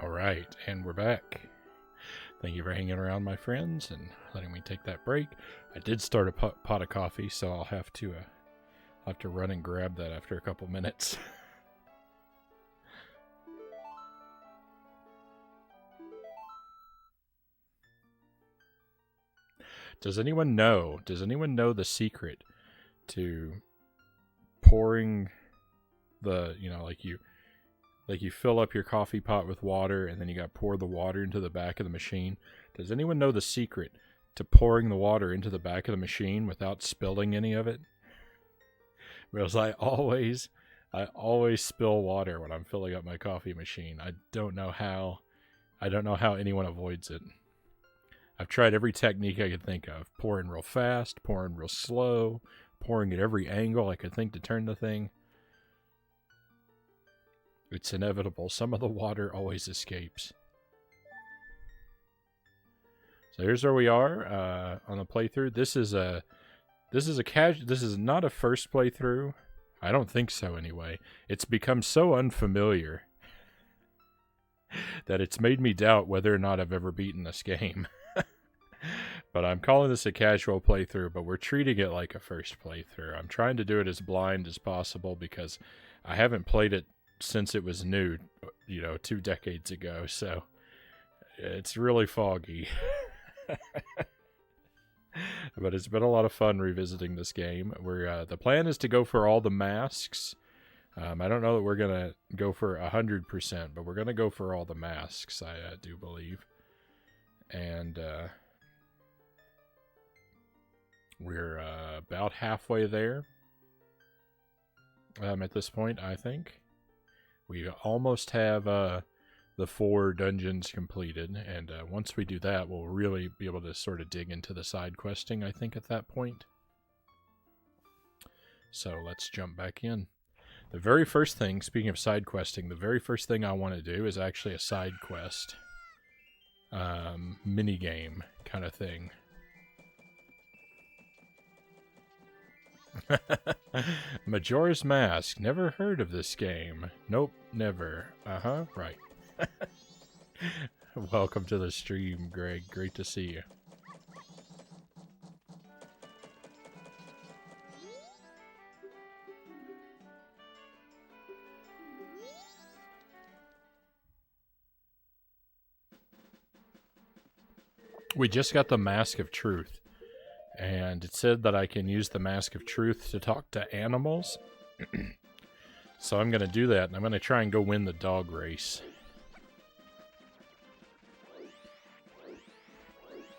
Alright, and we're back. Thank you for hanging around, my friends, and letting me take that break. I did start a pot of coffee, so I'll have to run and grab that after a couple minutes. Does anyone know the secret to pouring the, like you fill up your coffee pot with water and then you got to pour the water into the back of the machine? Does anyone know the secret to pouring the water into the back of the machine without spilling any of it? Because I always spill water when I'm filling up my coffee machine. I don't know how anyone avoids it. I've tried every technique I could think of. Pouring real fast, pouring real slow, pouring at every angle I could think to turn the thing. It's inevitable. Some of the water always escapes. So here's where we are on the playthrough. This is not a first playthrough. I don't think so anyway. It's become so unfamiliar that it's made me doubt whether or not I've ever beaten this game. But I'm calling this a casual playthrough, but we're treating it like a first playthrough. I'm trying to do it as blind as possible because I haven't played it since it was new, 2 decades ago, so it's really foggy. But it's been a lot of fun revisiting this game. The plan is to go for all the masks. I don't know that we're going to go for 100%, but we're going to go for all the masks, I do believe. And we're about halfway there at this point, I think. We almost have the 4 dungeons completed, and once we do that, we'll really be able to sort of dig into the side questing, I think, at that point. So let's jump back in. The very first thing, speaking of side questing, the very first thing I want to do is actually a side quest. Minigame kind of thing. Majora's Mask. Never heard of this game. Nope, never. Right. Welcome to the stream, Greg. Great to see you. We just got the Mask of Truth. And it said that I can use the Mask of Truth to talk to animals. So I'm going to do that, and I'm going to try and go win the dog race.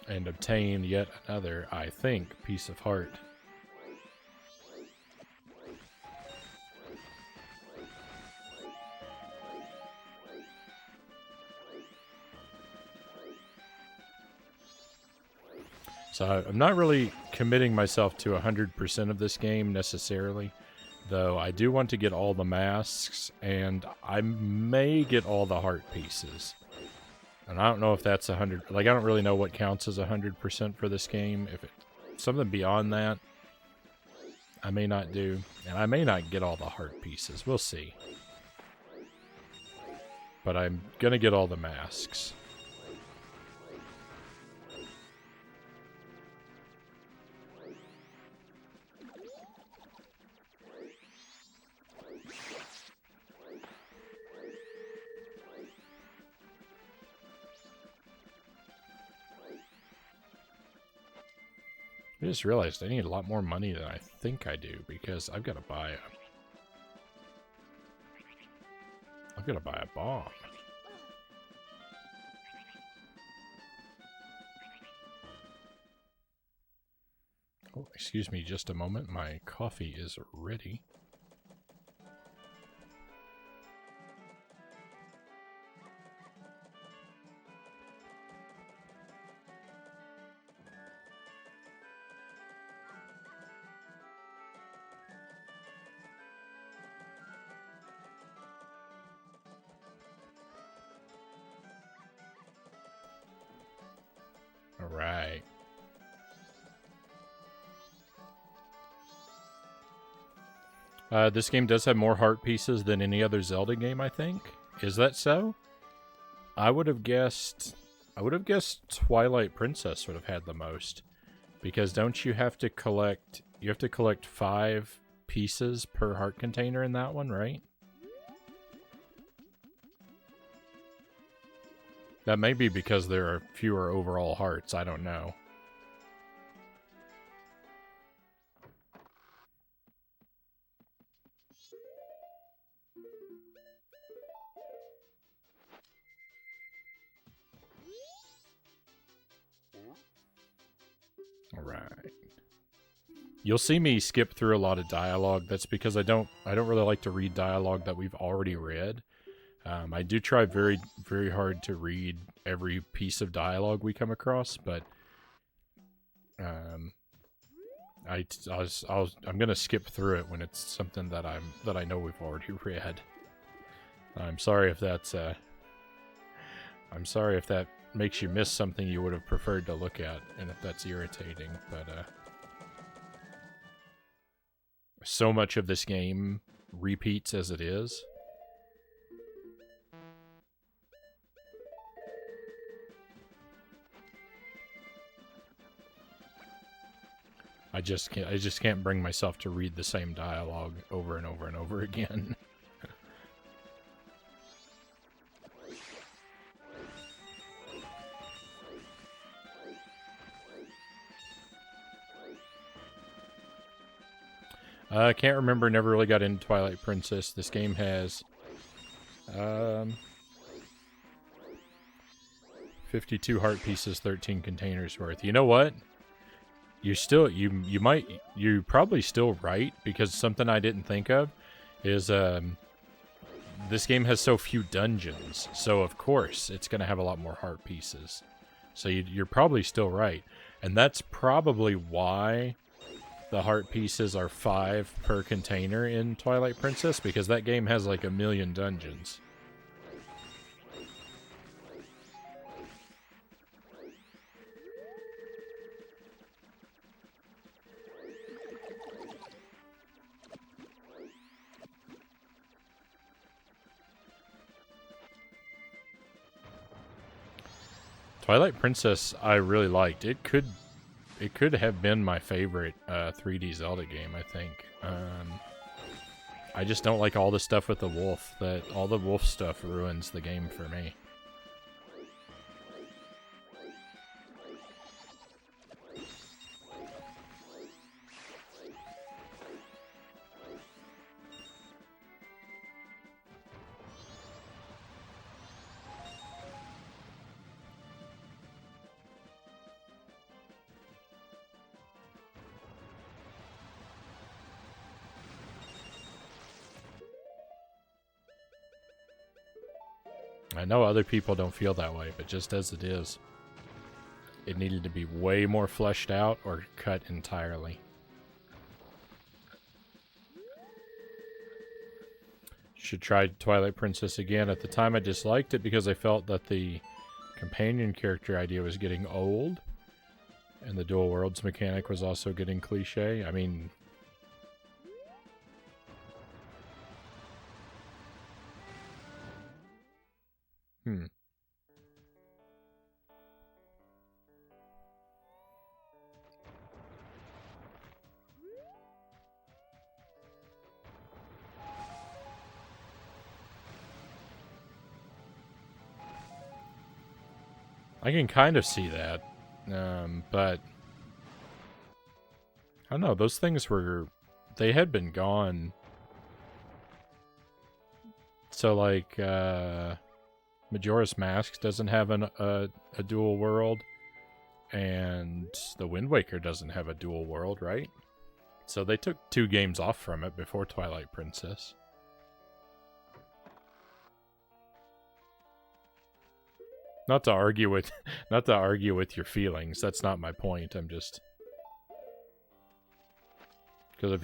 And obtain yet another, I think, piece of heart. So I'm not really committing myself to 100% of this game necessarily, though I do want to get all the masks, and I may get all the heart pieces. And I don't know if that's 100. Like, I don't really know what counts as 100% for this game. If it's something beyond that, I may not do, and I may not get all the heart pieces. We'll see. But I'm gonna get all the masks. I just realized I need a lot more money than I think I do, because I've got to buy a bomb. Oh, excuse me just a moment. My coffee is ready. All right. This game does have more heart pieces than any other Zelda game, I think. Is that so? I would have guessed Twilight Princess would have had the most. Because don't you have to collect 5 pieces per heart container in that one, right? That may be because there are fewer overall hearts, I don't know. Alright. You'll see me skip through a lot of dialogue. That's because I don't really like to read dialogue that we've already read. I do try very, very hard to read every piece of dialogue we come across, but I'm gonna skip through it when it's something that I know we've already read. I'm sorry if that's I'm sorry if that makes you miss something you would have preferred to look at, and if that's irritating, but so much of this game repeats as it is. I just can't bring myself to read the same dialogue over and over and over again. I can't remember, never really got into Twilight Princess. This game has 52 heart pieces, 13 containers worth. You know what? You're probably still right, because something I didn't think of is this game has so few dungeons, so of course it's going to have a lot more heart pieces. So you're probably still right, and that's probably why the heart pieces are 5 per container in Twilight Princess, because that game has like 1,000,000 dungeons. Twilight Princess I really liked. It could have been my favorite 3D Zelda game, I think. I just don't like all the stuff with the wolf. All the wolf stuff ruins the game for me. I know other people don't feel that way, but just as it is, it needed to be way more fleshed out or cut entirely. Should try Twilight Princess again. At the time I disliked it because I felt that the companion character idea was getting old, and the dual worlds mechanic was also getting cliche. I mean, I can kind of see that, but I don't know. Those things they had been gone. So like, Majora's Mask doesn't have a dual world, and the Wind Waker doesn't have a dual world, right? So they took 2 games off from it before Twilight Princess. Not to argue with your feelings. That's not my point. I'm just, because if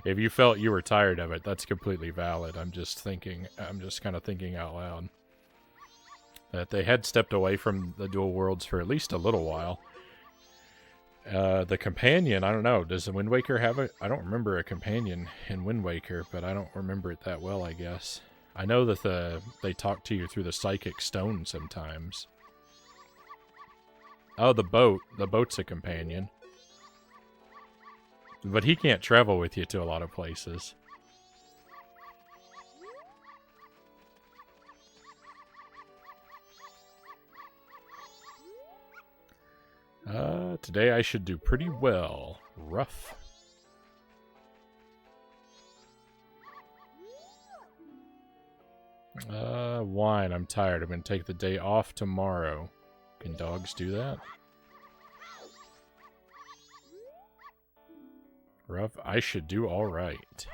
if you felt you were tired of it, that's completely valid. I'm just kind of thinking out loud that they had stepped away from the dual worlds for at least a little while. The companion, I don't know. Does the Wind Waker have I don't remember a companion in Wind Waker, but I don't remember it that well, I guess. I know that they talk to you through the psychic stone sometimes. Oh, the boat. The boat's a companion. But he can't travel with you to a lot of places. Today I should do pretty well. Rough. Wine. I'm tired. I'm going to take the day off tomorrow. Can dogs do that? Rough. I should do all right.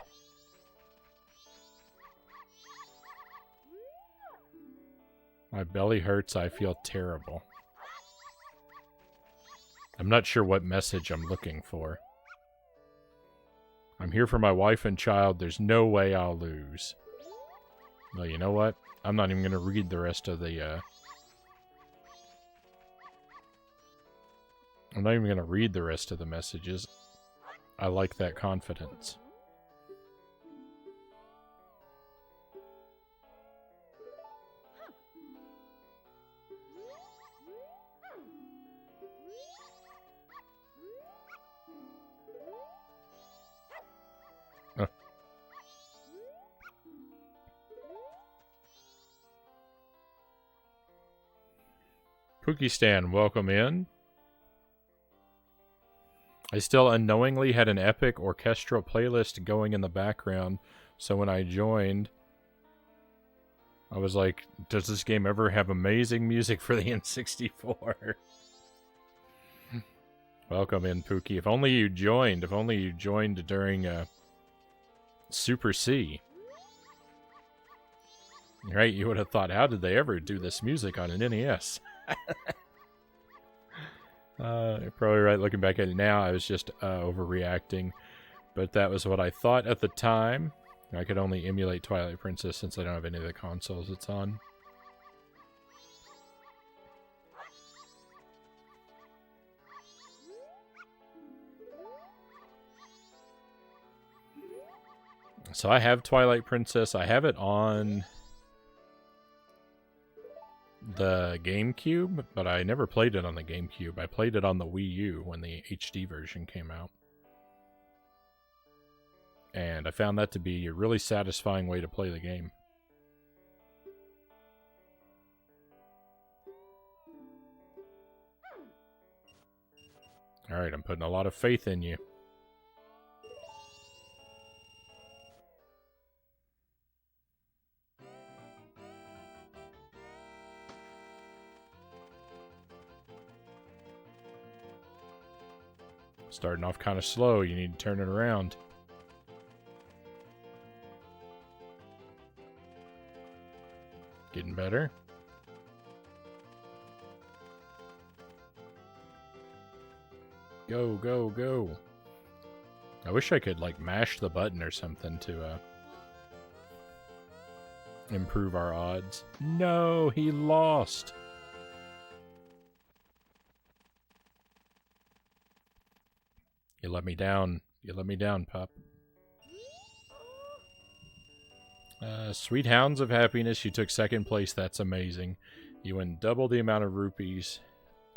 My belly hurts. I feel terrible. I'm not sure what message I'm looking for. I'm here for my wife and child. There's no way I'll lose. Well, you know what? I'm not even going to read the rest of the, I'm not even going to read the rest of the messages. I like that confidence. Pookie Stan, welcome in. I still unknowingly had an epic orchestral playlist going in the background, so when I joined, I was like, does this game ever have amazing music for the N64? Welcome in, Pookie. If only you joined during Super C. Right, you would have thought, how did they ever do this music on an NES? You're probably right looking back at it now. I was just overreacting. But that was what I thought at the time. I could only emulate Twilight Princess since I don't have any of the consoles it's on. So I have Twilight Princess. I have it on the GameCube, but I never played it on the GameCube. I played it on the Wii U when the HD version came out. And I found that to be a really satisfying way to play the game. Alright, I'm putting a lot of faith in you. Starting off kind of slow, you need to turn it around. Getting better. Go, go, go. I wish I could, like, mash the button or something to, improve our odds. No, he lost. You let me down. You let me down, pup. Sweet Hounds of Happiness, you took second place. That's amazing. You win double the amount of rupees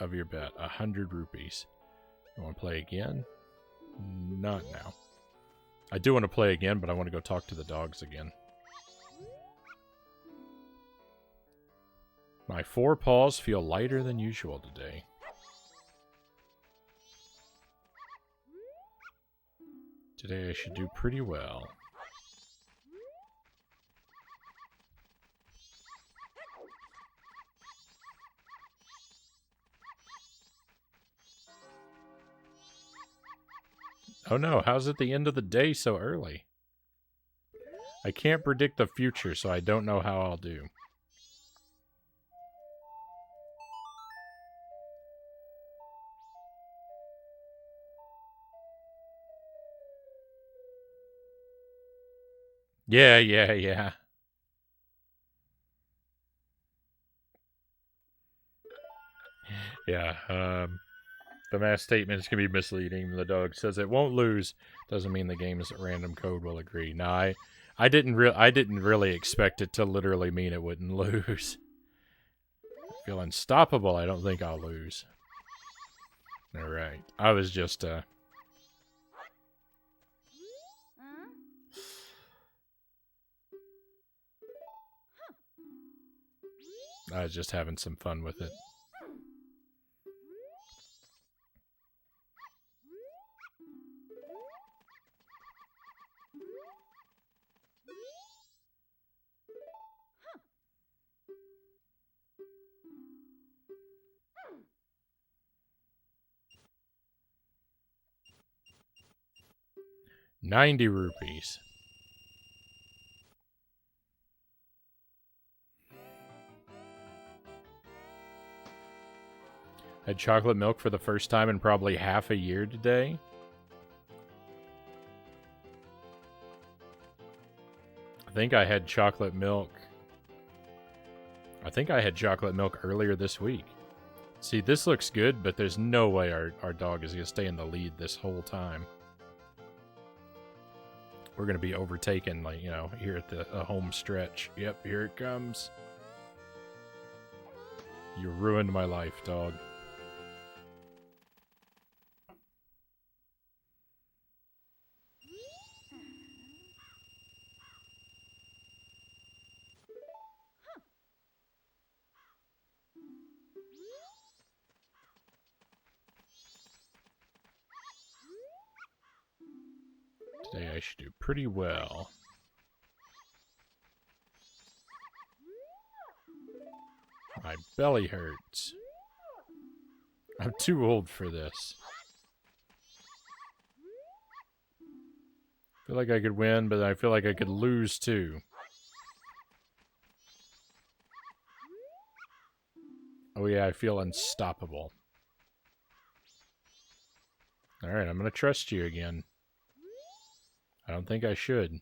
of your bet. 100 rupees. You want to play again? Not now. I do want to play again, but I want to go talk to the dogs again. My forepaws feel lighter than usual today. Today I should do pretty well. Oh no, how's it the end of the day so early? I can't predict the future, so I don't know how I'll do. Yeah. Yeah, the math statement is going to be misleading. The dog says it won't lose. Doesn't mean the game's random code will agree. Now, I didn't really expect it to literally mean it wouldn't lose. I feel unstoppable. I don't think I'll lose. All right. I was just having some fun with it. ₹90. Had chocolate milk for the first time in probably half a year today. I think I had chocolate milk. I think I had chocolate milk earlier this week. See, this looks good, but there's no way our dog is going to stay in the lead this whole time. We're going to be overtaken, like, you know, here at the home stretch. Yep, here it comes. You ruined my life, dog. Today I should do pretty well. My belly hurts. I'm too old for this. I feel like I could win, but I feel like I could lose too. Oh yeah, I feel unstoppable. Alright, I'm gonna trust you again. I don't think I should.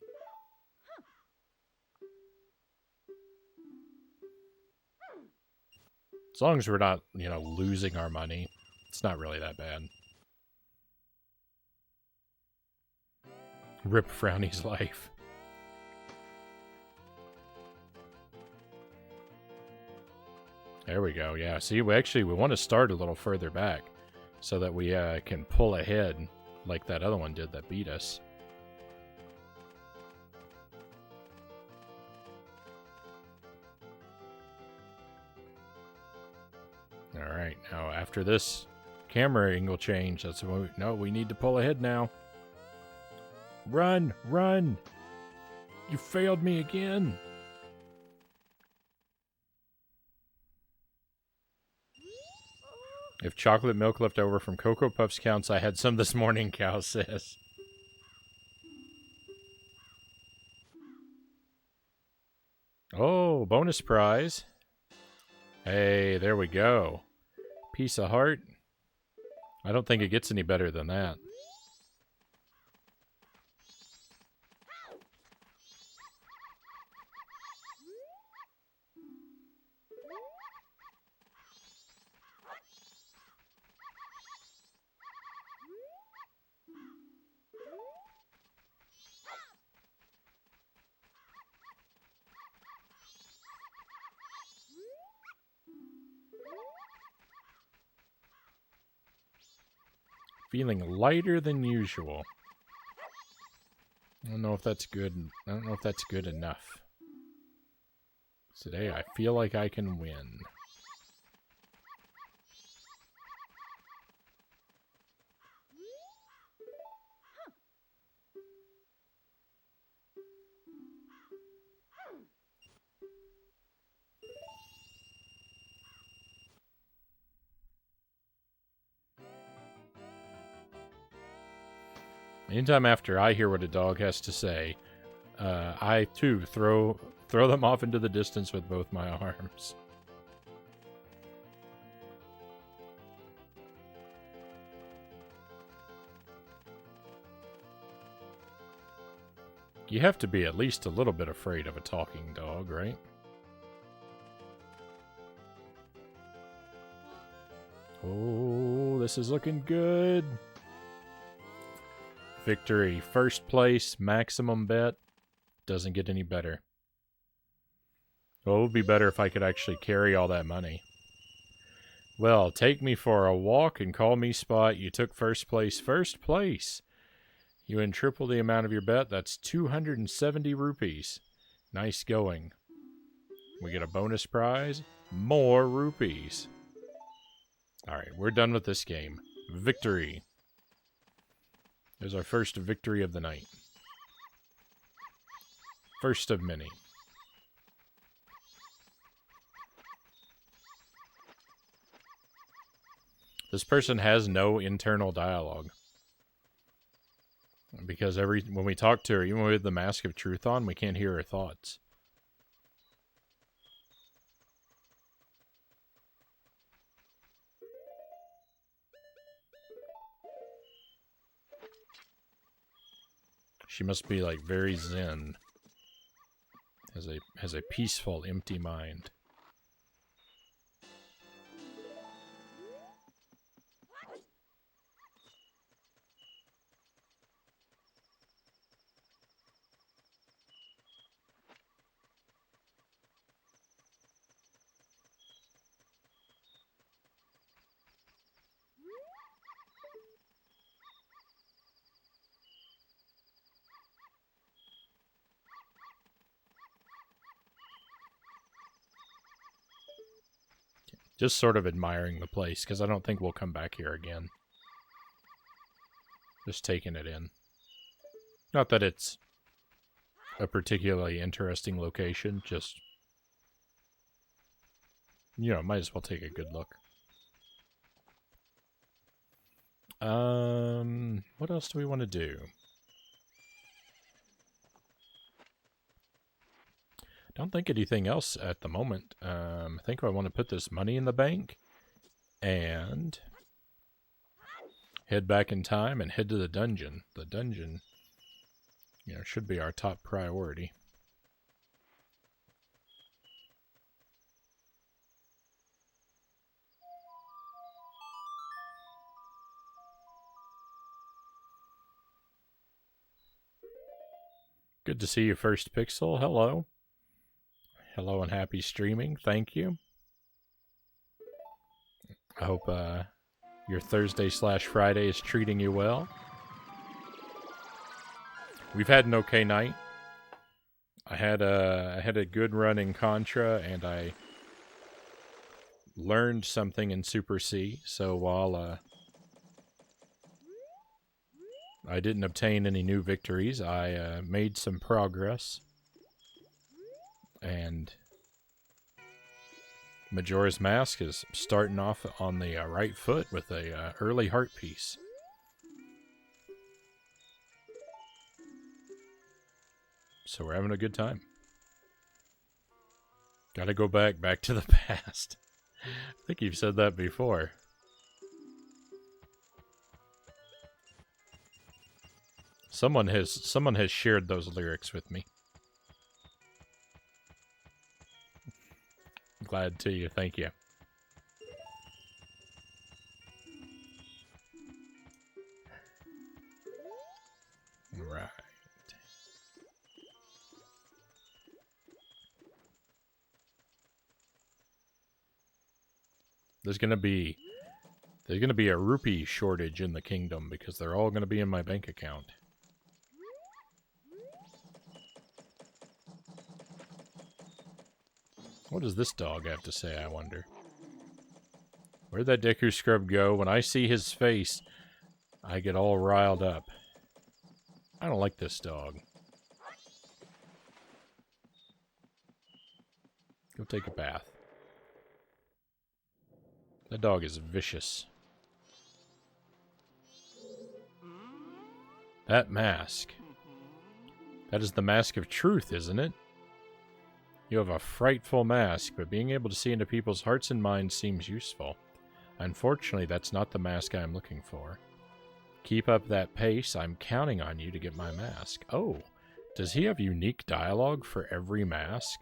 As long as we're not, you know, losing our money, it's not really that bad. Rip Frownie's life. There we go. Yeah, see, we want to start a little further back so that we can pull ahead like that other one did that beat us. Alright, now after this camera angle change, that's when we need to pull ahead now. Run! Run! You failed me again! If chocolate milk left over from Cocoa Puffs counts, I had some this morning, Cal says. Oh, bonus prize. Hey, there we go. Piece of heart. I don't think it gets any better than that. Feeling lighter than usual. I don't know if that's good. I don't know if that's good enough. Today I feel like I can win. Anytime after I hear what a dog has to say, I too throw them off into the distance with both my arms. You have to be at least a little bit afraid of a talking dog, right? Oh, this is looking good. Victory. First place, maximum bet. doesn't get any better. Well, it would be better if I could actually carry all that money. Well, take me for a walk and call me Spot. You took first place. First place! You win triple the amount of your bet. That's 270 rupees. Nice going. We get a bonus prize. More rupees. Alright, we're done with this game. Victory. There's our first victory of the night. First of many. This person has no internal dialogue. Because when we talk to her, even with the Mask of Truth on, we can't hear her thoughts. She must be like very zen. Has a peaceful, empty mind. Just sort of admiring the place, because I don't think we'll come back here again. Just taking it in. Not that it's a particularly interesting location, just, you know, might as well take a good look. What else do we want to do? Don't think anything else at the moment. I think I want to put this money in the bank and head back in time and head to the dungeon. The dungeon, you know, should be our top priority. Good to see you, First Pixel. Hello. Hello and happy streaming. Thank you. I hope your Thursday/Friday is treating you well. We've had an okay night. I had a good run in Contra, and I learned something in Super C. So while I didn't obtain any new victories, I made some progress. And Majora's Mask is starting off on the right foot with a early heart piece. So we're having a good time. Gotta go back to the past. I think you've said that before. Someone has shared those lyrics with me. Glad to you. Thank you. Right. There's gonna be a rupee shortage in the kingdom because they're all gonna be in my bank account. What does this dog have to say, I wonder? Where'd that Deku Scrub go? When I see his face, I get all riled up. I don't like this dog. Go take a bath. That dog is vicious. That mask. That is the Mask of Truth, isn't it? You have a frightful mask, but being able to see into people's hearts and minds seems useful. Unfortunately, that's not the mask I'm looking for. Keep up that pace. I'm counting on you to get my mask. Oh, does he have unique dialogue for every mask?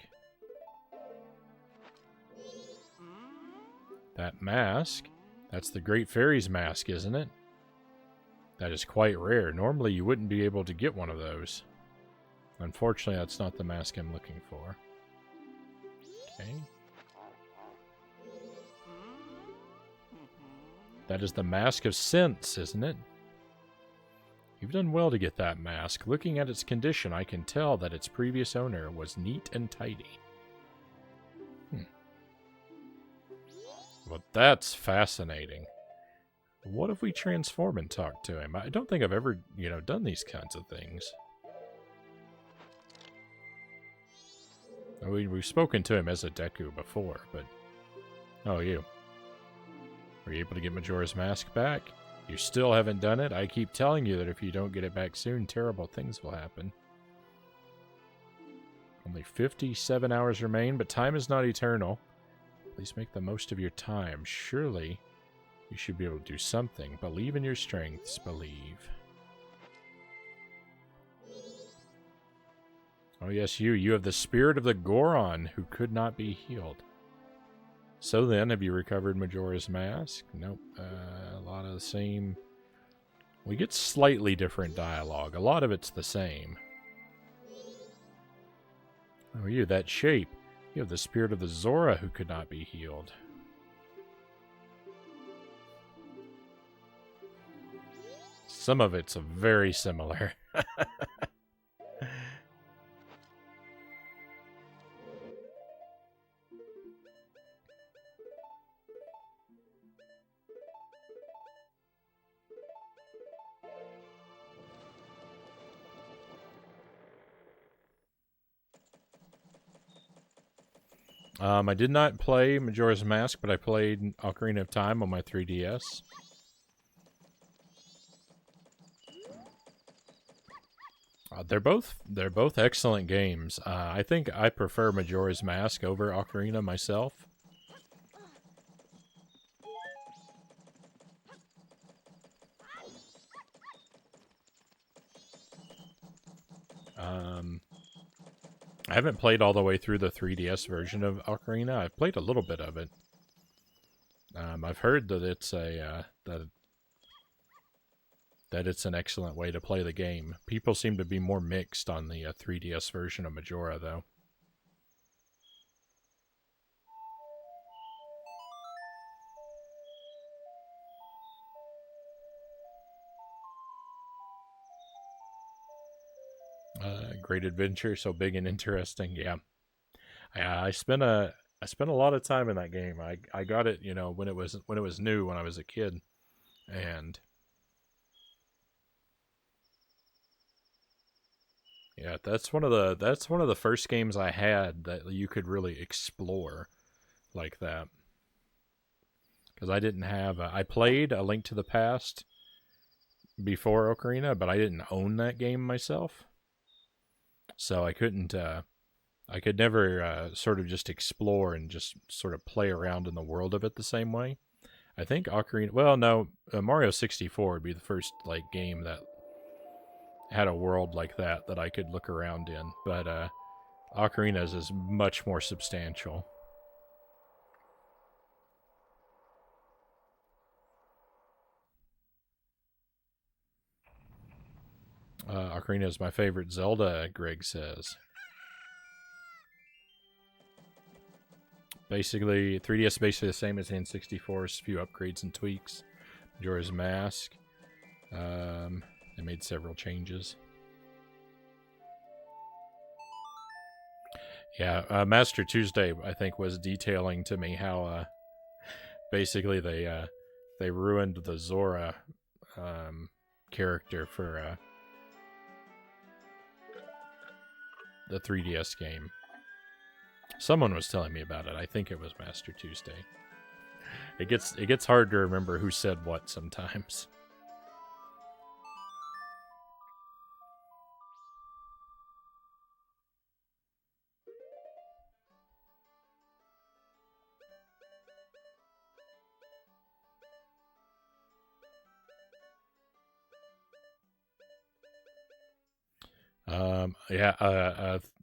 That mask? That's the Great Fairy's mask, isn't it? That is quite rare. Normally, you wouldn't be able to get one of those. Unfortunately, that's not the mask I'm looking for. Okay. That is the Mask of Sense, isn't it? You've done well to get that mask. Looking at its condition, I can tell that its previous owner was neat and tidy. Well, that's fascinating. What if we transform and talk to him? I don't think I've ever, done these kinds of things. We've spoken to him as a Deku before, but... Oh, you. Were you able to get Majora's Mask back? You still haven't done it? I keep telling you that if you don't get it back soon, terrible things will happen. Only 57 hours remain, but time is not eternal. Please make the most of your time. Surely, you should be able to do something. Believe in your strengths. Believe. Oh yes, you. You have the spirit of the Goron who could not be healed. So then, have you recovered Majora's Mask? Nope. A lot of the same. We get slightly different dialogue. A lot of it's the same. Oh, you, that shape. You have the spirit of the Zora who could not be healed. Some of it's very similar. I did not play Majora's Mask, but I played Ocarina of Time on my 3DS. They're both excellent games. I think I prefer Majora's Mask over Ocarina myself. I haven't played all the way through the 3DS version of Ocarina. I've played a little bit of it. I've heard that it's that it's an excellent way to play the game. People seem to be more mixed on the 3DS version of Majora, though. Great adventure, so big and interesting. Yeah, I spent a lot of time in that game. I got it, when it was new when I was a kid, and yeah, that's one of the first games I had that you could really explore like that. Because I didn't have I played A Link to the Past before Ocarina, but I didn't own that game myself, so I couldn't. I could never sort of just explore and just sort of play around in the world of it the same way. I think Ocarina. Well, no, Mario 64 would be the first game that had a world like that I could look around in. But Ocarina's is much more substantial. Ocarina is my favorite Zelda, Greg says. Basically, 3DS basically the same as N64's, few upgrades and tweaks. Majora's Mask. They made several changes. Yeah, Master Tuesday, I think, was detailing to me how basically they ruined the Zora character for the 3DS game. Someone was telling me about it. I think it was Master Tuesday. It gets hard to remember who said what sometimes.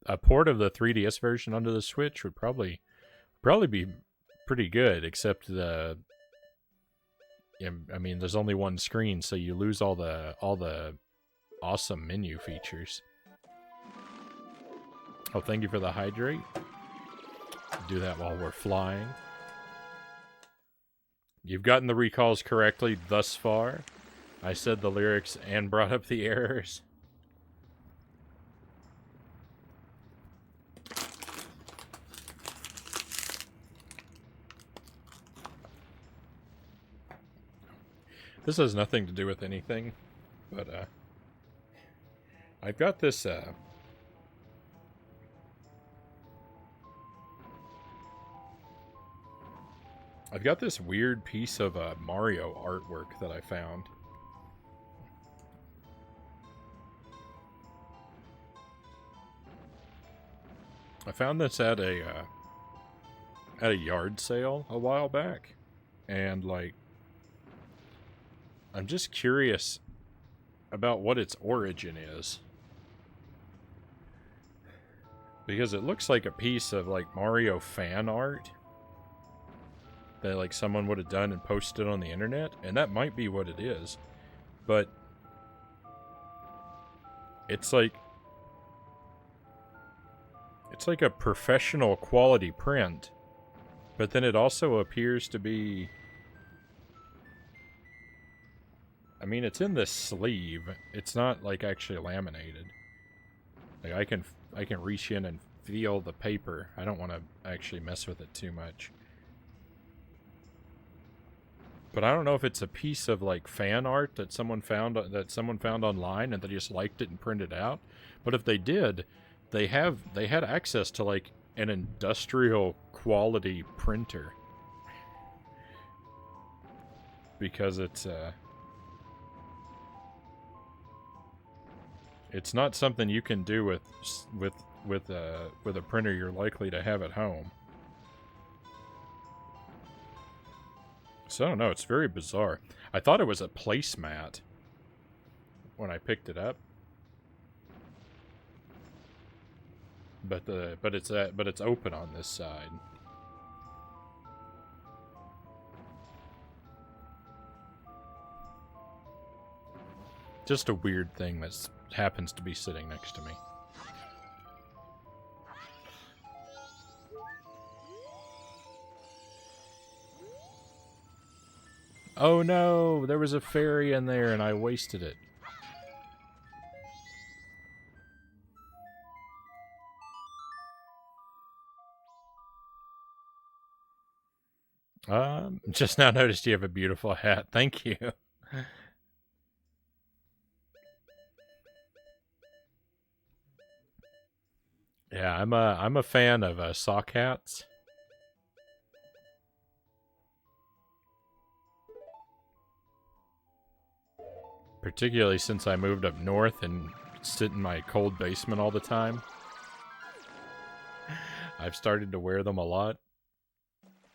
A port of the 3DS version onto the Switch would probably be pretty good, except I mean, there's only one screen, so you lose all the awesome menu features. Oh, thank you for the hydrate. Do that while we're flying. You've gotten the recalls correctly thus far. I said the lyrics and brought up the errors. This has nothing to do with anything, but I've got this weird piece of Mario artwork that I found. I found this at a yard sale a while back, and like, I'm just curious about what its origin is, because it looks like a piece of like Mario fan art that like someone would have done and posted on the internet, and that might be what it is, but it's like a professional quality print, but then it also appears to be, I mean, it's in this sleeve. It's not like actually laminated. Like I can reach in and feel the paper. I don't want to actually mess with it too much. But I don't know if it's a piece of like fan art that someone found online and they just liked it and printed out. But if they did, they had access to like an industrial quality printer, because it's not something you can do with a printer you're likely to have at home. So I don't know, it's very bizarre. I thought it was a placemat when I picked it up. But it's open on this side. Just a weird thing that happens to be sitting next to me. Oh no, there was a fairy in there and I wasted it. Just now noticed you have a beautiful hat. Thank you. Yeah, I'm a fan of sock hats. Particularly since I moved up north and sit in my cold basement all the time. I've started to wear them a lot.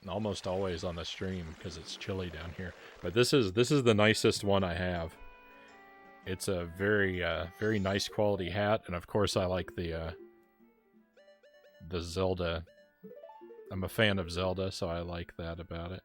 Almost always on the stream because it's chilly down here. But this is the nicest one I have. It's a very very nice quality hat, and of course I like the Zelda. I'm a fan of Zelda, so I like that about it.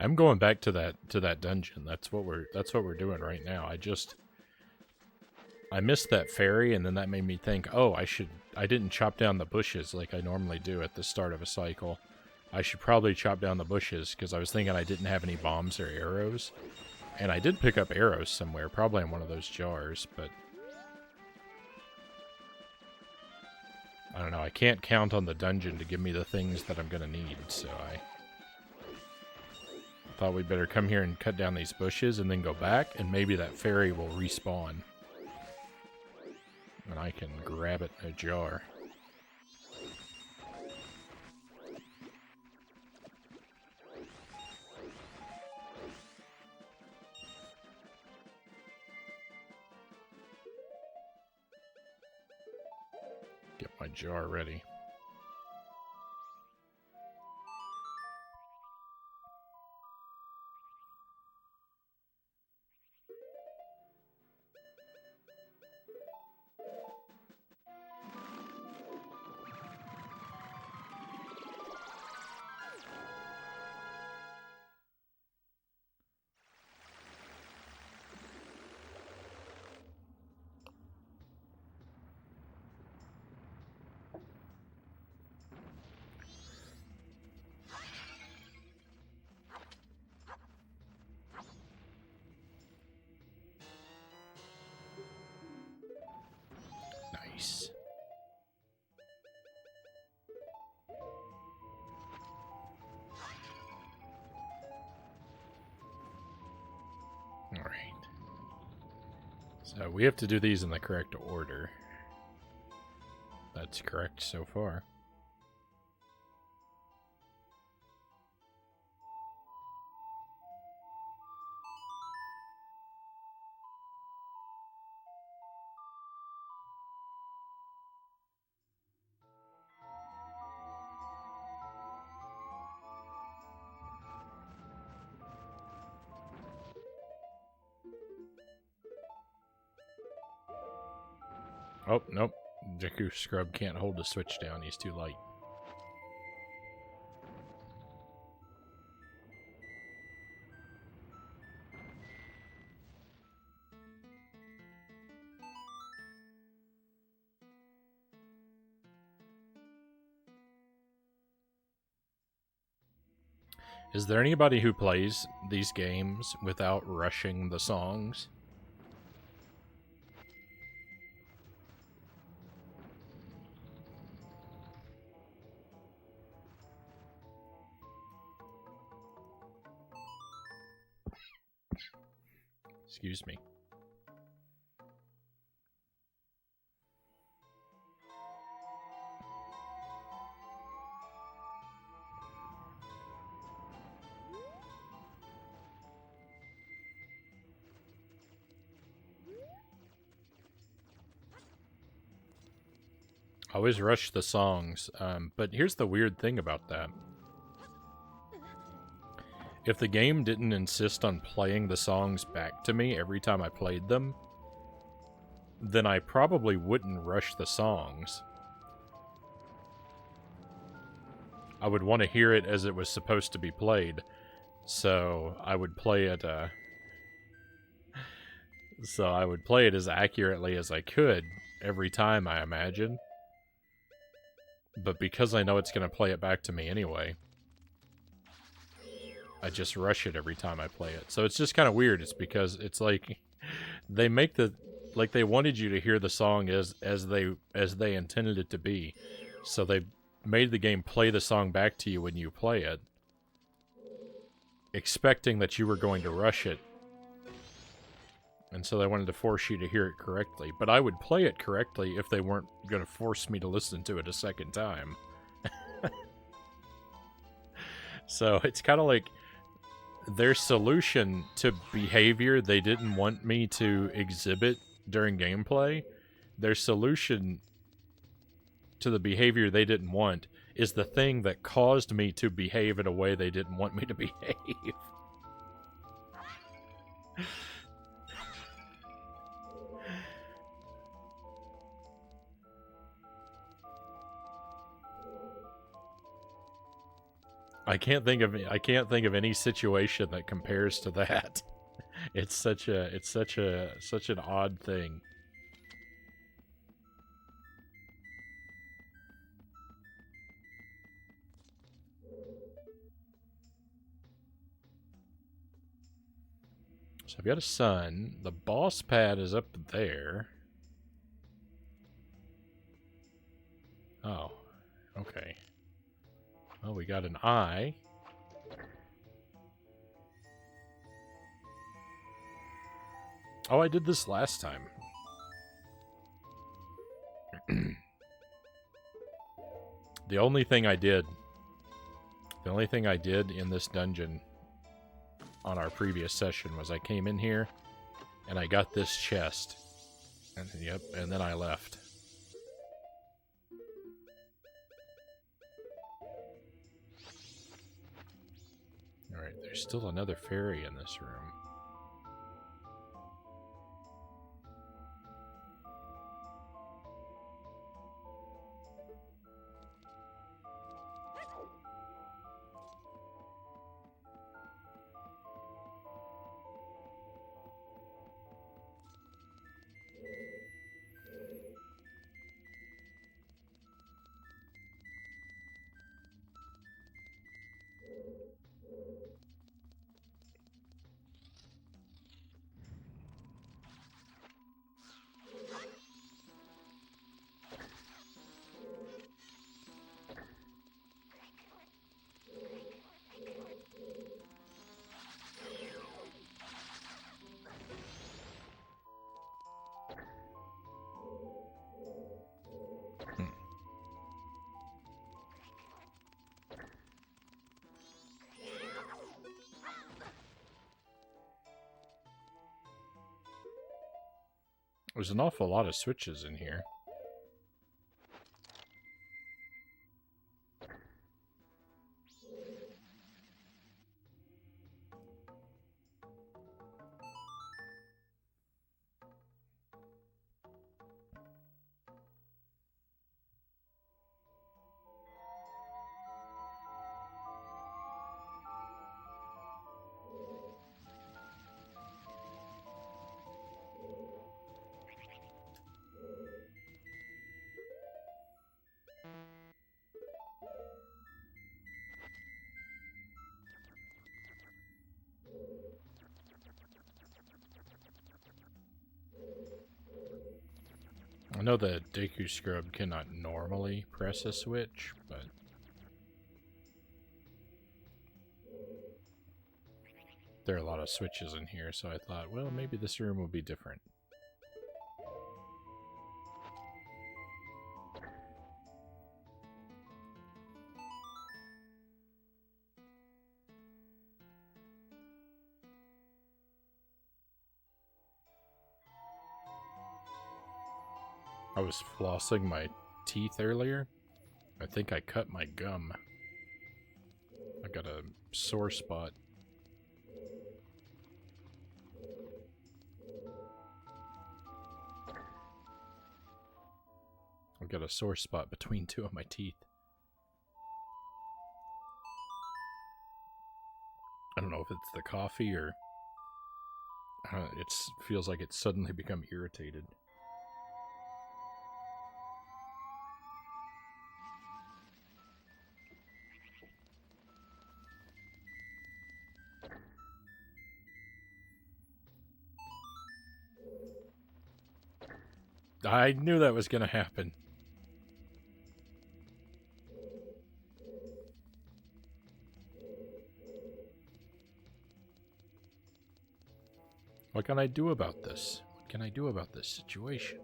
I'm going back to that dungeon. That's what we're doing right now. I missed that fairy, and then that made me think, oh, I didn't chop down the bushes like I normally do at the start of a cycle. I should probably chop down the bushes, because I was thinking I didn't have any bombs or arrows. And I did pick up arrows somewhere, probably in one of those jars, but I don't know, I can't count on the dungeon to give me the things that I'm gonna need, so I thought we'd better come here and cut down these bushes and then go back, and maybe that fairy will respawn. And I can grab it in a jar. Get my jar ready. Nice. All right. So we have to do these in the correct order. That's correct so far. Oh, nope. Jakku Scrub can't hold the switch down. He's too light. Is there anybody who plays these games without rushing the songs? Excuse me. I always rush the songs, but here's the weird thing about that. If the game didn't insist on playing the songs back to me every time I played them, then I probably wouldn't rush the songs. I would want to hear it as it was supposed to be played, so I would play it, as accurately as I could every time, I imagine. But because I know it's going to play it back to me anyway, I just rush it every time I play it. So it's just kind of weird. It's because it's like they make they wanted you to hear the song as they intended it to be. So they made the game play the song back to you when you play it, expecting that you were going to rush it. And so they wanted to force you to hear it correctly. But I would play it correctly if they weren't going to force me to listen to it a second time. So it's kind of like their solution to behavior they didn't want me to exhibit during gameplay. Their solution to the behavior they didn't want is the thing that caused me to behave in a way they didn't want me to behave. I can't think of any situation that compares to that. It's such an odd thing. So I've got a sun. The boss pad is up there. Oh, okay. Oh, we got an eye. Oh, I did this last time. The only thing I did in this dungeon on our previous session was I came in here and I got this chest. And, yep, and then I left. Alright, there's still another fairy in this room. There's an awful lot of switches in here. I know the Deku Scrub cannot normally press a switch, but there are a lot of switches in here, so I thought, well, maybe this room will be different. I was flossing my teeth earlier. I think I cut my gum. I got a sore spot. I've got a sore spot between two of my teeth. I don't know if it's the coffee or it feels like it's suddenly become irritated. I knew that was going to happen. What can I do about this? What can I do about this situation?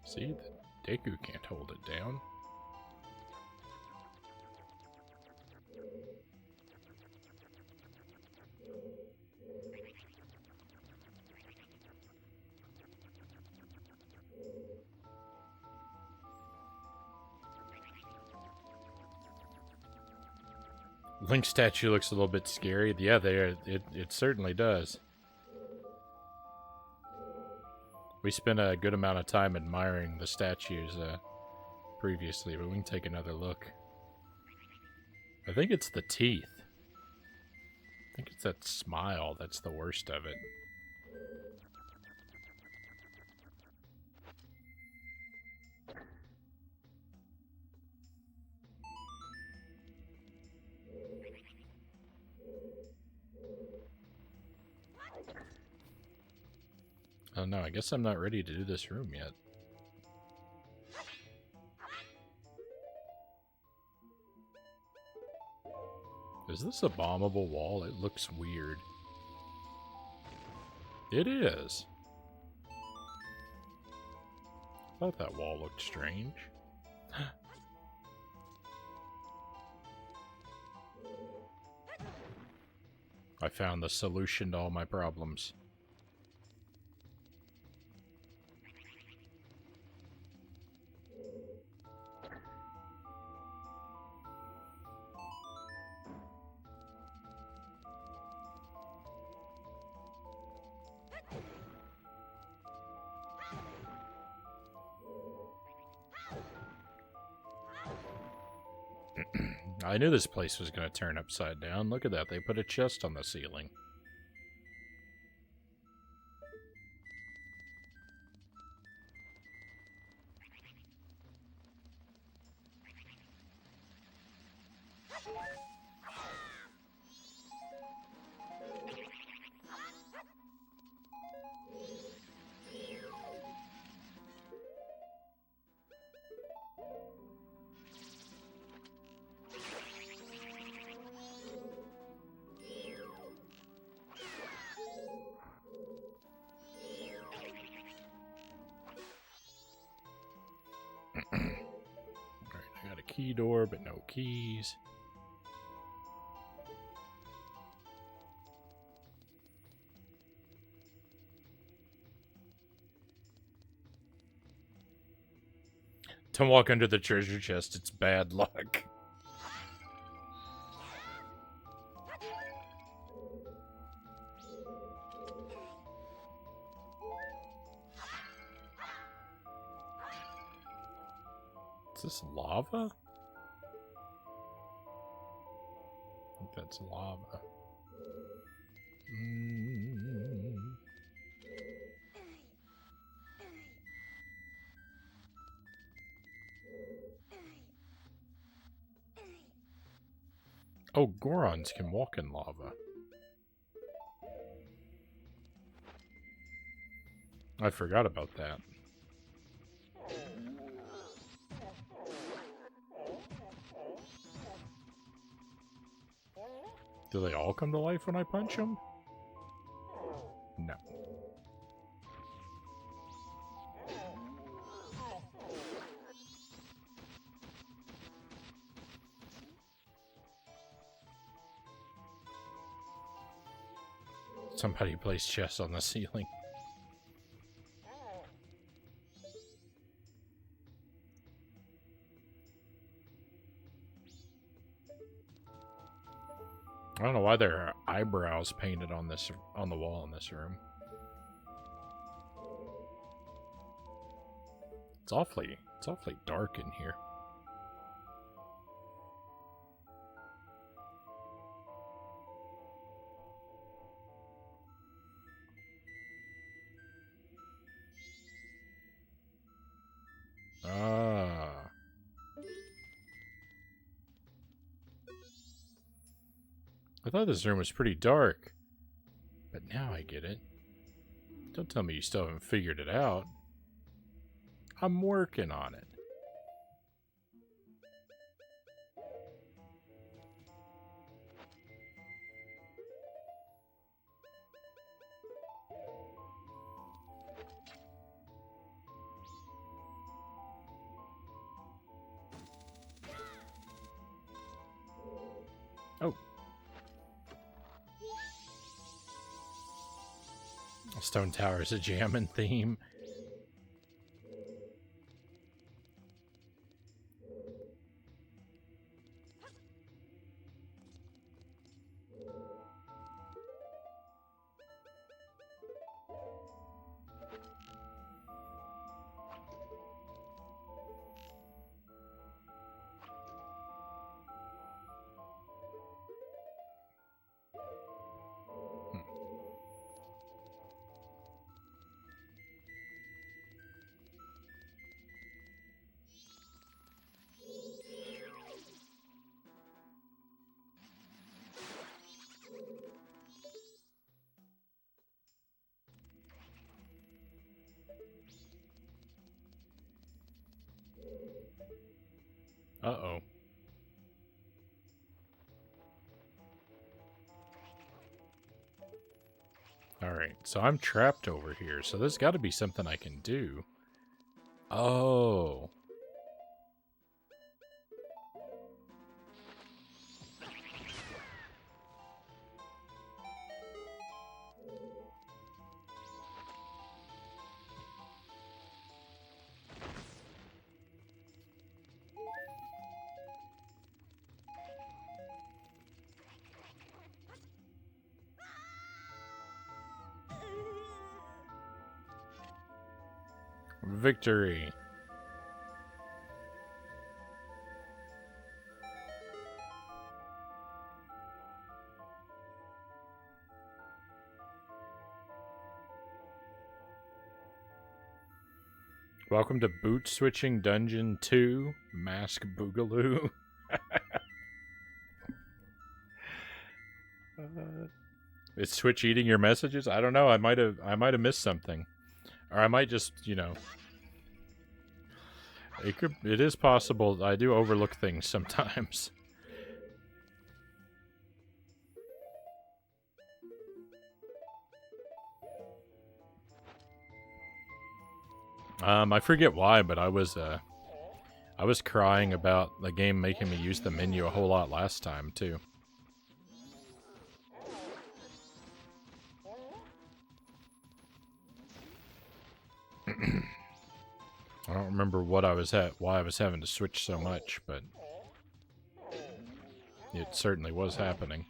See, the Deku can't hold it down. Link statue looks a little bit scary. Yeah, it certainly does. We spent a good amount of time admiring the statues previously, but we can take another look. I think it's the teeth. I think it's that smile that's the worst of it. Oh no, I guess I'm not ready to do this room yet. Is this a bombable wall? It looks weird. It is. I thought that wall looked strange. I found the solution to all my problems. I knew this place was going to turn upside down. Look at that. They put a chest on the ceiling. key door, but no keys. Don't walk under the treasure chest, it's bad luck. Is this lava? I think that's lava. Oh, Gorons can walk in lava. I forgot about that. Do they all come to life when I punch them? No. Somebody placed chests on the ceiling. I don't know why there are eyebrows painted on the wall in this room. It's awfully dark in here. Ah. I thought this room was pretty dark, but now I get it. Don't tell me you still haven't figured it out. I'm working on it. Oh. Stone Tower is a jammin' theme. Uh-oh. Alright, so I'm trapped over here, so there's got to be something I can do. Oh. Victory. Welcome to Boot Switching Dungeon 2, Mask Boogaloo. Is Twitch eating your messages? I don't know. I might have missed something. Or I might just, you know. It is possible. I do overlook things sometimes. I forget why, but I was I was crying about the game making me use the menu a whole lot last time, too. I don't remember what I was why I was having to switch so much, but it certainly was happening.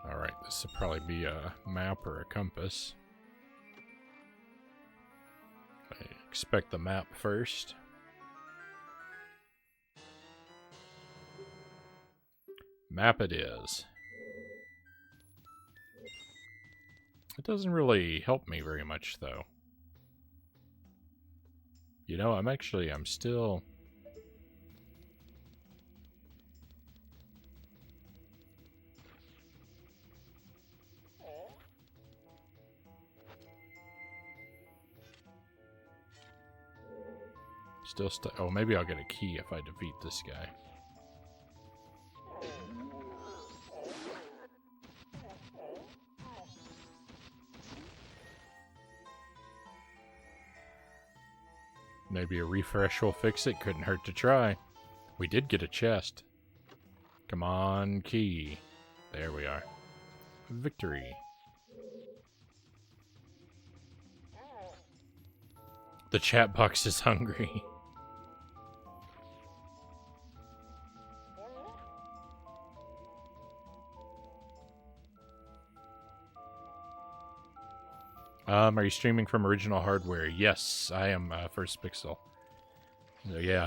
Alright, this will probably be a map or a compass. I expect the map first. Map it is. It doesn't really help me very much, though. You know, I'm still... oh, maybe I'll get a key if I defeat this guy. Maybe a refresh will fix it. Couldn't hurt to try. We did get a chest. Come on, key. There we are. Victory. The chat box is hungry. Are you streaming from original hardware? Yes, I am. First Pixel. So, yeah,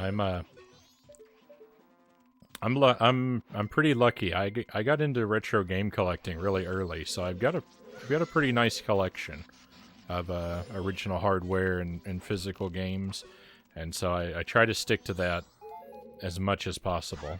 I'm pretty lucky. I got into retro game collecting really early, so I've got a pretty nice collection of original hardware and physical games, and so I try to stick to that as much as possible.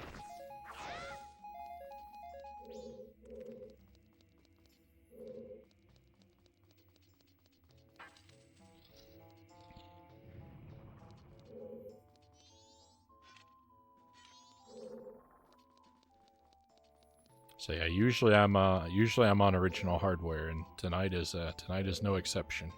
So yeah, usually I'm on original hardware, and tonight is no exception.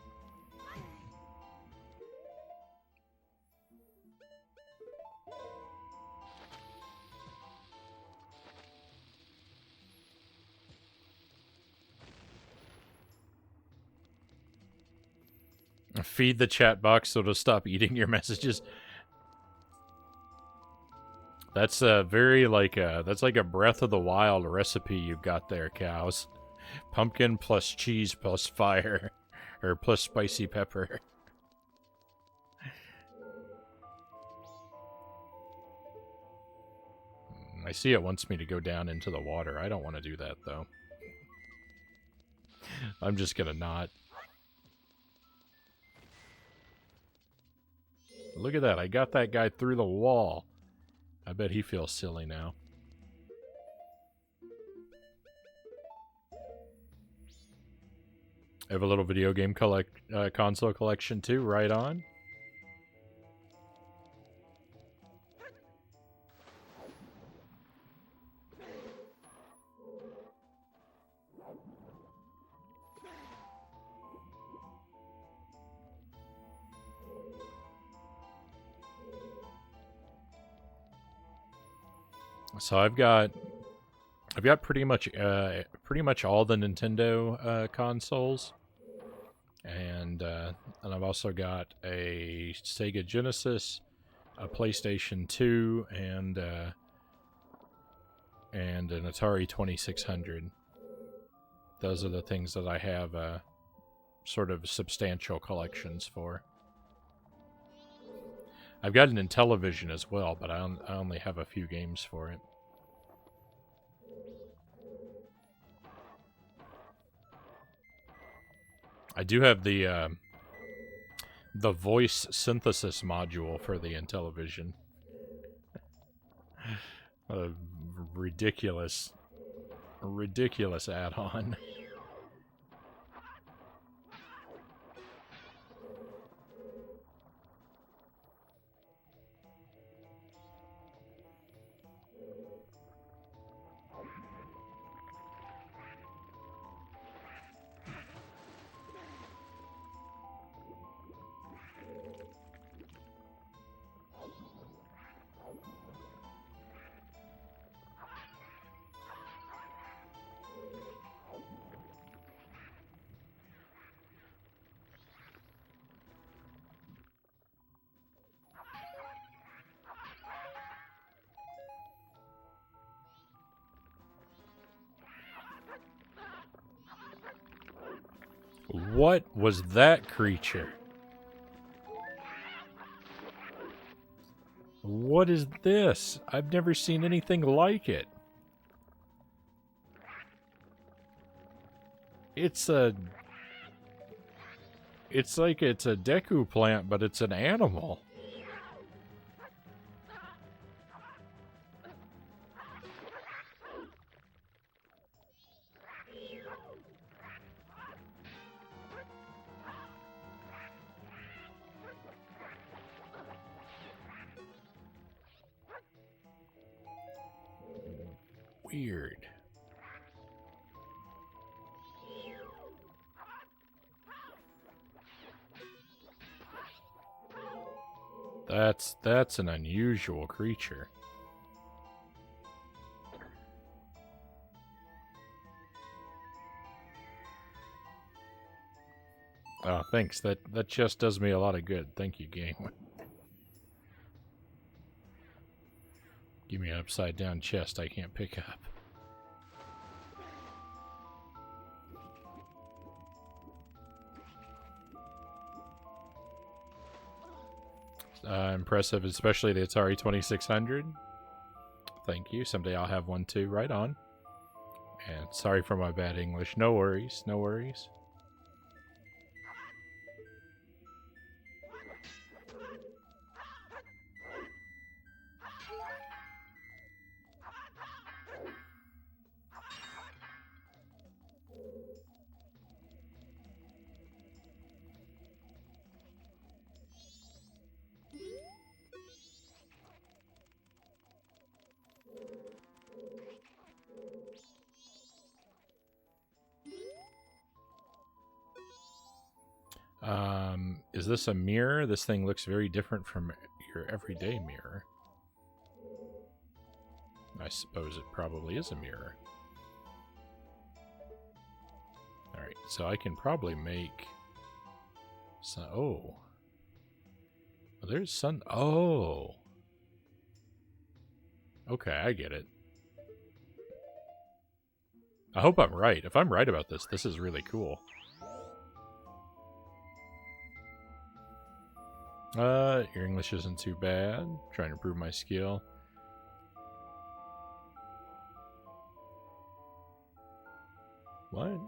Feed the chat box so it'll stop eating your messages. That's that's like a Breath of the Wild recipe you've got there, cows. Pumpkin plus cheese plus fire, or plus spicy pepper. I see it wants me to go down into the water. I don't want to do that, though. I'm just gonna not. Look at that. I got that guy through the wall. I bet he feels silly now. I have a little video game console collection too, right on. So I've got pretty much all the Nintendo consoles, and I've also got a Sega Genesis, a PlayStation 2, and an Atari 2600. Those are the things that I have sort of substantial collections for. I've got an Intellivision as well, but I only have a few games for it. I do have the voice synthesis module for the Intellivision. A ridiculous add-on. What was that creature? What is this? I've never seen anything like it. It's like it's a Deku plant, but it's an animal. Weird. That's an unusual creature. Oh, thanks. That chest does me a lot of good. Thank you, game. Give me an upside down chest I can't pick up. Impressive, especially the Atari 2600. Thank you. Someday I'll have one too. Right on. And sorry for my bad English. No worries. No worries. Is this a mirror? This thing looks very different from your everyday mirror. I suppose it probably is a mirror. Alright, so I can probably make... Oh. Well, there's sun... Oh! Okay, I get it. I hope I'm right. If I'm right about this, this is really cool. Your English isn't too bad. Trying to improve my skill. What?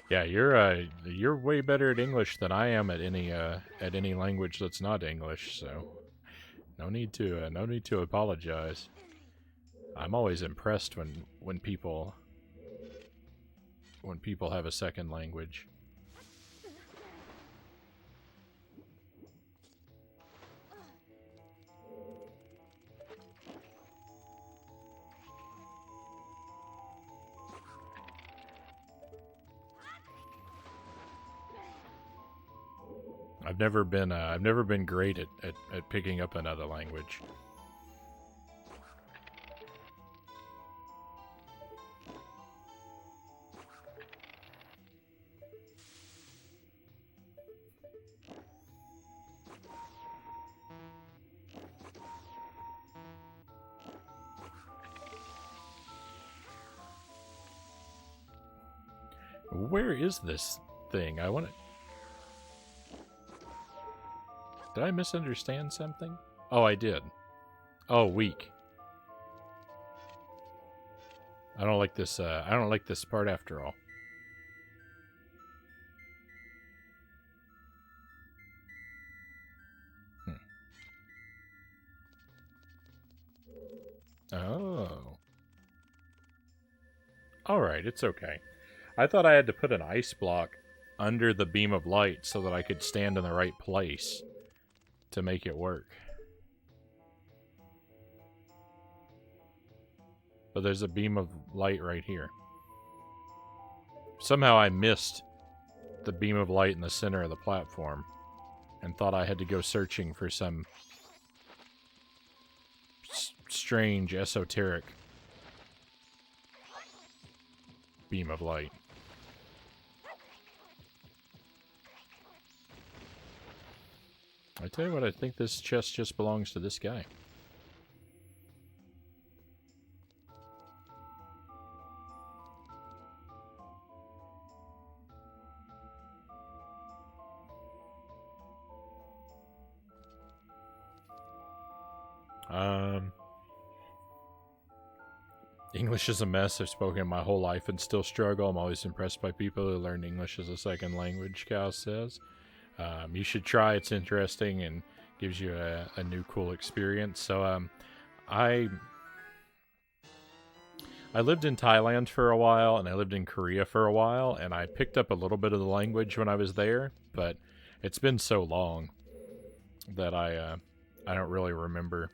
Yeah, you're way better at English than I am at any language that's not English. So, no need to apologize. I'm always impressed when people have a second language. I've never been great at picking up another language. Where is this thing? I want to... Did I misunderstand something? Oh, I did. Oh, weak. I don't like this, I don't like this part after all. Oh. Alright, it's okay. I thought I had to put an ice block under the beam of light so that I could stand in the right place to make it work. But there's a beam of light right here. Somehow I missed the beam of light in the center of the platform and thought I had to go searching for some strange, esoteric beam of light. I tell you what, I think this chest just belongs to this guy. English is a mess. I've spoken my whole life and still struggle. I'm always impressed by people who learn English as a second language, Cal says. You should try. It's interesting and gives you a new cool experience. So I lived in Thailand for a while, and I lived in Korea for a while, and I picked up a little bit of the language when I was there, but it's been so long that I don't really remember.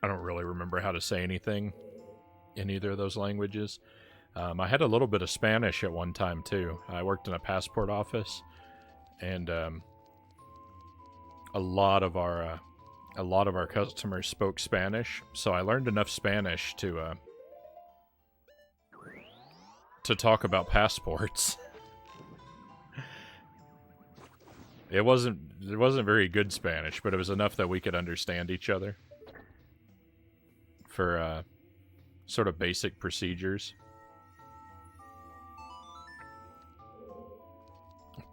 I don't really remember how to say anything in either of those languages. I had a little bit of Spanish at one time too. I worked in a passport office, and a lot of our customers spoke Spanish, so I learned enough Spanish to talk about passports. It wasn't very good Spanish, but it was enough that we could understand each other for sort of basic procedures.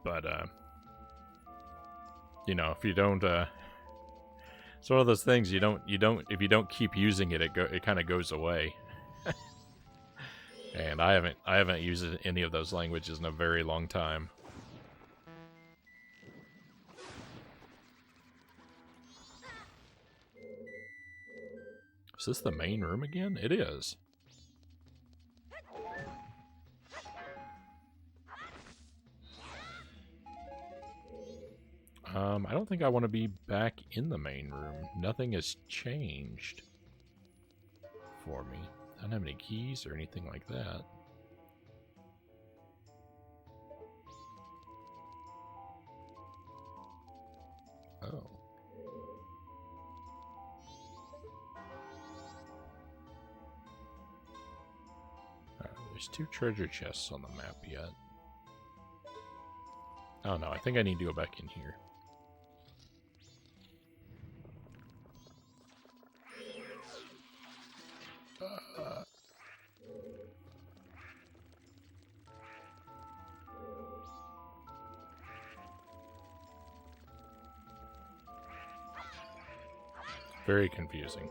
But you know, if you don't it's one of those things if you don't keep using it, it kind of goes away. And I haven't used any of those languages in a very long time. Is this the main room again? It is. I don't think I want to be back in the main room. Nothing has changed for me. I don't have any keys or anything like that. Oh. There's 2 treasure chests on the map yet. Oh no, I think I need to go back in here. Very confusing.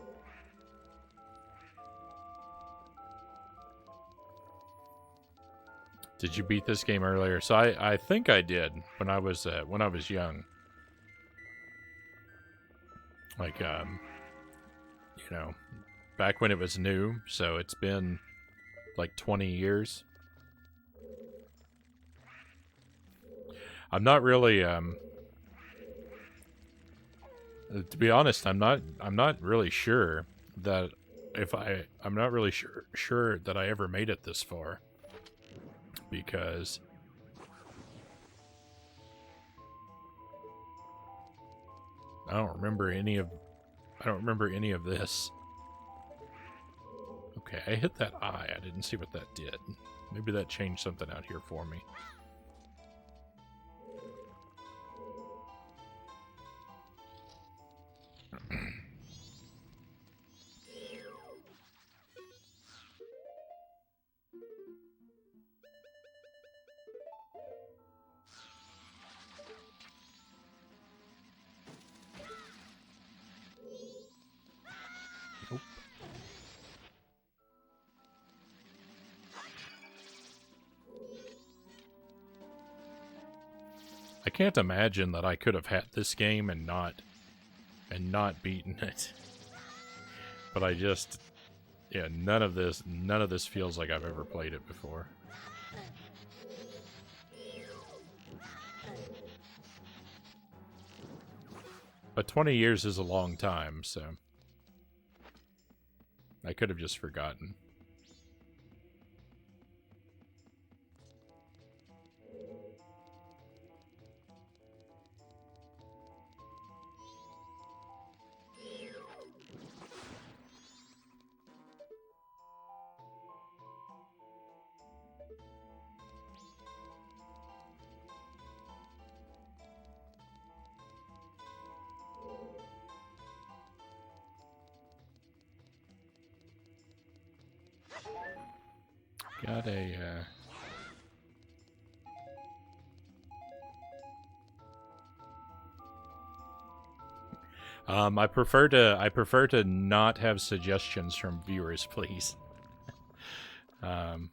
Did you beat this game earlier? So I think I did when I was young. Like you know, back when it was new, so it's been like 20 years. I'm not really to be honest, I'm not really sure that I'm not really sure that I ever made it this far, because I don't remember any of this. Okay, I hit that eye. I didn't see what that did. Maybe that changed something out here for me. Nope. I can't imagine that I could have had this game and not beaten it. But I just, yeah, none of this feels like I've ever played it before. But 20 years is a long time, so I could have just forgotten. Got a, I prefer to not have suggestions from viewers, please. Um,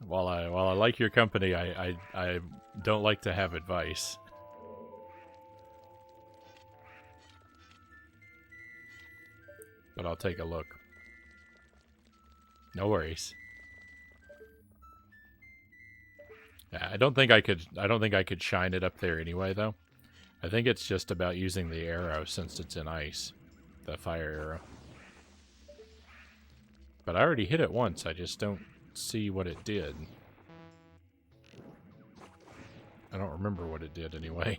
while I like your company, I don't like to have advice. But I'll take a look. No worries. Yeah, I don't think I could shine it up there anyway, though. I think it's just about using the arrow since it's in ice. The fire arrow. But I already hit it once, I just don't see what it did. I don't remember what it did anyway.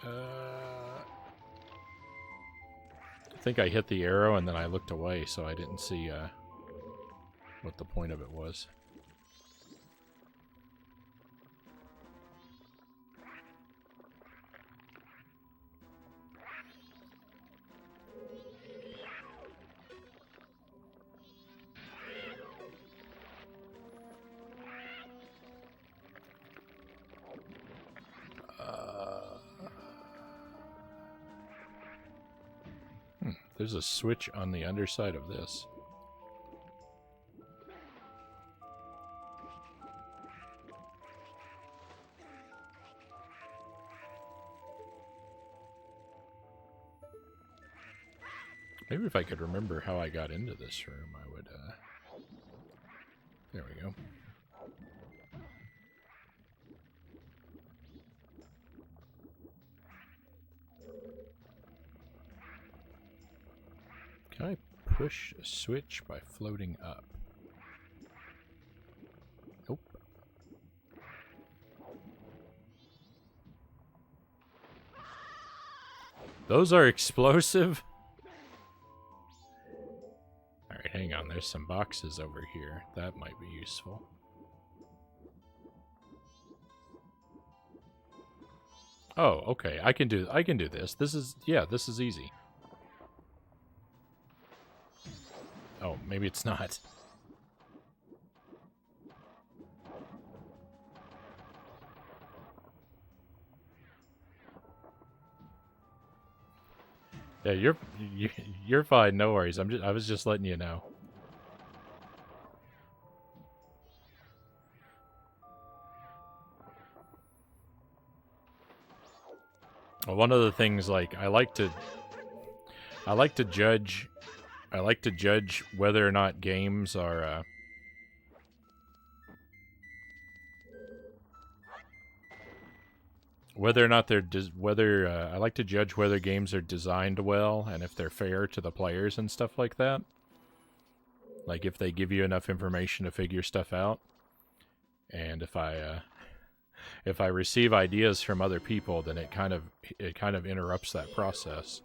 I think I hit the arrow and then I looked away, so I didn't see what the point of it was. There's a switch on the underside of this. Maybe if I could remember how I got into this room, I would, there we go. Can I push a switch by floating up? Nope. Those are explosive? Alright, hang on. There's some boxes over here. That might be useful. Oh, okay. I can do this. This is easy. Oh, maybe it's not. Yeah, you're fine. No worries. I was just letting you know. Well, one of the things, like, I like to judge whether or not games are whether or not they're I like to judge whether games are designed well and if they're fair to the players and stuff like that. Like if they give you enough information to figure stuff out. And if I receive ideas from other people, then it kind of interrupts that process.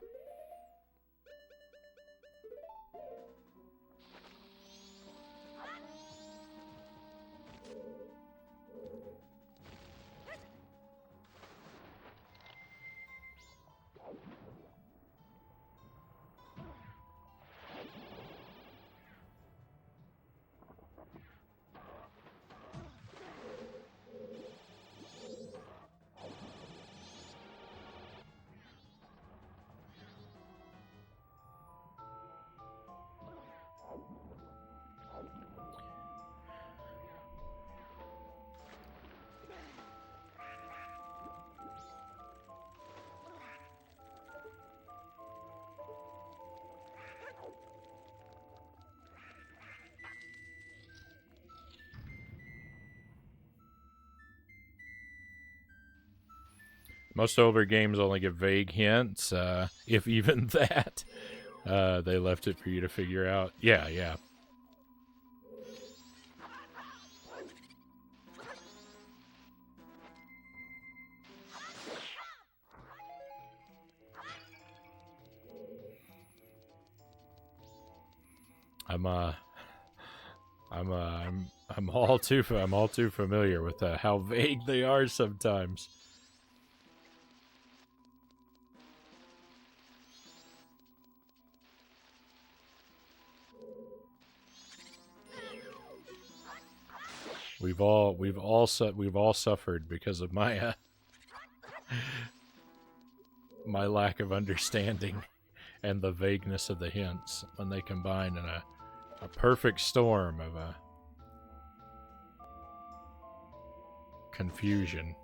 Most older games only give vague hints, if even that. They left it for you to figure out. Yeah. I'm all too familiar with how vague they are sometimes. We've all suffered because of my My lack of understanding and the vagueness of the hints when they combine in a perfect storm of confusion.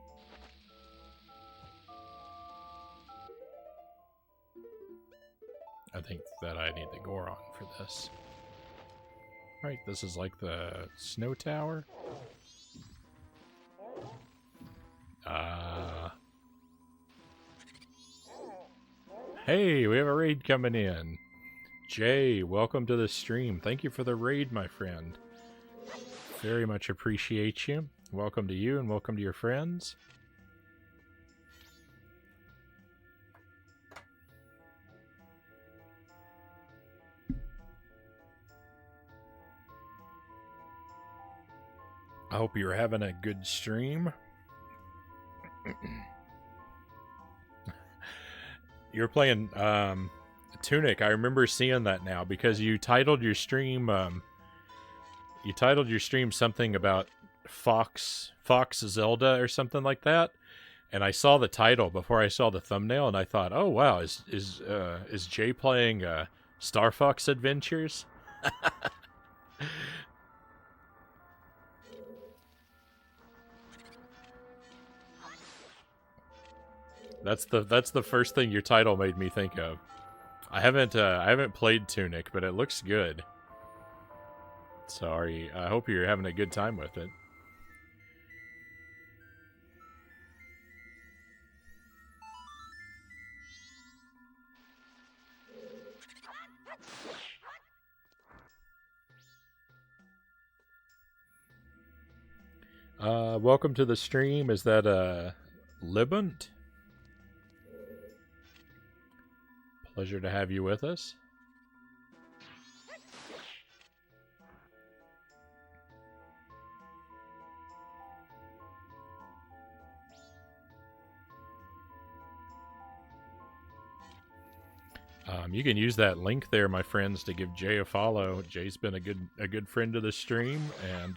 I think that I need the Goron for this. Right, this is like the snow tower. Hey, we have a raid coming in. Jay, welcome to the stream. Thank you for the raid, my friend. Very much appreciate you. Welcome to you and welcome to your friends. I hope you're having a good stream. You're playing Tunic. I remember seeing that now because you titled your stream something about Fox Zelda or something like that. And I saw the title before I saw the thumbnail and I thought, "Oh wow, is Jay playing Star Fox Adventures?" That's the first thing your title made me think of. I haven't played Tunic, but it looks good. Sorry, I hope you're having a good time with it. Welcome to the stream. Is that Libant? Pleasure to have you with us. You can use that link there, my friends, to give Jay a follow. Jay's been a good friend of the stream and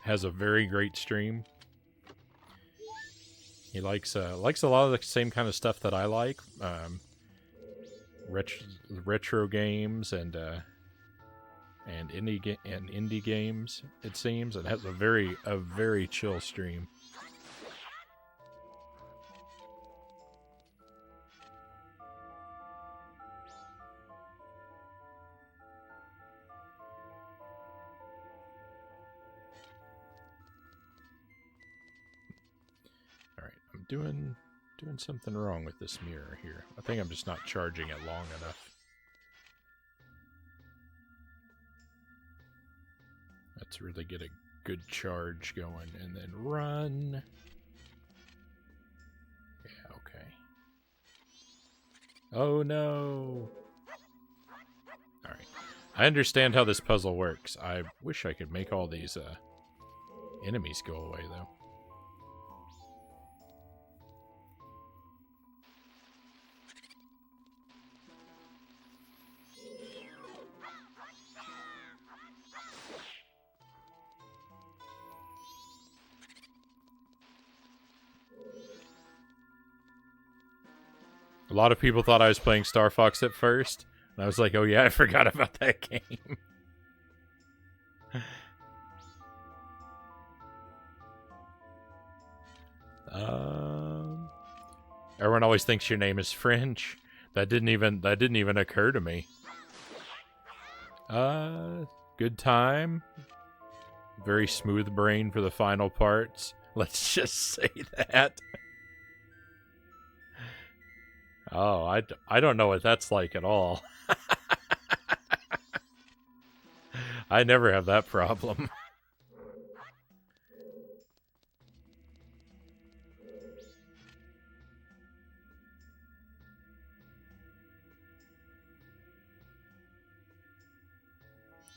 has a very great stream. He likes a lot of the same kind of stuff that I like, retro games and indie games. It seems it has a very chill stream. Doing something wrong with this mirror here. I think I'm just not charging it long enough. Let's really get a good charge going and then run. Yeah, okay. Oh no! Alright. I understand how this puzzle works. I wish I could make all these enemies go away though. A lot of people thought I was playing Star Fox at first. And I was like, oh yeah, I forgot about that game. Everyone always thinks your name is French. That didn't even occur to me. Good time. Very smooth brain for the final parts. Let's just say that. Oh, I don't know what that's like at all. I never have that problem.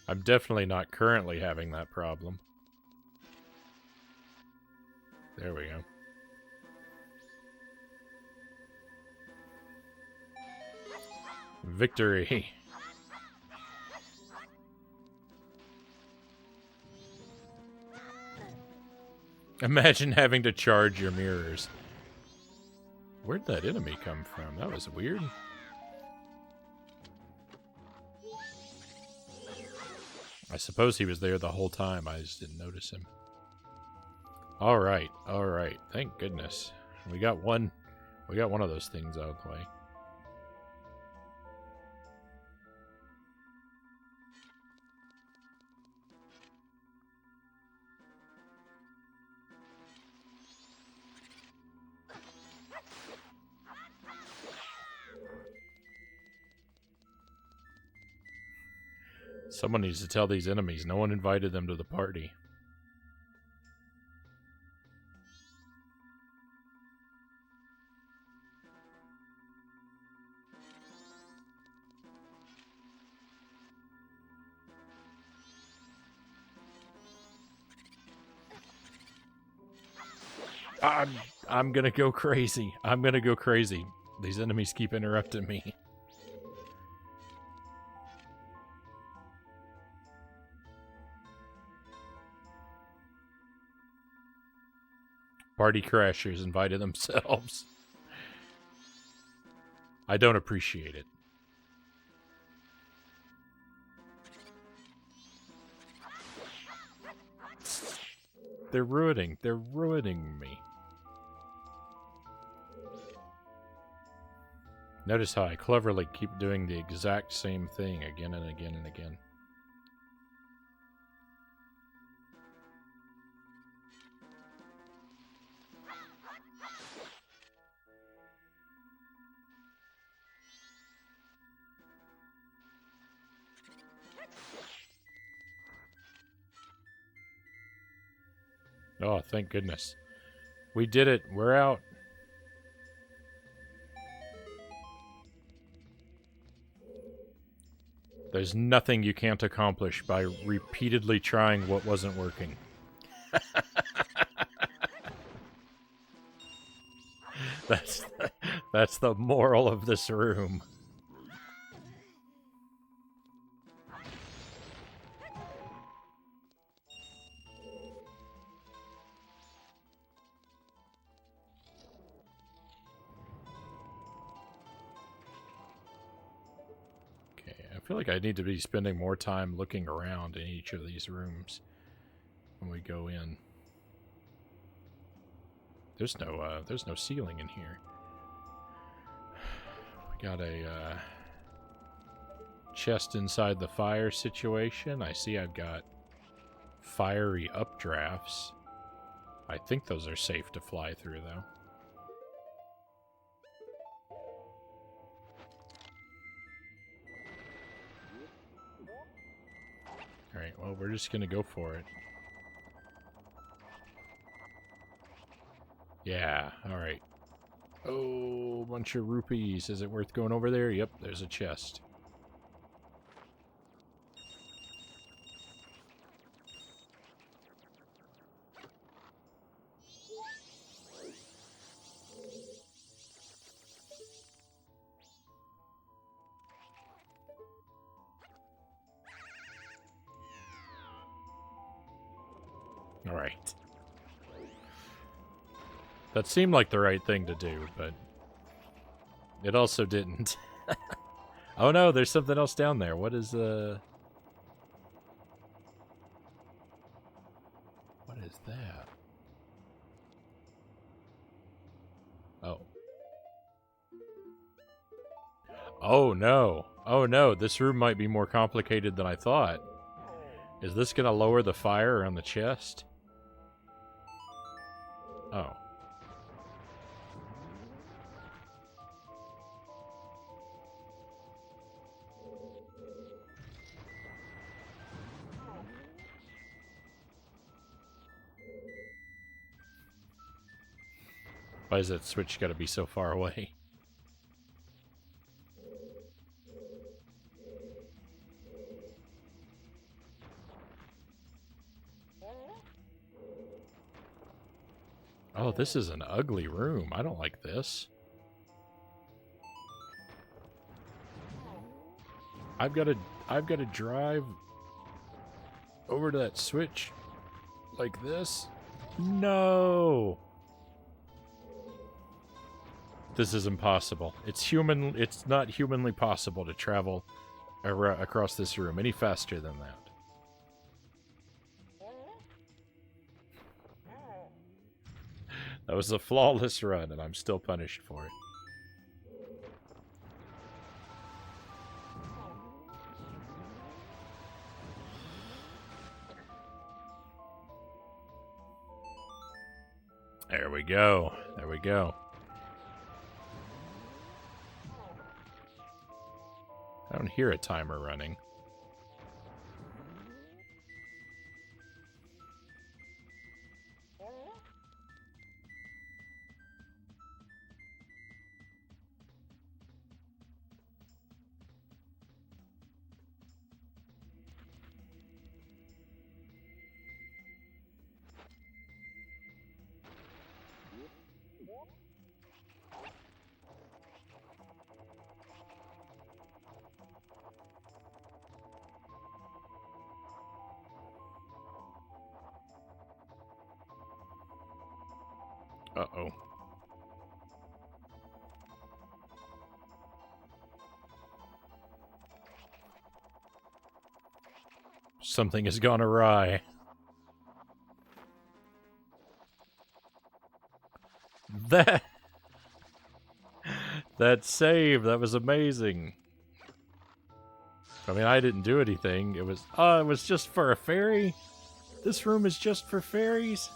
I'm definitely not currently having that problem. There we go. Victory. Imagine having to charge your mirrors. Where'd that enemy come from? That was weird. I suppose he was there the whole time. I just didn't notice him. All right. Thank goodness. We got one of those things out of the way. Someone needs to tell these enemies no one invited them to the party. I'm gonna go crazy. I'm gonna go crazy. These enemies keep interrupting me. Party crashers invited themselves. I don't appreciate it. They're ruining me. Notice how I cleverly keep doing the exact same thing again and again and again. Oh, thank goodness. We did it. We're out. There's nothing you can't accomplish by repeatedly trying what wasn't working. That's the moral of this room. I feel like I need to be spending more time looking around in each of these rooms when we go in. There's no ceiling in here. We got a chest inside the fire situation. I see I've got fiery updrafts. I think those are safe to fly through, though. Alright, well, we're just gonna go for it. Yeah, alright. Oh, bunch of rupees. Is it worth going over there? Yep, there's a chest. Alright. That seemed like the right thing to do, but it also didn't. Oh no, there's something else down there. What is What is that? Oh. Oh no. Oh no, this room might be more complicated than I thought. Is this gonna lower the fire around the chest? Oh. Why is that switch gotta be so far away? Oh, this is an ugly room. I don't like this. I've got to drive over to that switch like this. No! This is impossible. It's not humanly possible to travel across this room any faster than that. That was a flawless run, and I'm still punished for it. There we go. There we go. I don't hear a timer running. Uh-oh. Something has gone awry. That save, that was amazing. I mean, I didn't do anything. It was just for a fairy? This room is just for fairies?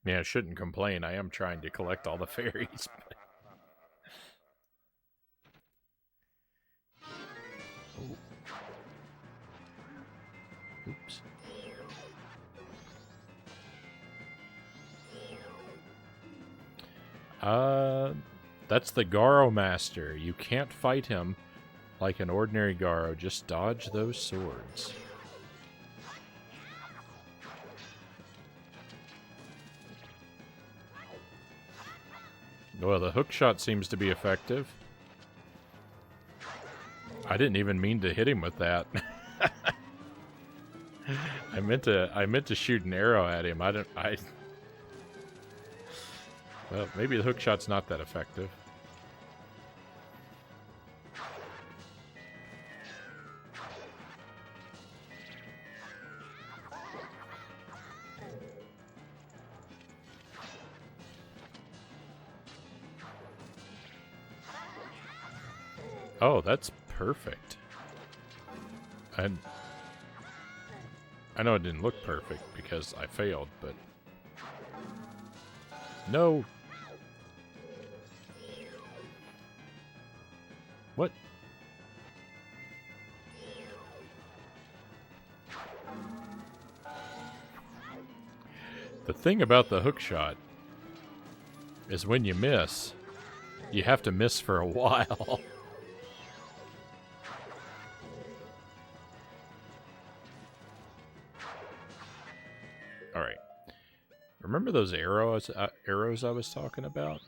Yeah, I shouldn't complain. I am trying to collect all the fairies. Oh. Oops. That's the Garo Master. You can't fight him like an ordinary Garo. Just dodge those swords. Well, the hookshot seems to be effective. I didn't even mean to hit him with that. I meant to shoot an arrow at him. Well, maybe the hookshot's not that effective. Oh, that's perfect. And I know it didn't look perfect because I failed, but... No! What? The thing about the hookshot is when you miss, you have to miss for a while. Alright. Remember those arrows I was talking about?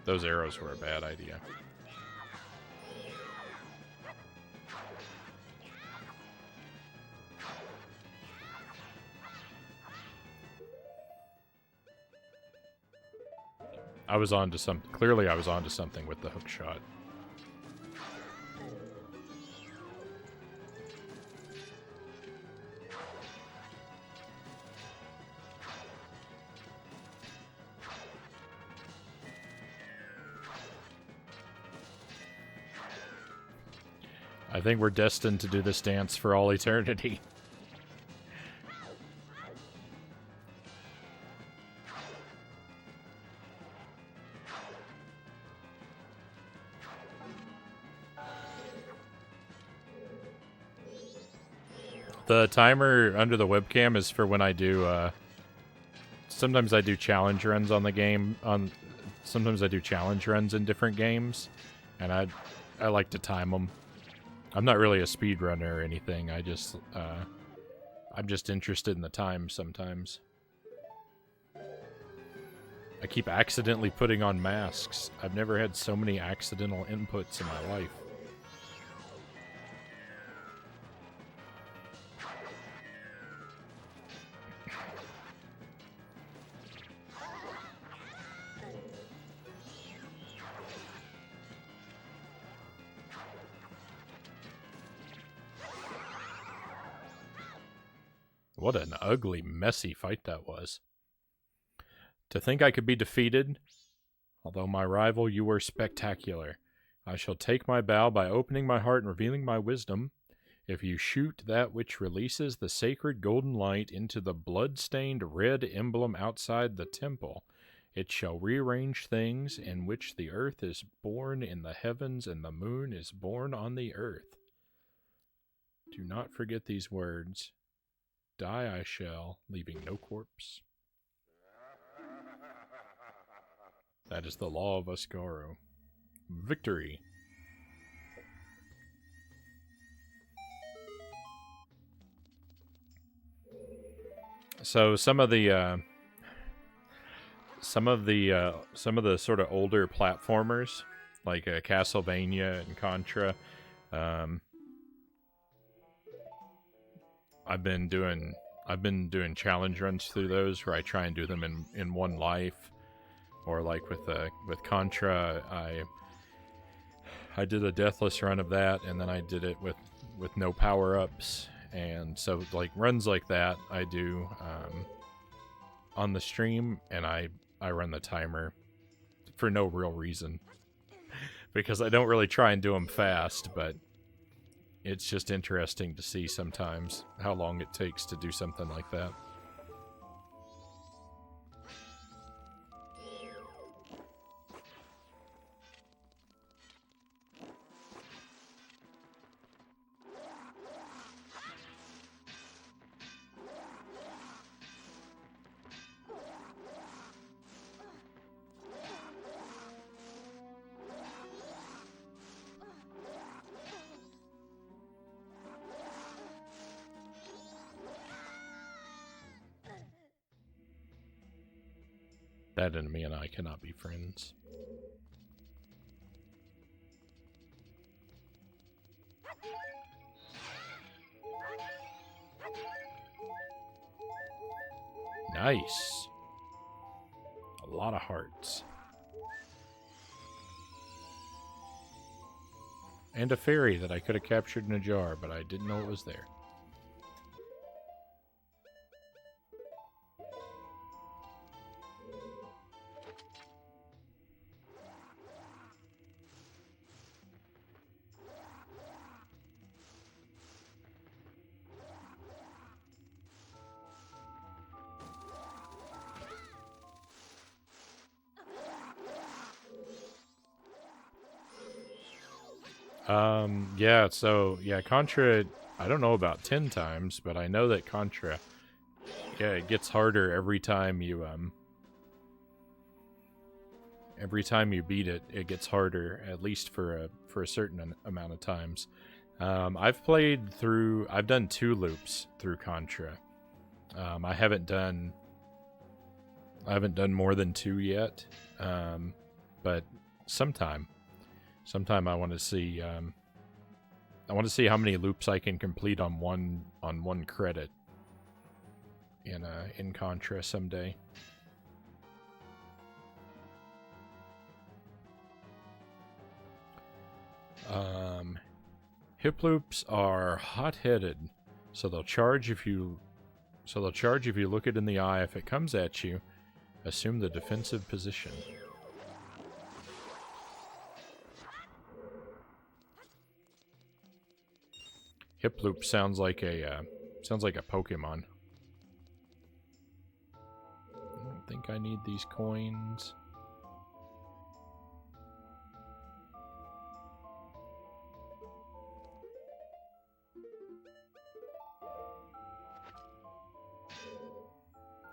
Those arrows were a bad idea. I was on to something. Clearly I was on to something with the hook shot. I think we're destined to do this dance for all eternity. The timer under the webcam is for when I do, sometimes I do challenge runs on the game, sometimes I do challenge runs in different games, and I like to time them. I'm not really a speedrunner or anything, I'm just interested in the time sometimes. I keep accidentally putting on masks. I've never had so many accidental inputs in my life. What an ugly, messy fight that was. To think I could be defeated, although my rival, you were spectacular. I shall take my bow by opening my heart and revealing my wisdom. If you shoot that which releases the sacred golden light into the blood-stained red emblem outside the temple, it shall rearrange things in which the earth is born in the heavens and the moon is born on the earth. Do not forget these words. Die I shall, leaving no corpse. That is the law of Ascaro. Victory. So some of the sort of older platformers, like Castlevania and Contra, I've been doing challenge runs through those where I try and do them in one life, or like with Contra, I did a deathless run of that, and then I did it with no power ups, and so like runs like that I do on the stream, and I run the timer for no real reason because I don't really try and do them fast, but it's just interesting to see sometimes how long it takes to do something like that. That enemy and I cannot be friends. Nice. A lot of hearts. And a fairy that I could have captured in a jar, but I didn't know it was there. Yeah, so, yeah, Contra, I don't know about 10 times, but I know that Contra, yeah, it gets harder every time you beat it, it gets harder, at least for a certain amount of times. I've done 2 loops through Contra. I haven't done more than 2 yet, but sometime I want to see, how many loops I can complete on one credit in Contra someday. Hip loops are hot-headed, so they'll charge if you look it in the eye. If it comes at you, assume the defensive position. Hip loop sounds like a Pokemon. I don't think I need these coins.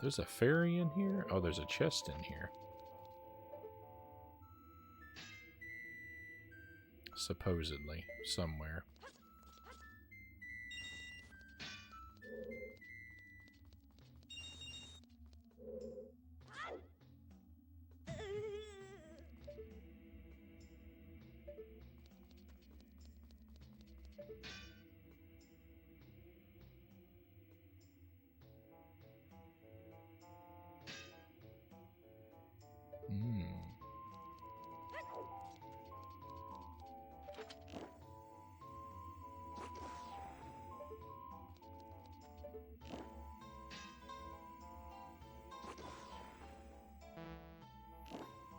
There's a fairy in here? Oh, there's a chest in here. Supposedly, somewhere.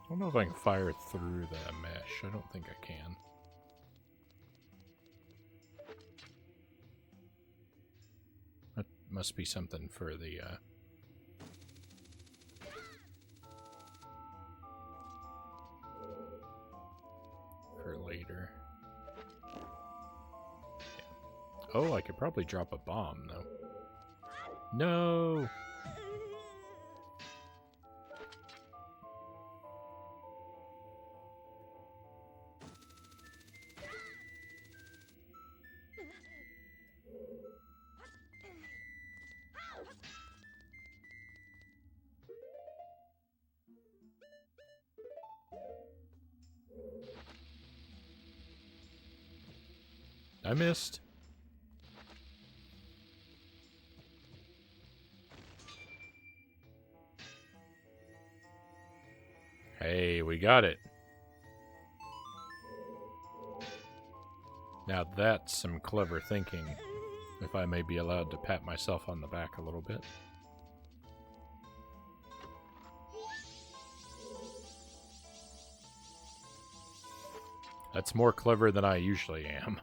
I don't know if I can fire through the mesh. I don't think I can. That must be something for the, for later. Yeah. Oh, I could probably drop a bomb, though. No! I missed. Hey, we got it. Now that's some clever thinking, if I may be allowed to pat myself on the back a little bit. That's more clever than I usually am.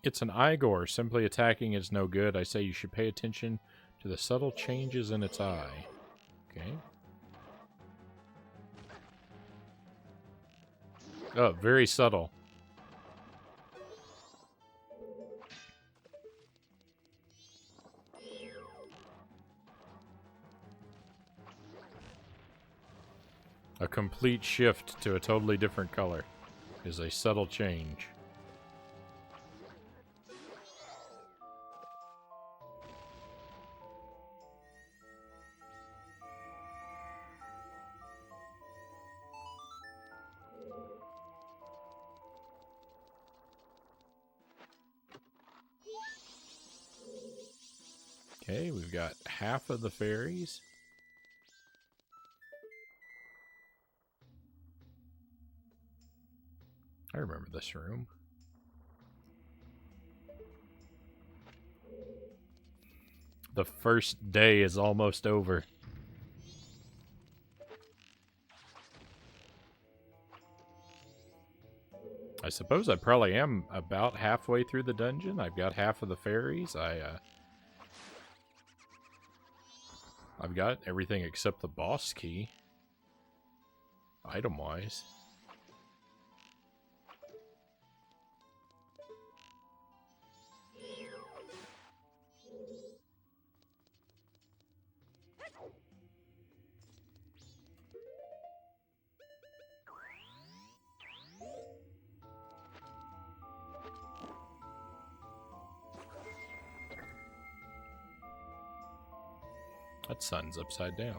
It's an Igor. Simply attacking is no good. I say you should pay attention to the subtle changes in its eye. Okay. Oh, very subtle. A complete shift to a totally different color is a subtle change. Okay, we've got half of the fairies. I remember this room. The first day is almost over. I suppose I probably am about halfway through the dungeon. I've got half of the fairies. I've got everything except the boss key. Item-wise. That sun's upside down.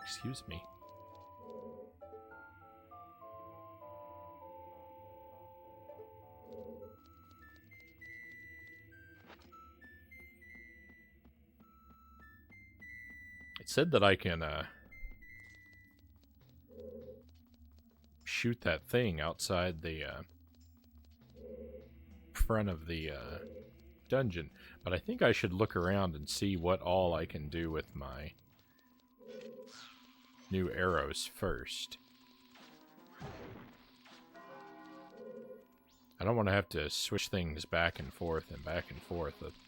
Excuse me. It said that I can shoot that thing outside the front of the dungeon, but I think I should look around and see what all I can do with my new arrows first. I don't want to have to switch things back and forth a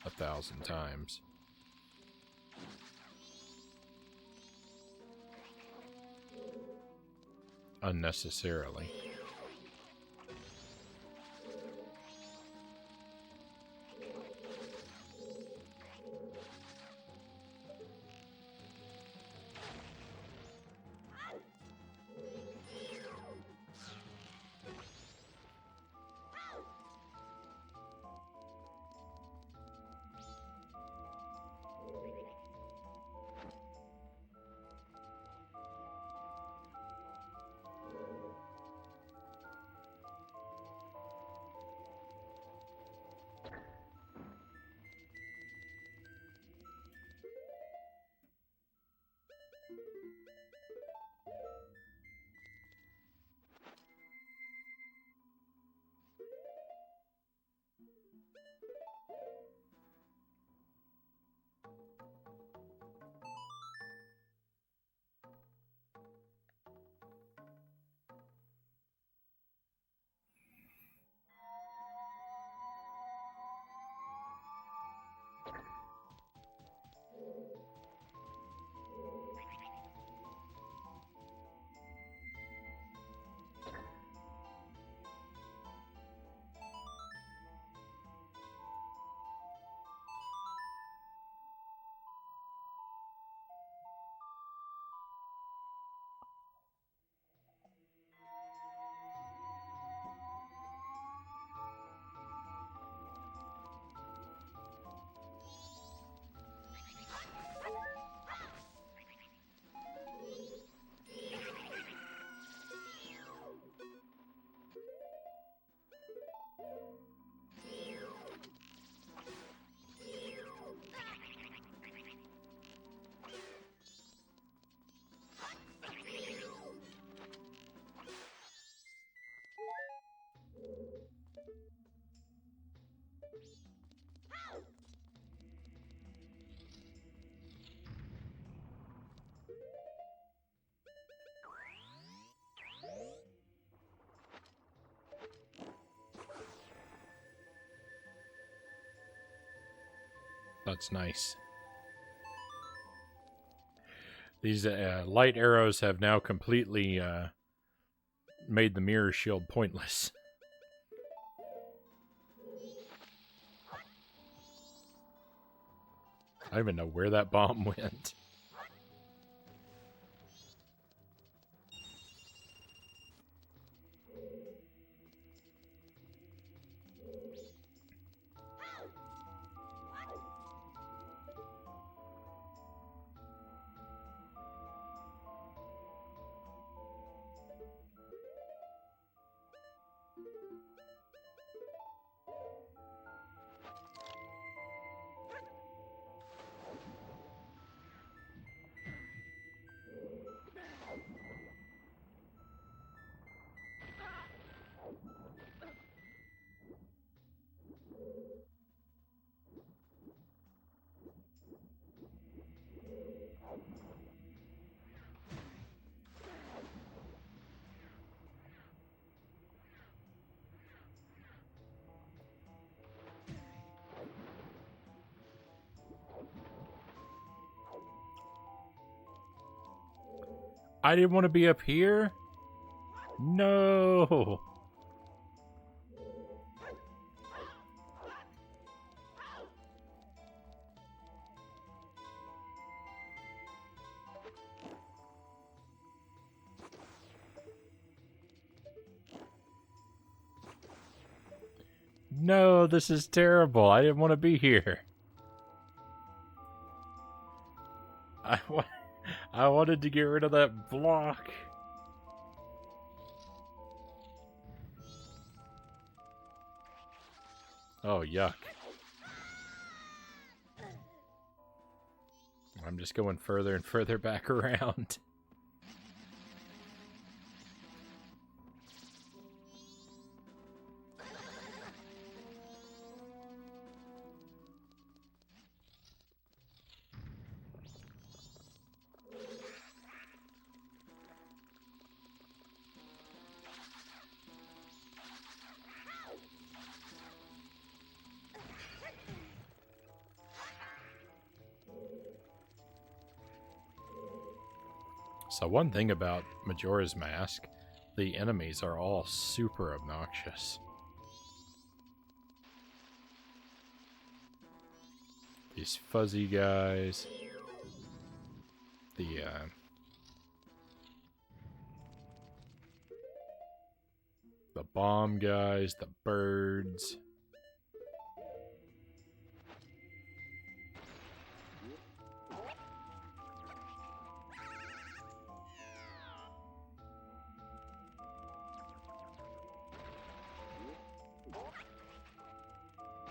1,000 times. Unnecessarily. That's nice. These light arrows have now completely made the mirror shield pointless. I don't even know where that bomb went. I didn't want to be up here? No! No, this is terrible. I didn't want to be here. I, wa- I wanted to get rid of that block. Oh, yuck. I'm just going further and further back around. So one thing about Majora's Mask, the enemies are all super obnoxious. These fuzzy guys. The bomb guys, the birds.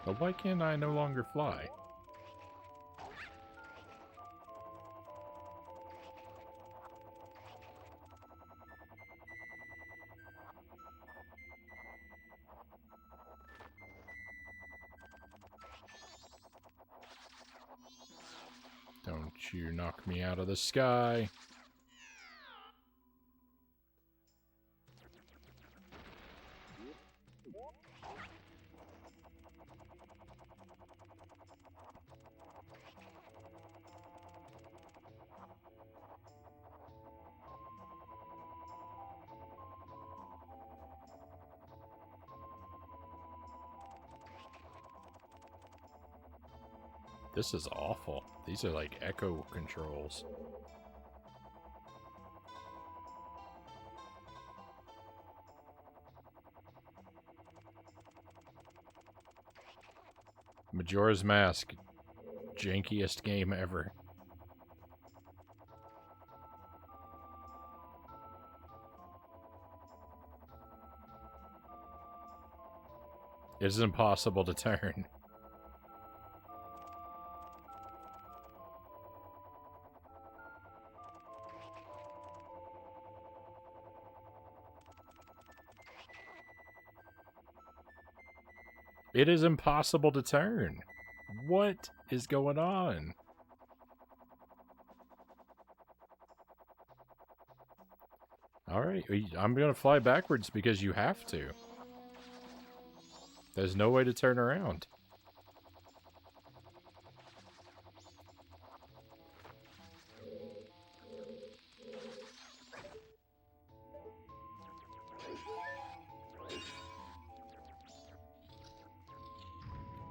But why can't I no longer fly? Don't you knock me out of the sky. This is awful. These are like echo controls. Majora's Mask. Jankiest game ever. It is impossible to turn. It is impossible to turn. What is going on? Alright, I'm gonna fly backwards because you have to. There's no way to turn around.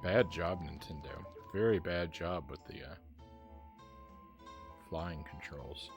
Bad job, Nintendo. Very bad job with the flying controls.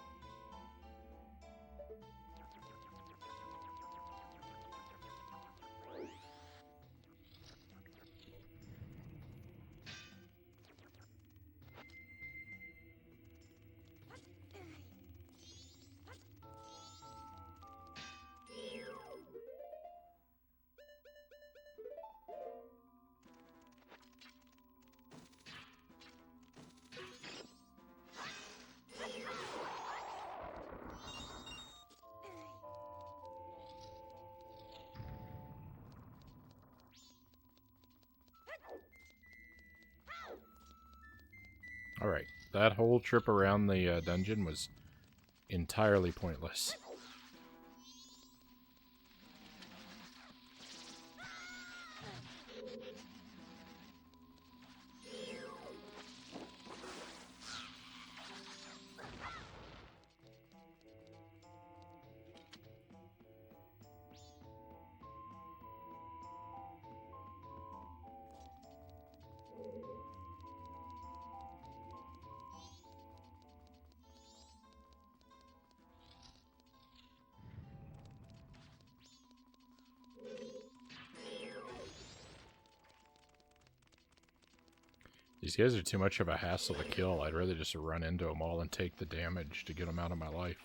Alright, that whole trip around the dungeon was entirely pointless. These guys are too much of a hassle to kill. I'd rather just run into them all and take the damage to get them out of my life.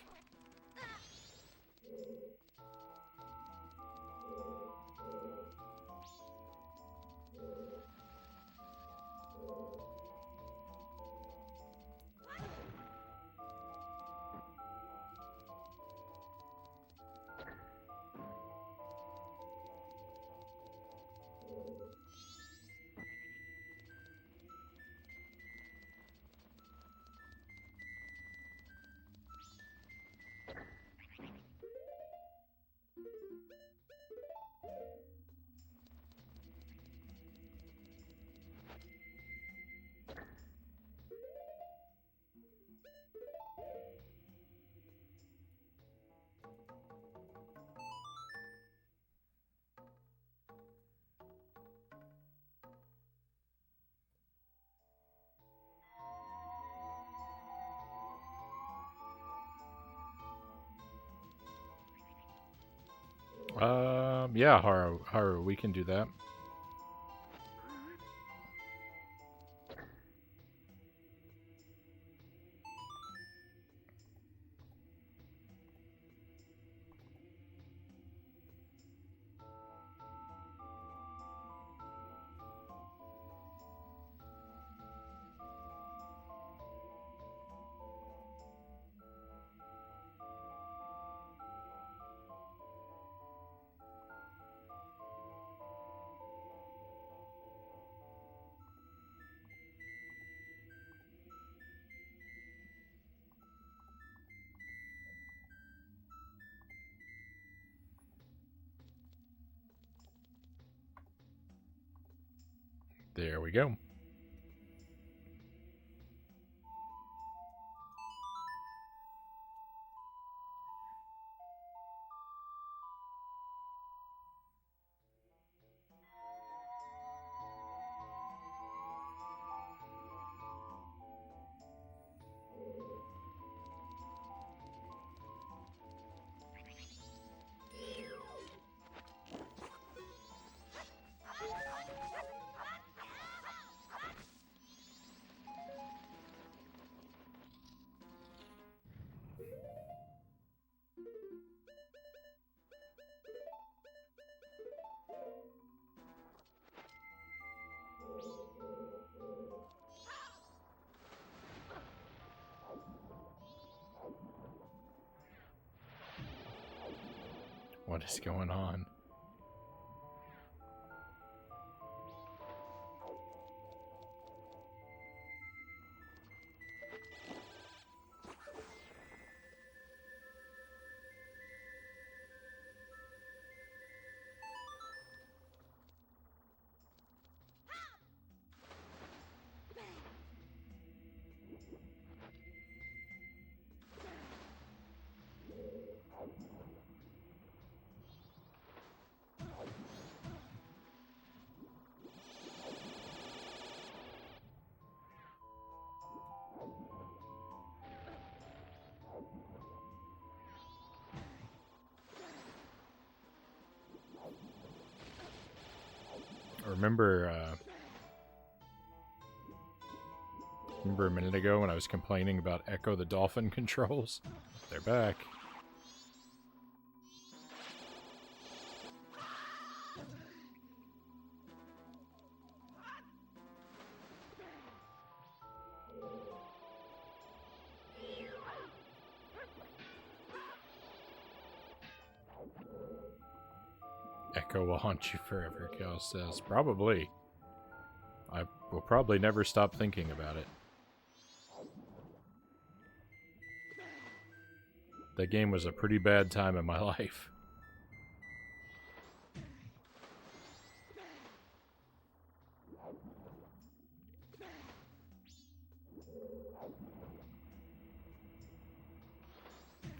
Yeah, Haru, we can do that. There we go. What is going on? Remember a minute ago when I was complaining about Echo the Dolphin controls? They're back. Echo will haunt you forever, Cal says. Probably. I will probably never stop thinking about it. That game was a pretty bad time in my life.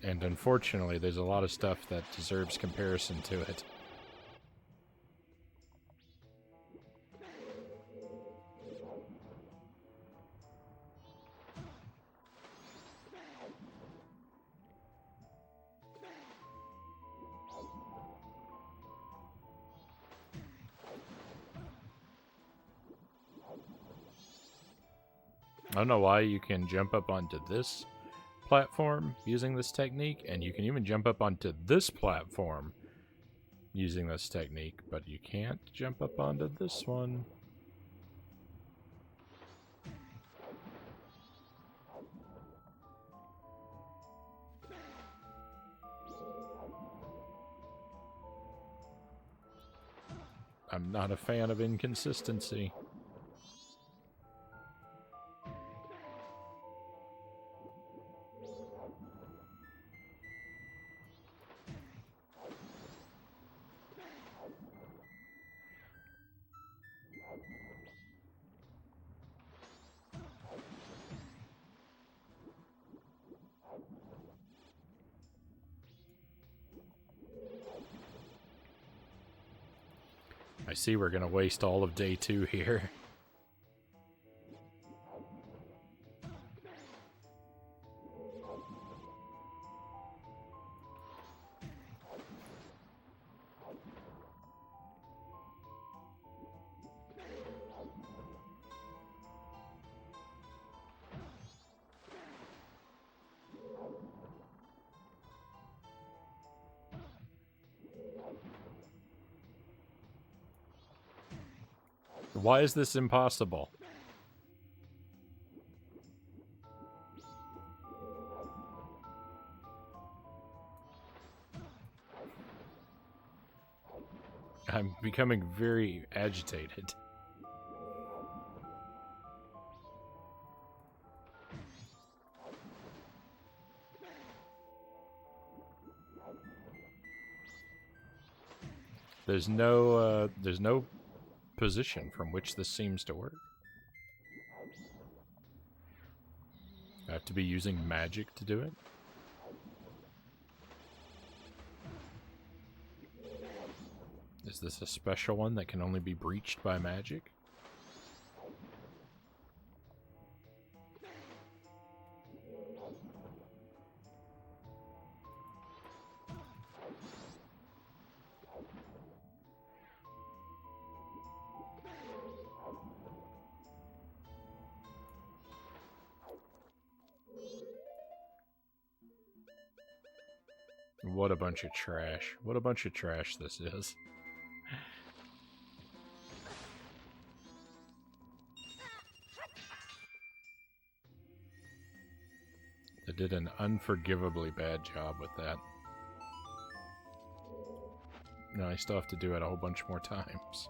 And unfortunately, there's a lot of stuff that deserves comparison to it. I don't know why you can jump up onto this platform using this technique, and you can even jump up onto this platform using this technique, but you can't jump up onto this one. I'm not a fan of inconsistency. I see we're going to waste all of day 2 here. Why is this impossible? I'm becoming very agitated. There's no position from which this seems to work. I have to be using magic to do it. Is this a special one that can only be breached by magic? What a bunch of trash. What a bunch of trash this is. They did an unforgivably bad job with that. No, I still have to do it a whole bunch more times.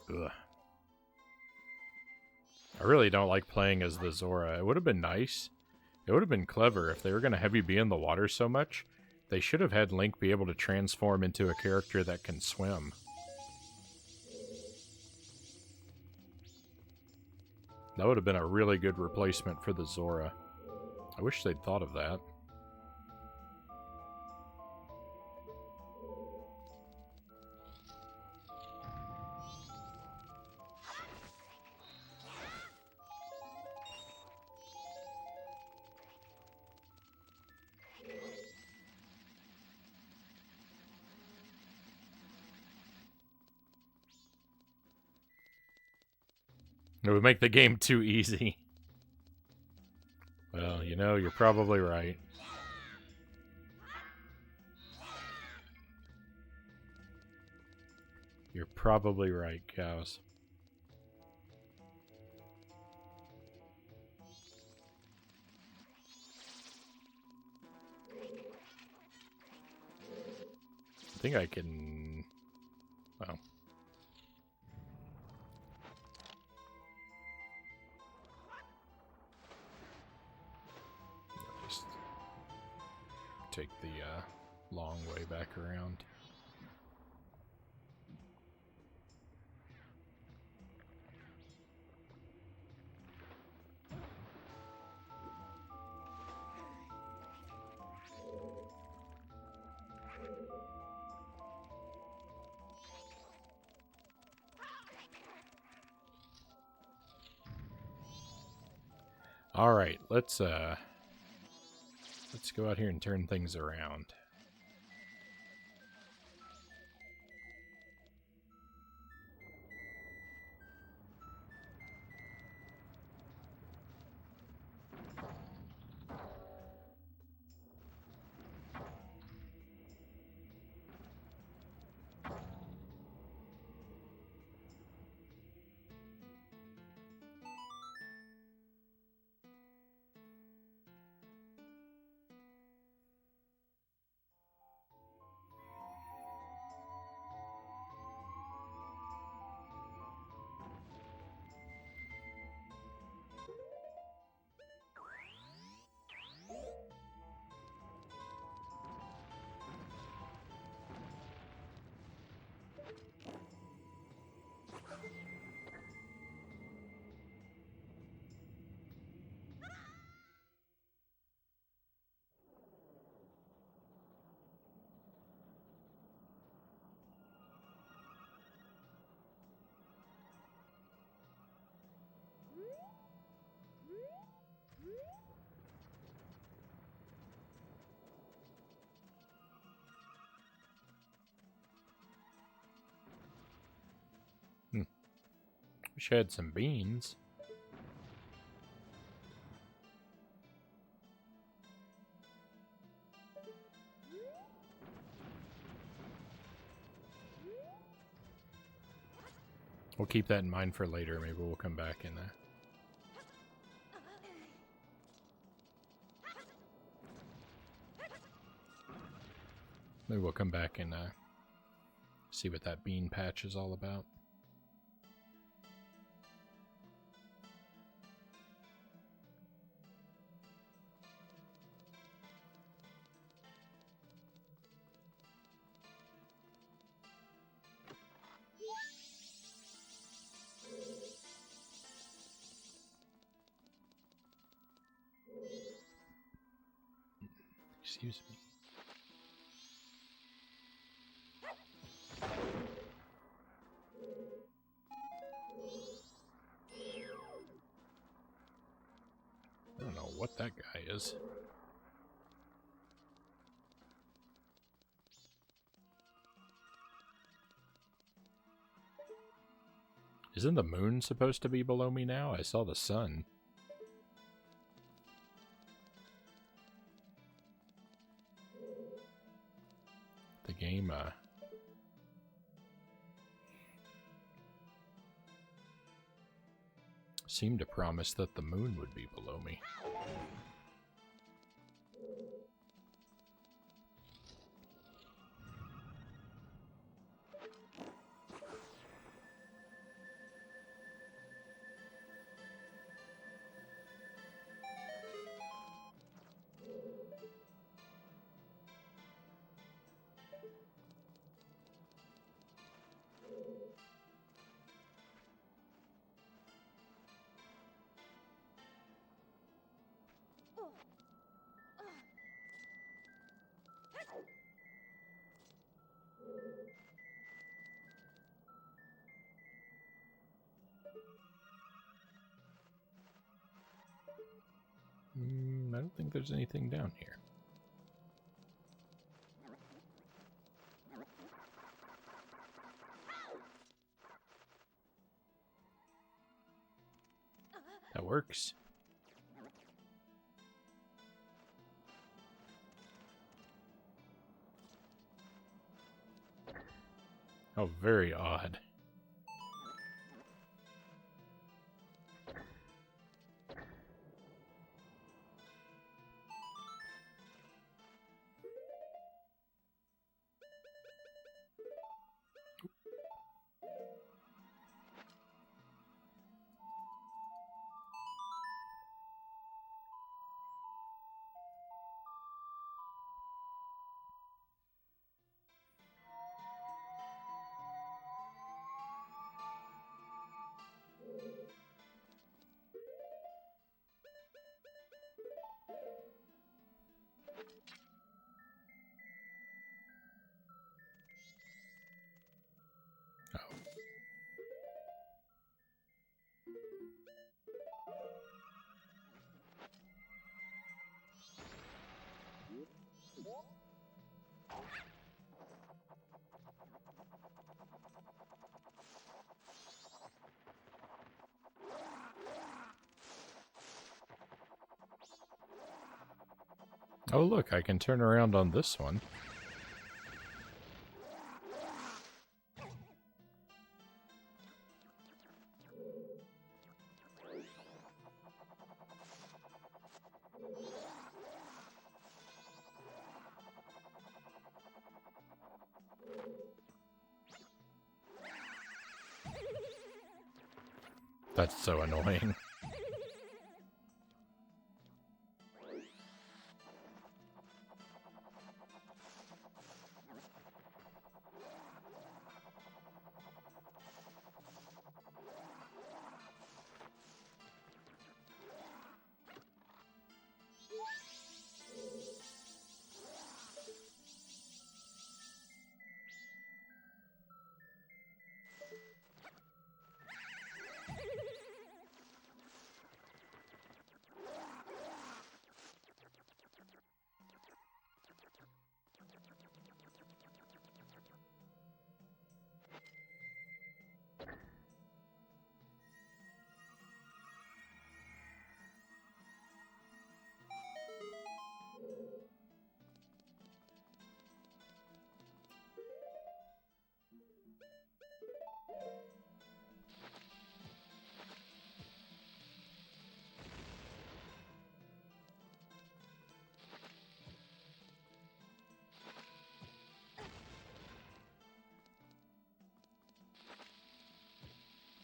Ugh. I really don't like playing as the Zora. It would have been nice. It would have been clever if they were going to have you be in the water so much. They should have had Link be able to transform into a character that can swim. That would have been a really good replacement for the Zora. I wish they'd thought of that. It would make the game too easy. Well, you know, you're probably right. You're probably right, cows. I think I can long way back around. All right, let's go out here and turn things around. Wish I had some beans. We'll keep that in mind for later. Maybe we'll come back and maybe we'll come back and see what that bean patch is all about. Excuse me. I don't know what that guy is. Isn't the moon supposed to be below me now? I saw the sun. The game, seemed to promise that the moon would be below me. I don't think there's anything down here. That works. Oh, very odd. Oh, look, I can turn around on this one. That's so annoying.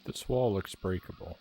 This wall looks breakable.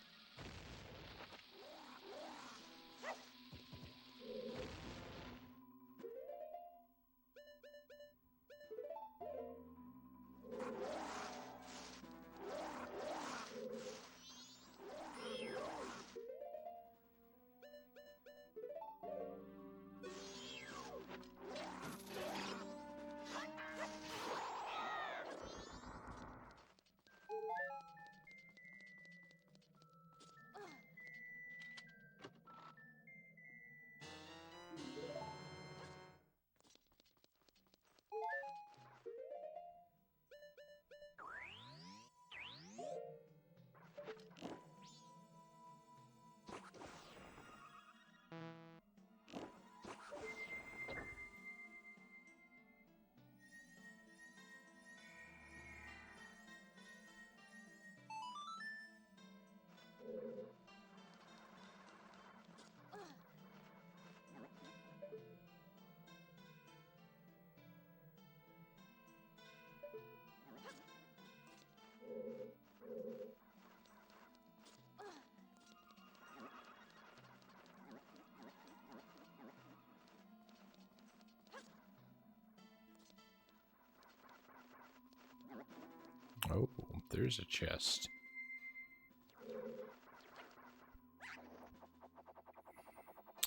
Oh, there's a chest.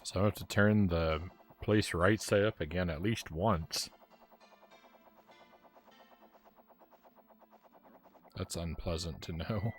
So I have to turn the place right side up again at least once. That's unpleasant to know.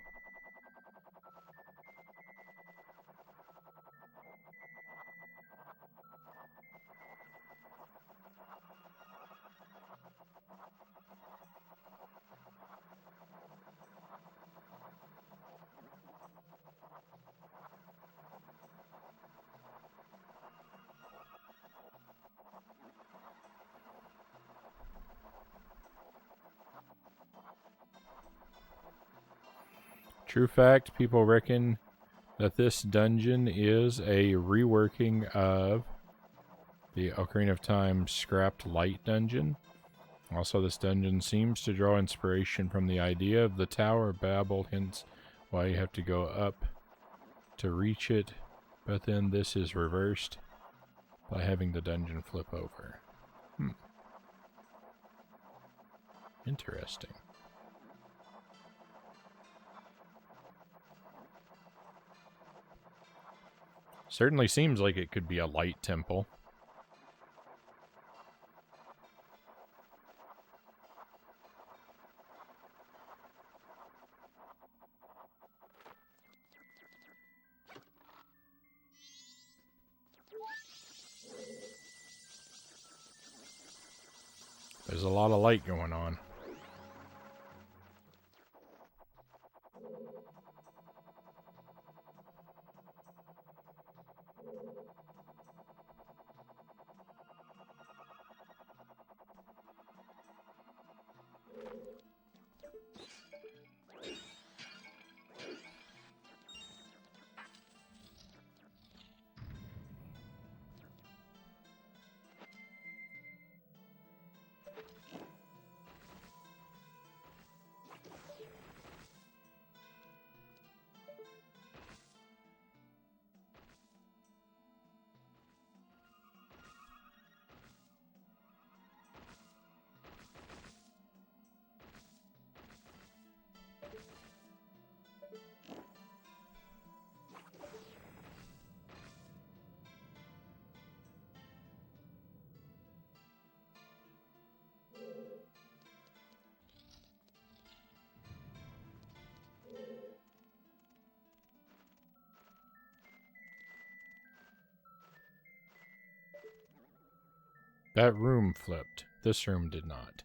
True fact, people reckon that this dungeon is a reworking of the Ocarina of Time scrapped light dungeon. Also, this dungeon seems to draw inspiration from the idea of the Tower of Babel, hence why you have to go up to reach it, but then this is reversed by having the dungeon flip over. Interesting. Certainly seems like it could be a light temple. There's a lot of light going on. That room flipped. This room did not.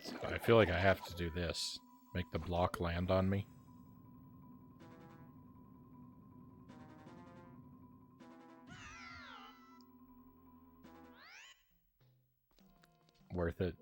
So I feel like I have to do this. Make the block land on me. Worth it.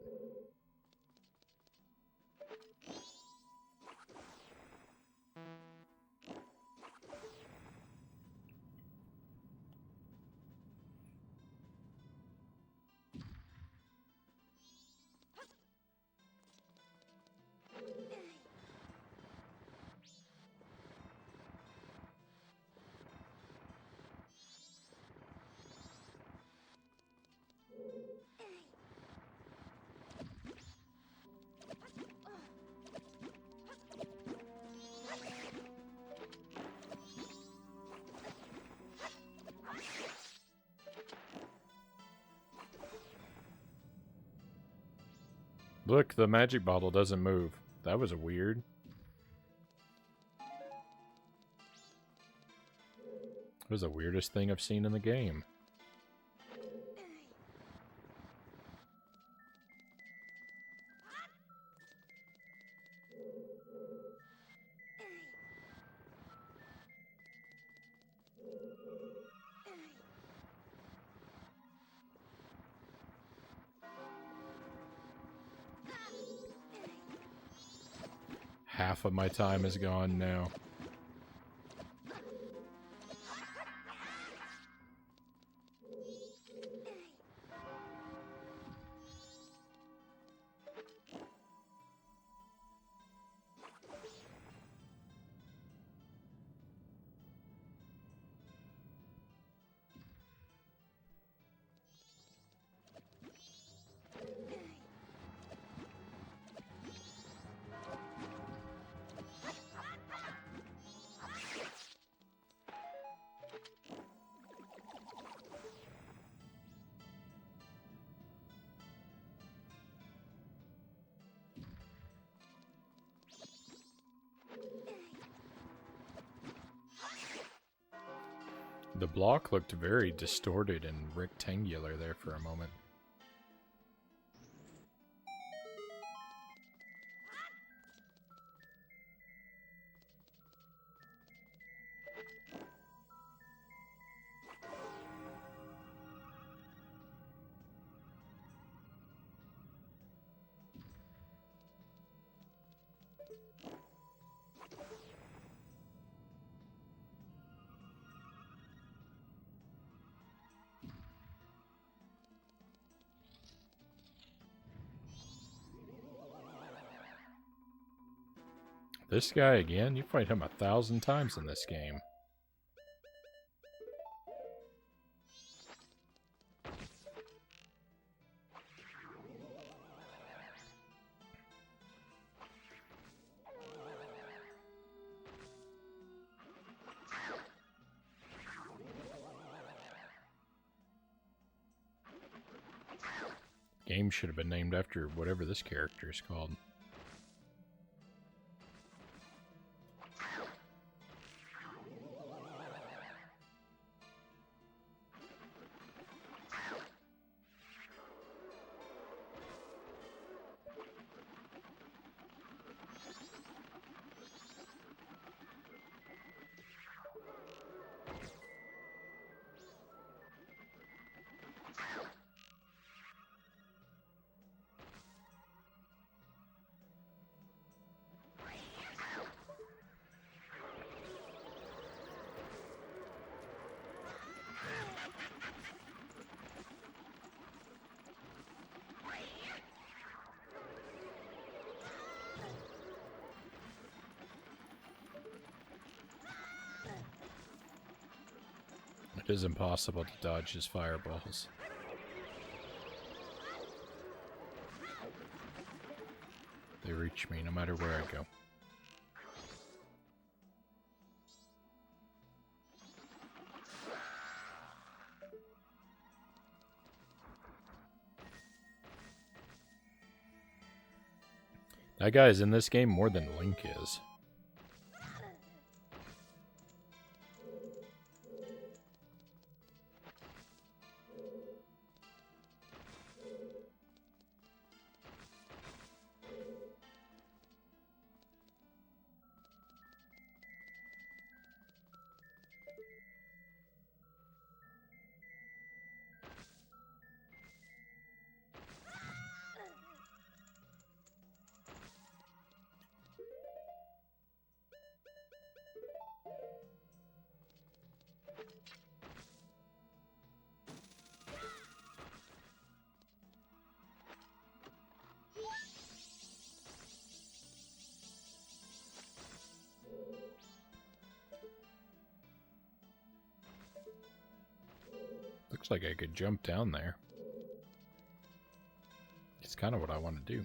Look, the magic bottle doesn't move. That was weird. It was the weirdest thing I've seen in the game. Half of my time is gone now. The block looked very distorted and rectangular there for a moment. This guy again? You fight him 1,000 times in this game. Game should have been named after whatever this character is called. It is impossible to dodge his fireballs. They reach me no matter where I go. That guy is in this game more than Link is. Looks like I could jump down there. It's kind of what I want to do.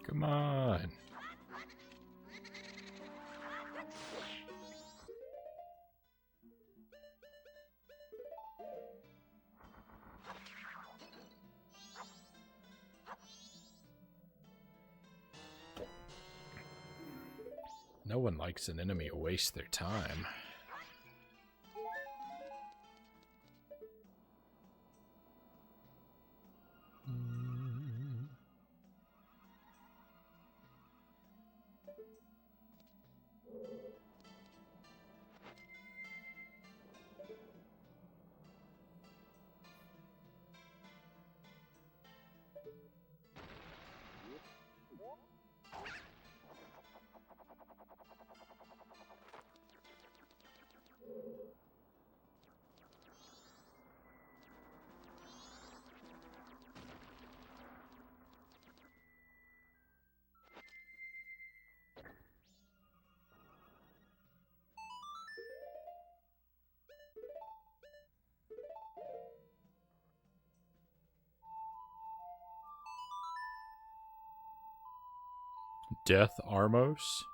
Come on. No one likes an enemy to waste their time. Death Armos?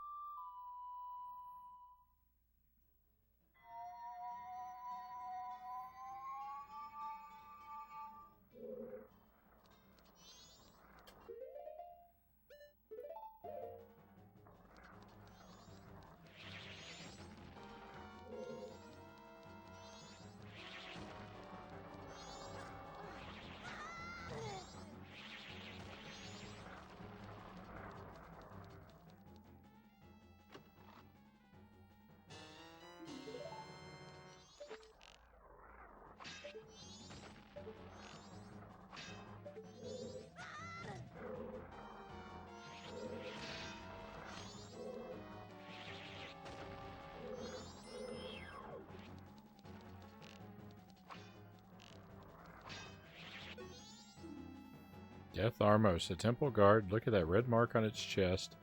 Death Armos, a temple guard. Look at that red mark on its chest.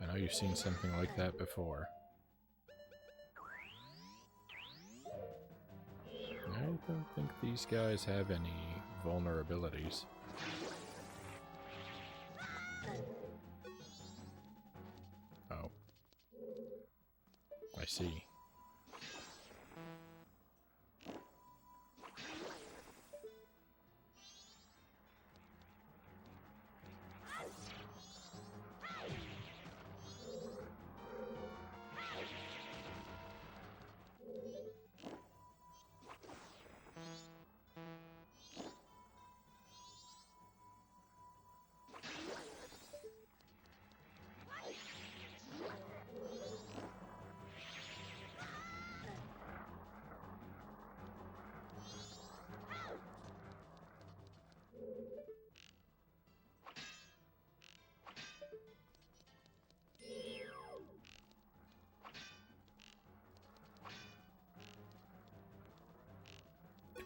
I know you've seen something like that before. I don't think these guys have any vulnerabilities. Oh. I see.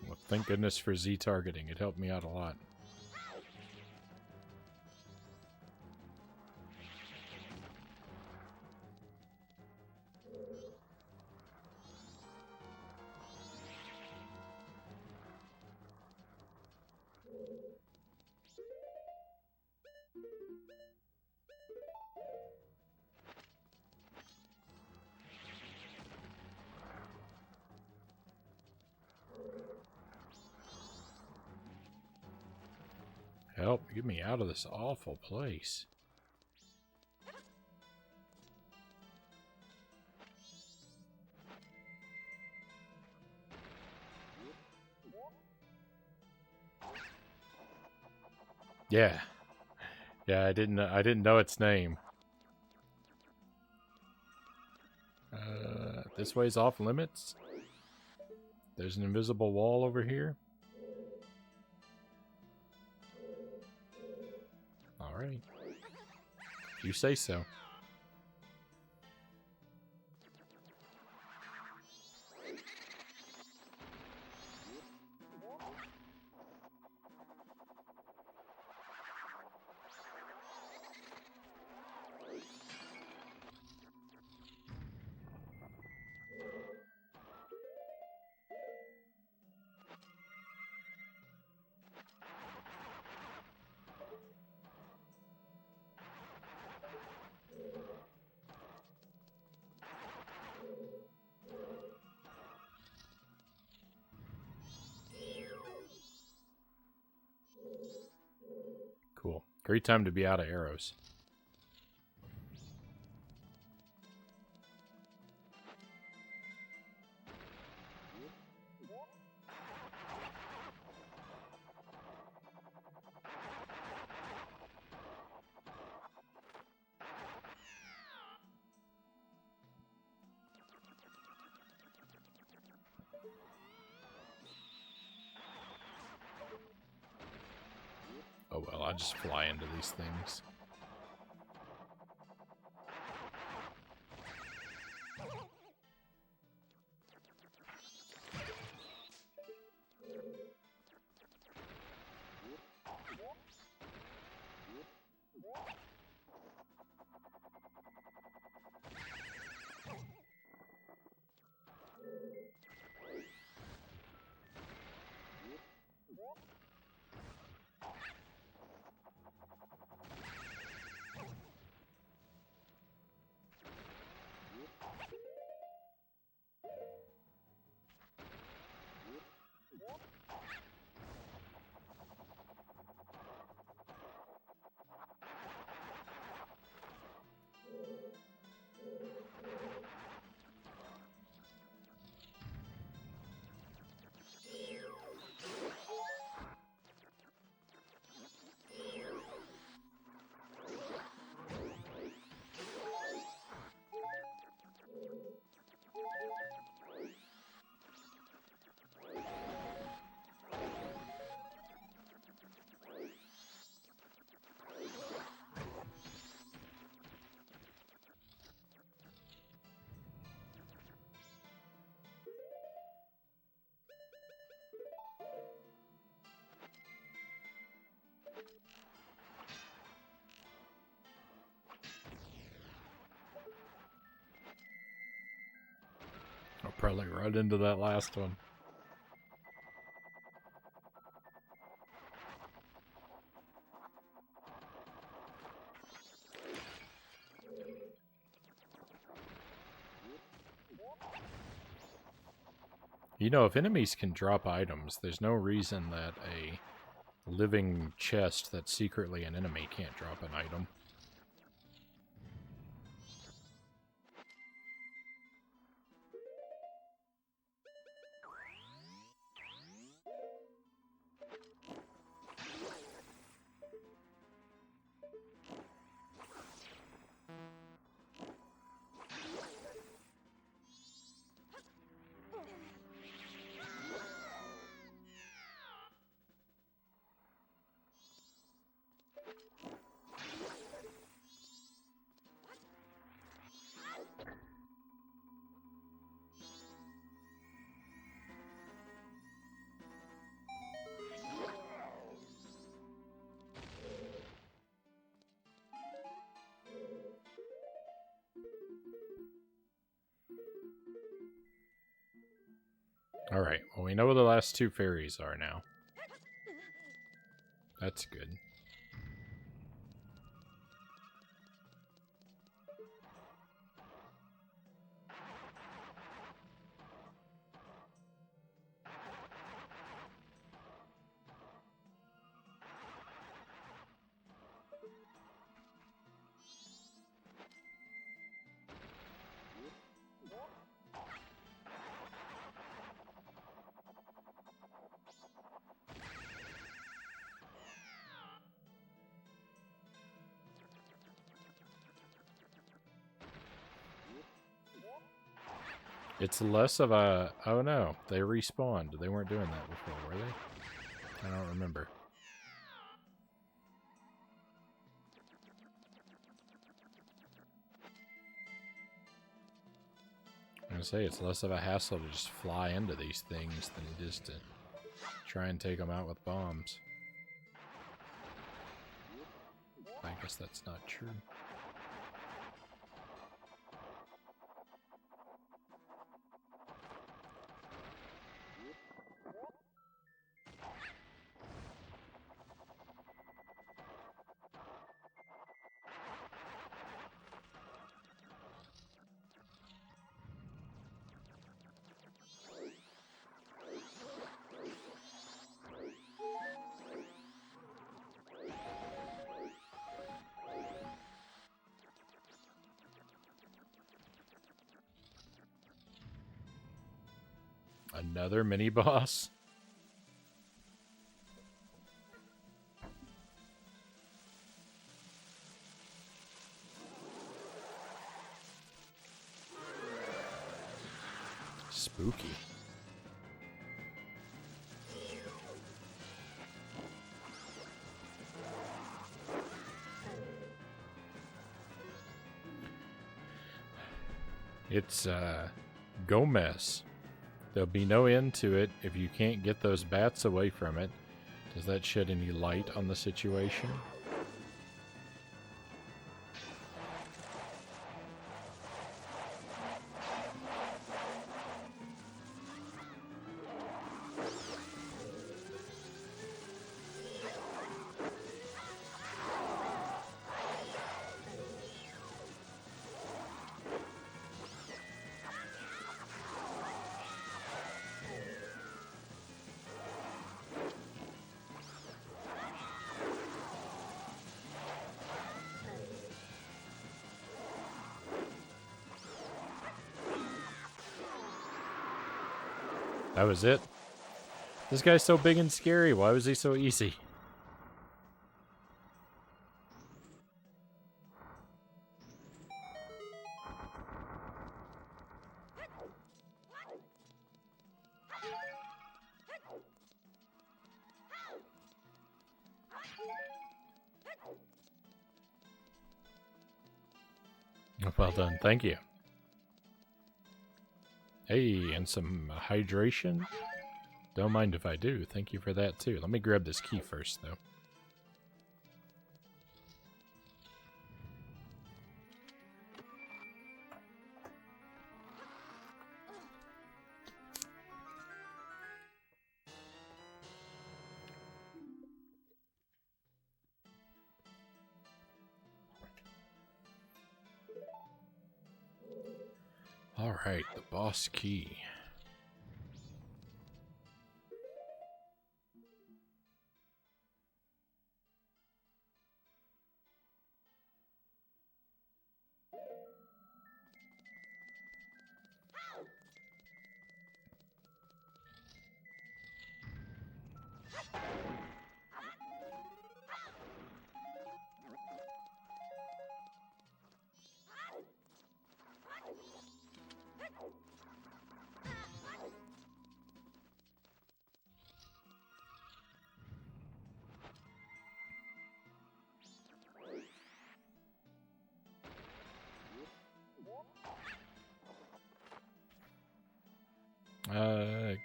Well, thank goodness for Z targeting. It helped me out a lot. Help, get me out of this awful place. Yeah. Yeah, I didn't know its name. This way's off limits. There's an invisible wall over here. Alright. You say so. Cool. Great time to be out of arrows. Oh well, I just fly into these things. probably run into that last one. You know, if enemies can drop items, there's no reason that a living chest that's secretly an enemy can't drop an item. Alright, well we know where the last two fairies are now. That's good. It's less of a... Oh no, they respawned. They weren't doing that before, were they? I don't remember. I'm gonna say it's less of a hassle to just fly into these things than it is to try and take them out with bombs. I guess that's not true. Another mini boss? Spooky. It's, Gomez. There'll be no end to it if you can't get those bats away from it. Does that shed any light on the situation? That was it. This guy's so big and scary. Why was he so easy? Well done. Thank you. Hey, and some hydration? Don't mind if I do. Thank you for that, too. Let me grab this key first, though. Alright, the boss key.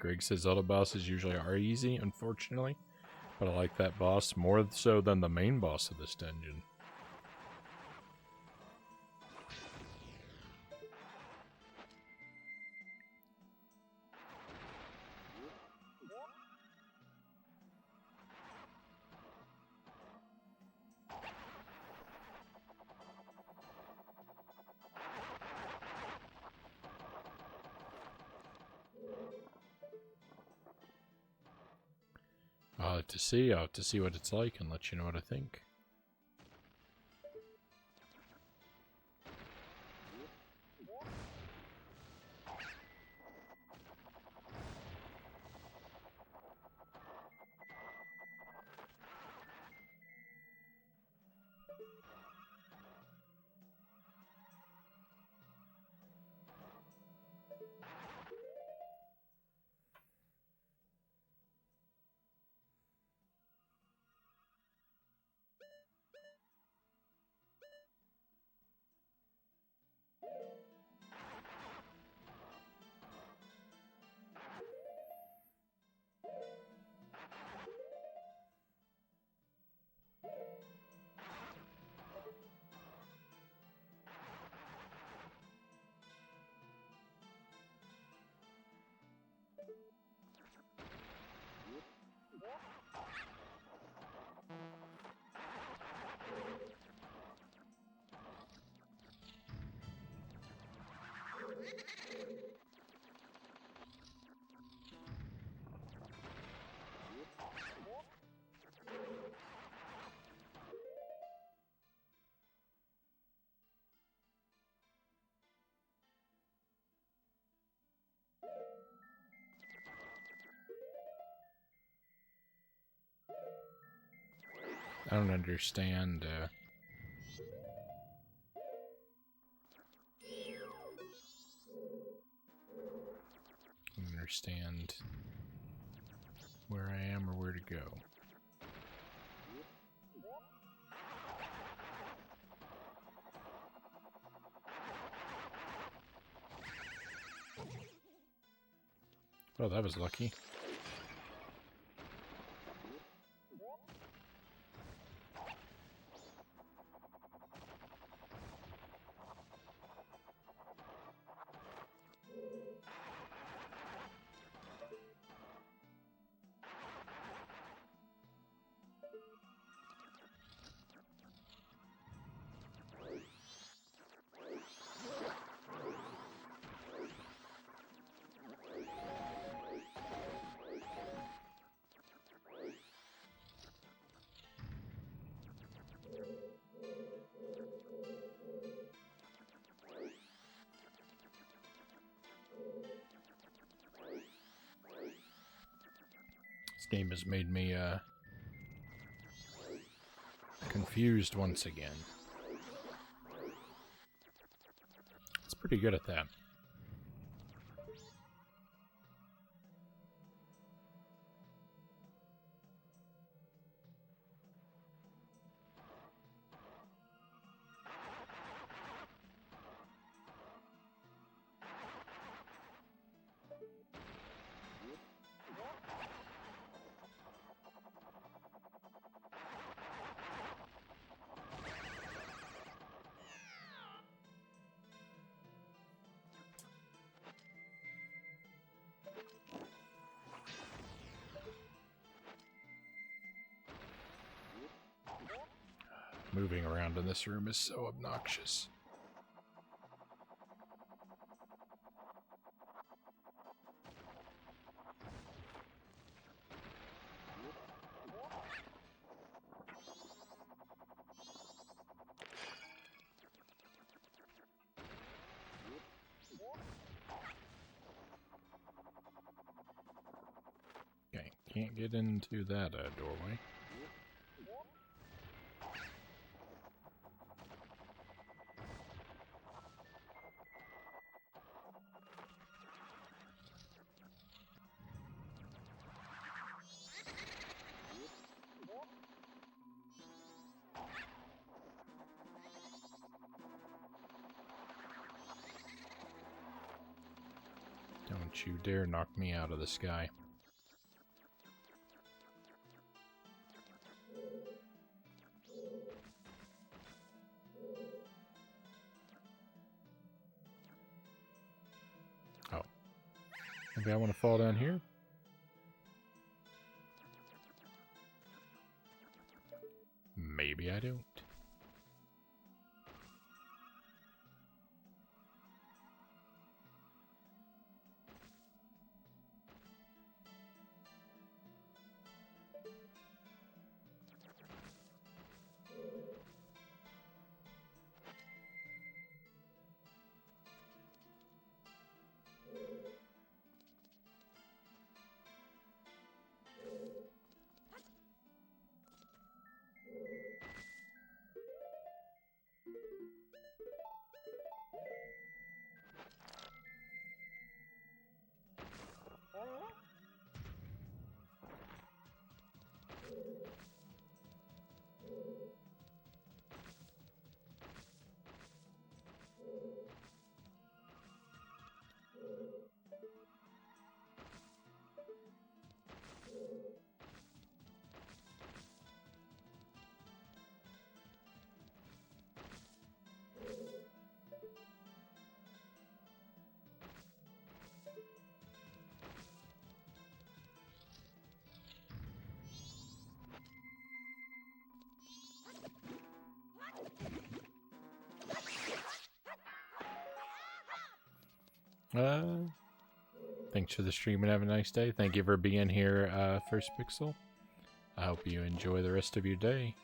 Greg says Zelda bosses usually are easy, unfortunately. But I like that boss more so than the main boss of this dungeon. I'll have to see what it's like and let you know what I think. I don't understand. I don't understand where I am or where to go. Oh, that was lucky. This game has made me confused once again. It's pretty good at that. Moving around in this room is so obnoxious. can't get into that doorway. Don't you dare knock me out of the sky. Oh. Maybe I want to fall down here? Maybe I don't. Thanks for the stream and have a nice day. Thank you for being here, First Pixel. I hope you enjoy the rest of your day.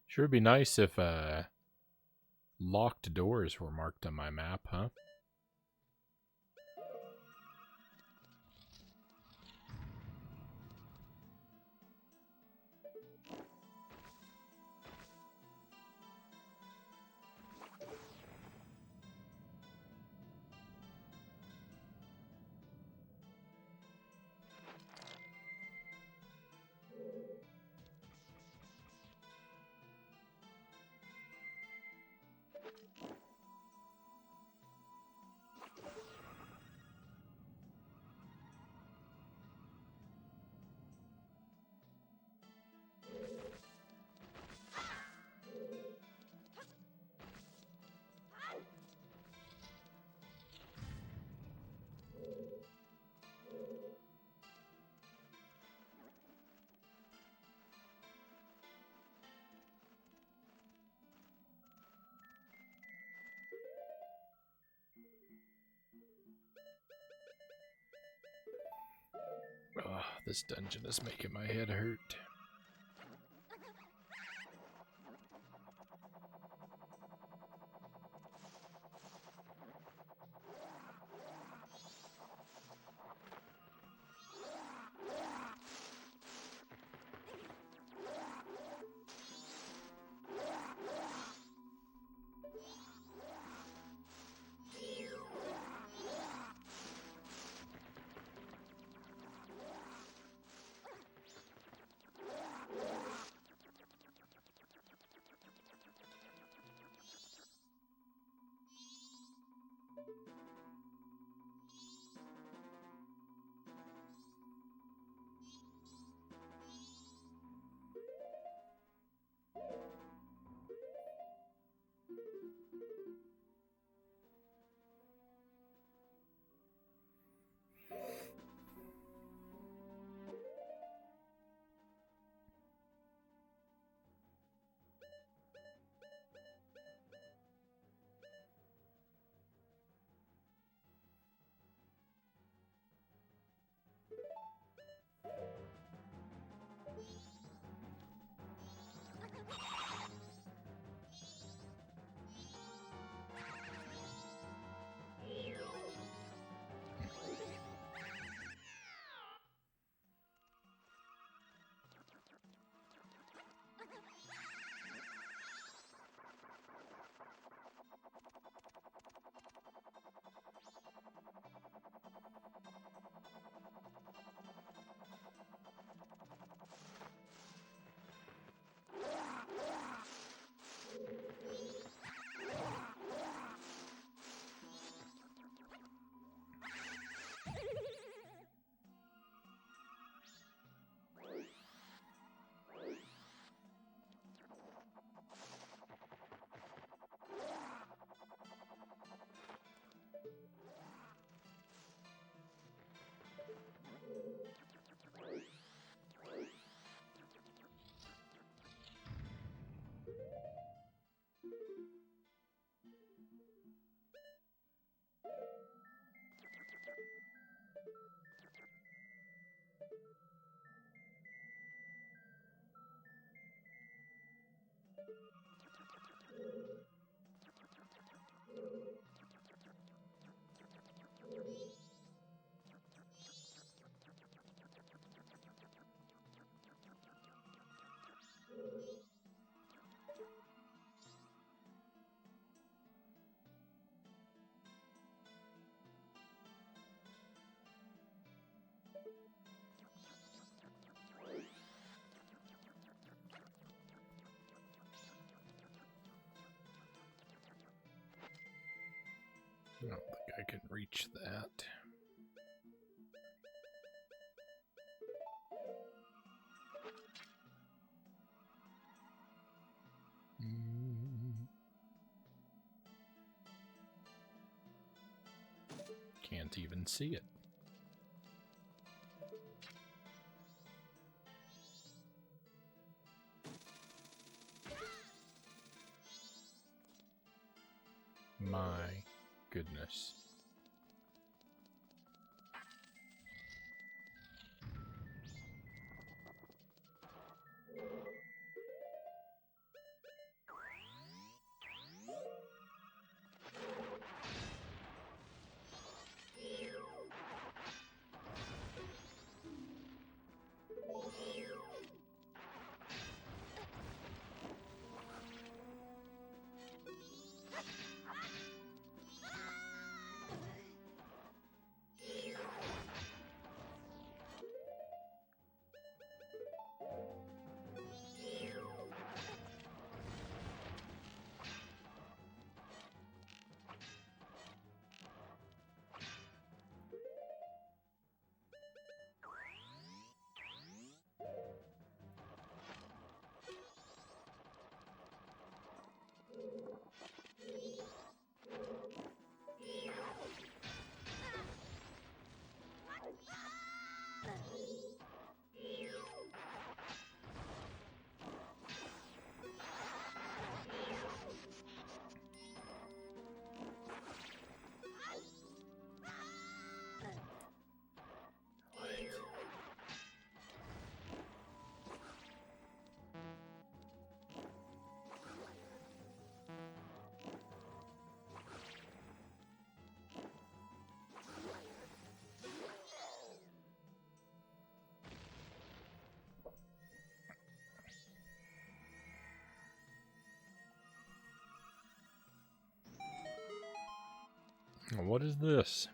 Sure would be nice if locked doors were marked on my map, huh? Oh, this dungeon is making my head hurt. I don't think I can reach that. Can't even see it. My goodness. What is this?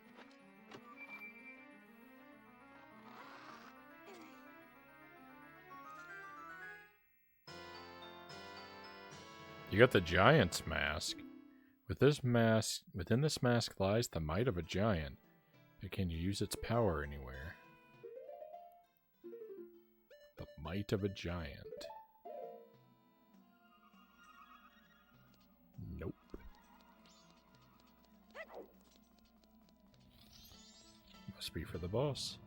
You got the giant's mask. Within this mask lies the might of a giant. But can you use its power anywhere? The might of a giant. Nope. Must be for the boss.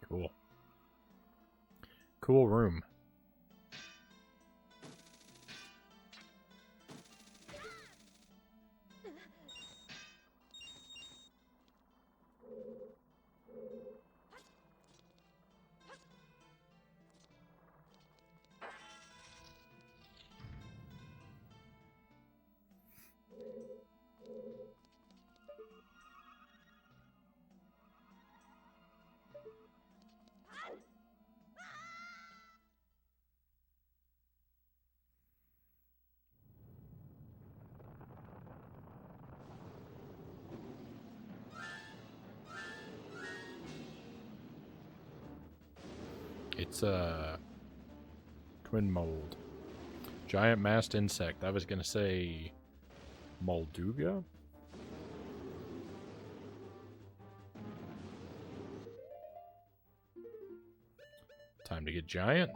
Cool. Cool room. It's a twin mold. Giant masked insect. I was gonna say Molduga? Time to get giant?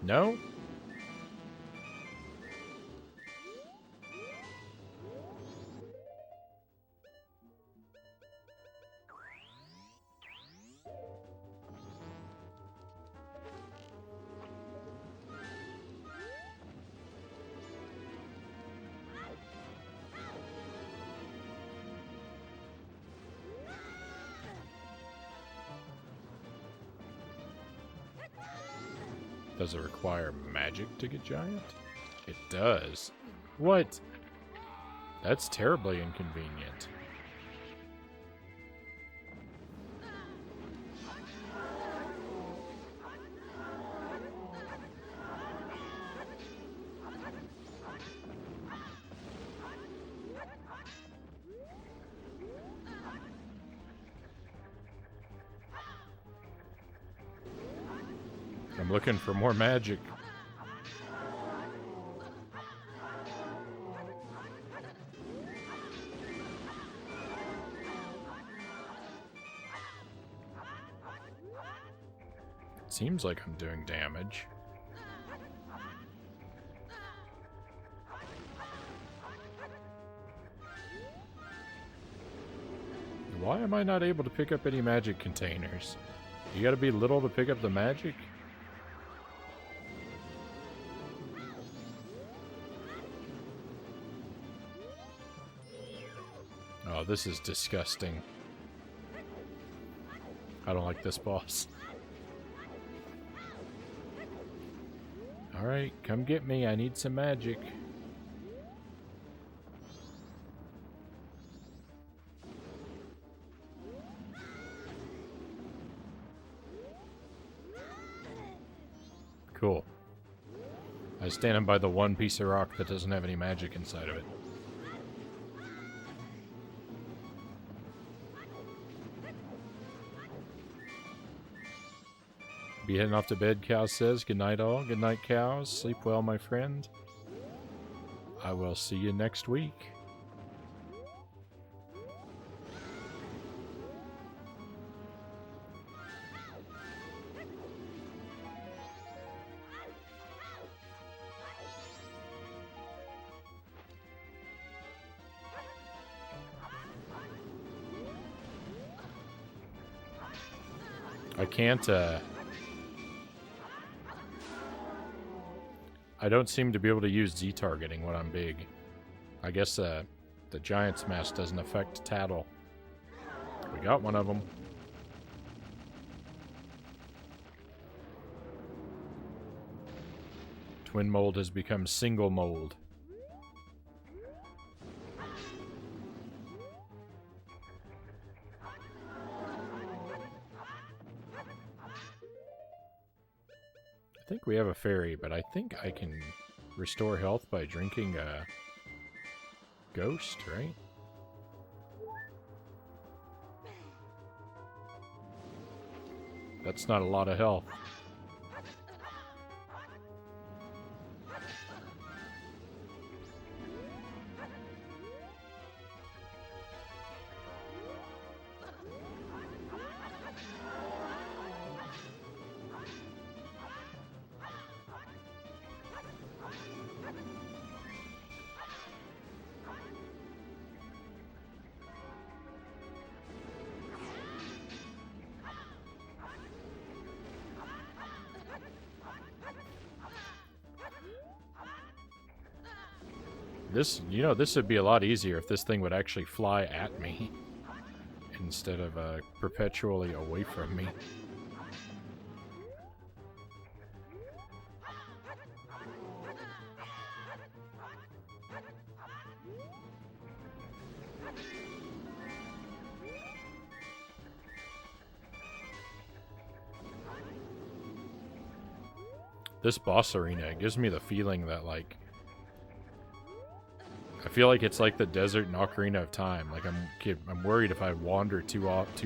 No? Does it require magic to get giant? It does. What? That's terribly inconvenient. I'm looking for more magic. Seems like I'm doing damage. Why am I not able to pick up any magic containers? You gotta be little to pick up the magic? Oh, this is disgusting. I don't like this boss. Alright, come get me. I need some magic. Cool. I stand by the one piece of rock that doesn't have any magic inside of it. Be heading off to bed, Cow says. Good night, all. Good night, cows. Sleep well, my friend. I will see you next week. I can't, I don't seem to be able to use Z-targeting when I'm big. I guess, the giant smash doesn't affect Tattle. We got one of them. Twin mold has become single mold. I think we have a fairy, but I think I can restore health by drinking a ghost, right? That's not a lot of health. This, you know, this would be a lot easier if this thing would actually fly at me instead of perpetually away from me. This boss arena, it gives me the feeling that, like, I feel like it's like the desert in Ocarina of Time. Like, I'm worried if I wander too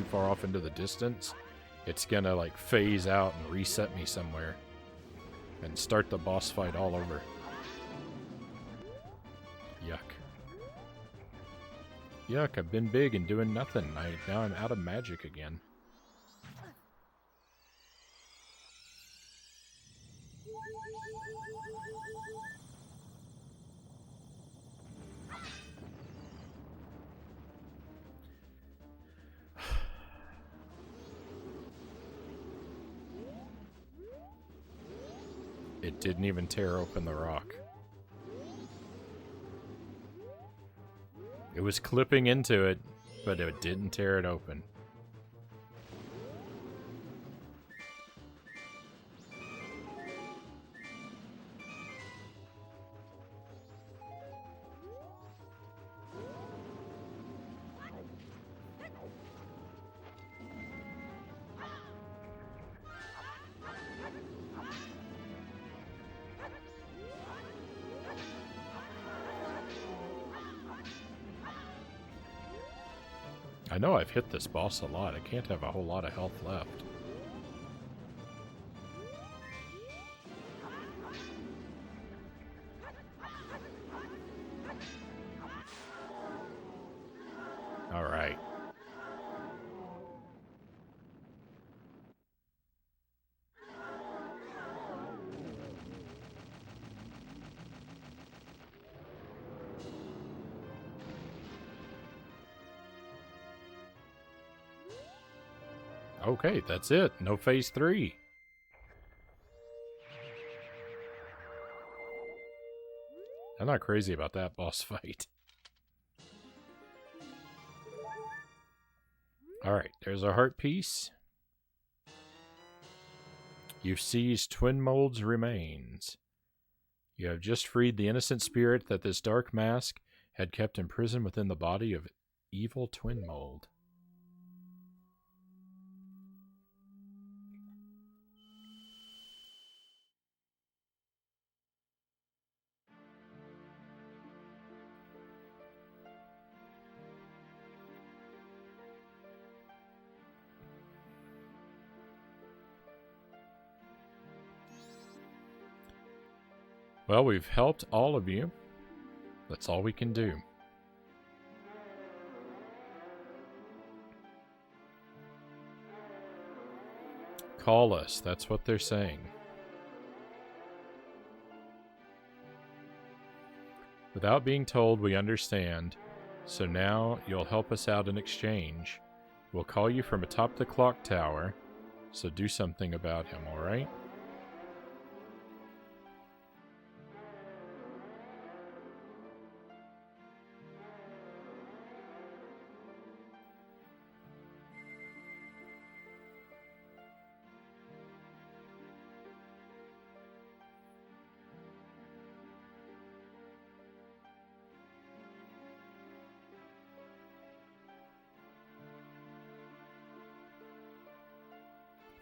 far off into the distance, it's gonna, like, phase out and reset me somewhere and start the boss fight all over. Yuck. Yuck, I've been big and doing nothing. Now I'm out of magic again. It didn't even tear open the rock. It was clipping into it, but it didn't tear it open. I know I've hit this boss a lot. I can't have a whole lot of health left. All right. Okay, that's it. No phase 3. I'm not crazy about that boss fight. Alright, there's our heart piece. You've seized Twin Mold's remains. You have just freed the innocent spirit that this dark mask had kept imprisoned within the body of evil Twin Mold. Well, we've helped all of you. That's all we can do. Call us, that's what they're saying. Without being told, we understand. So now you'll help us out in exchange. We'll call you from atop the clock tower, so do something about him, alright?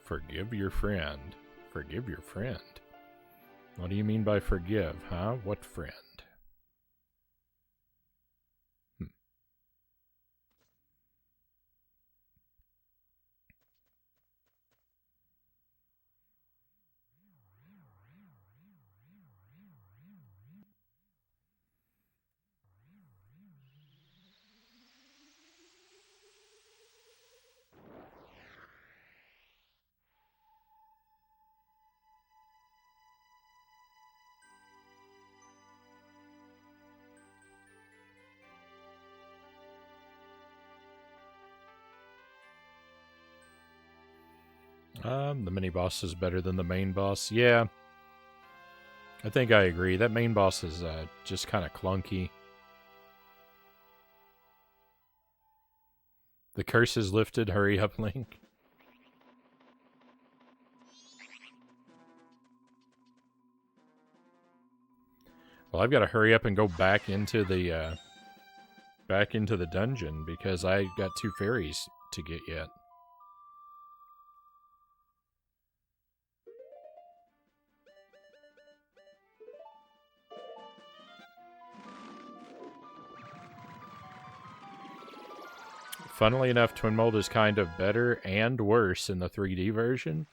Forgive your friend. Forgive your friend. What do you mean by forgive, huh? What friend? The mini boss is better than the main boss. Yeah, I think I agree. That main boss is just kind of clunky. The curse is lifted. Hurry up, Link. Well, I've got to hurry up and go back into the dungeon because I got 2 fairies to get yet. Funnily enough, Twin Mold is kind of better and worse in the 3D version.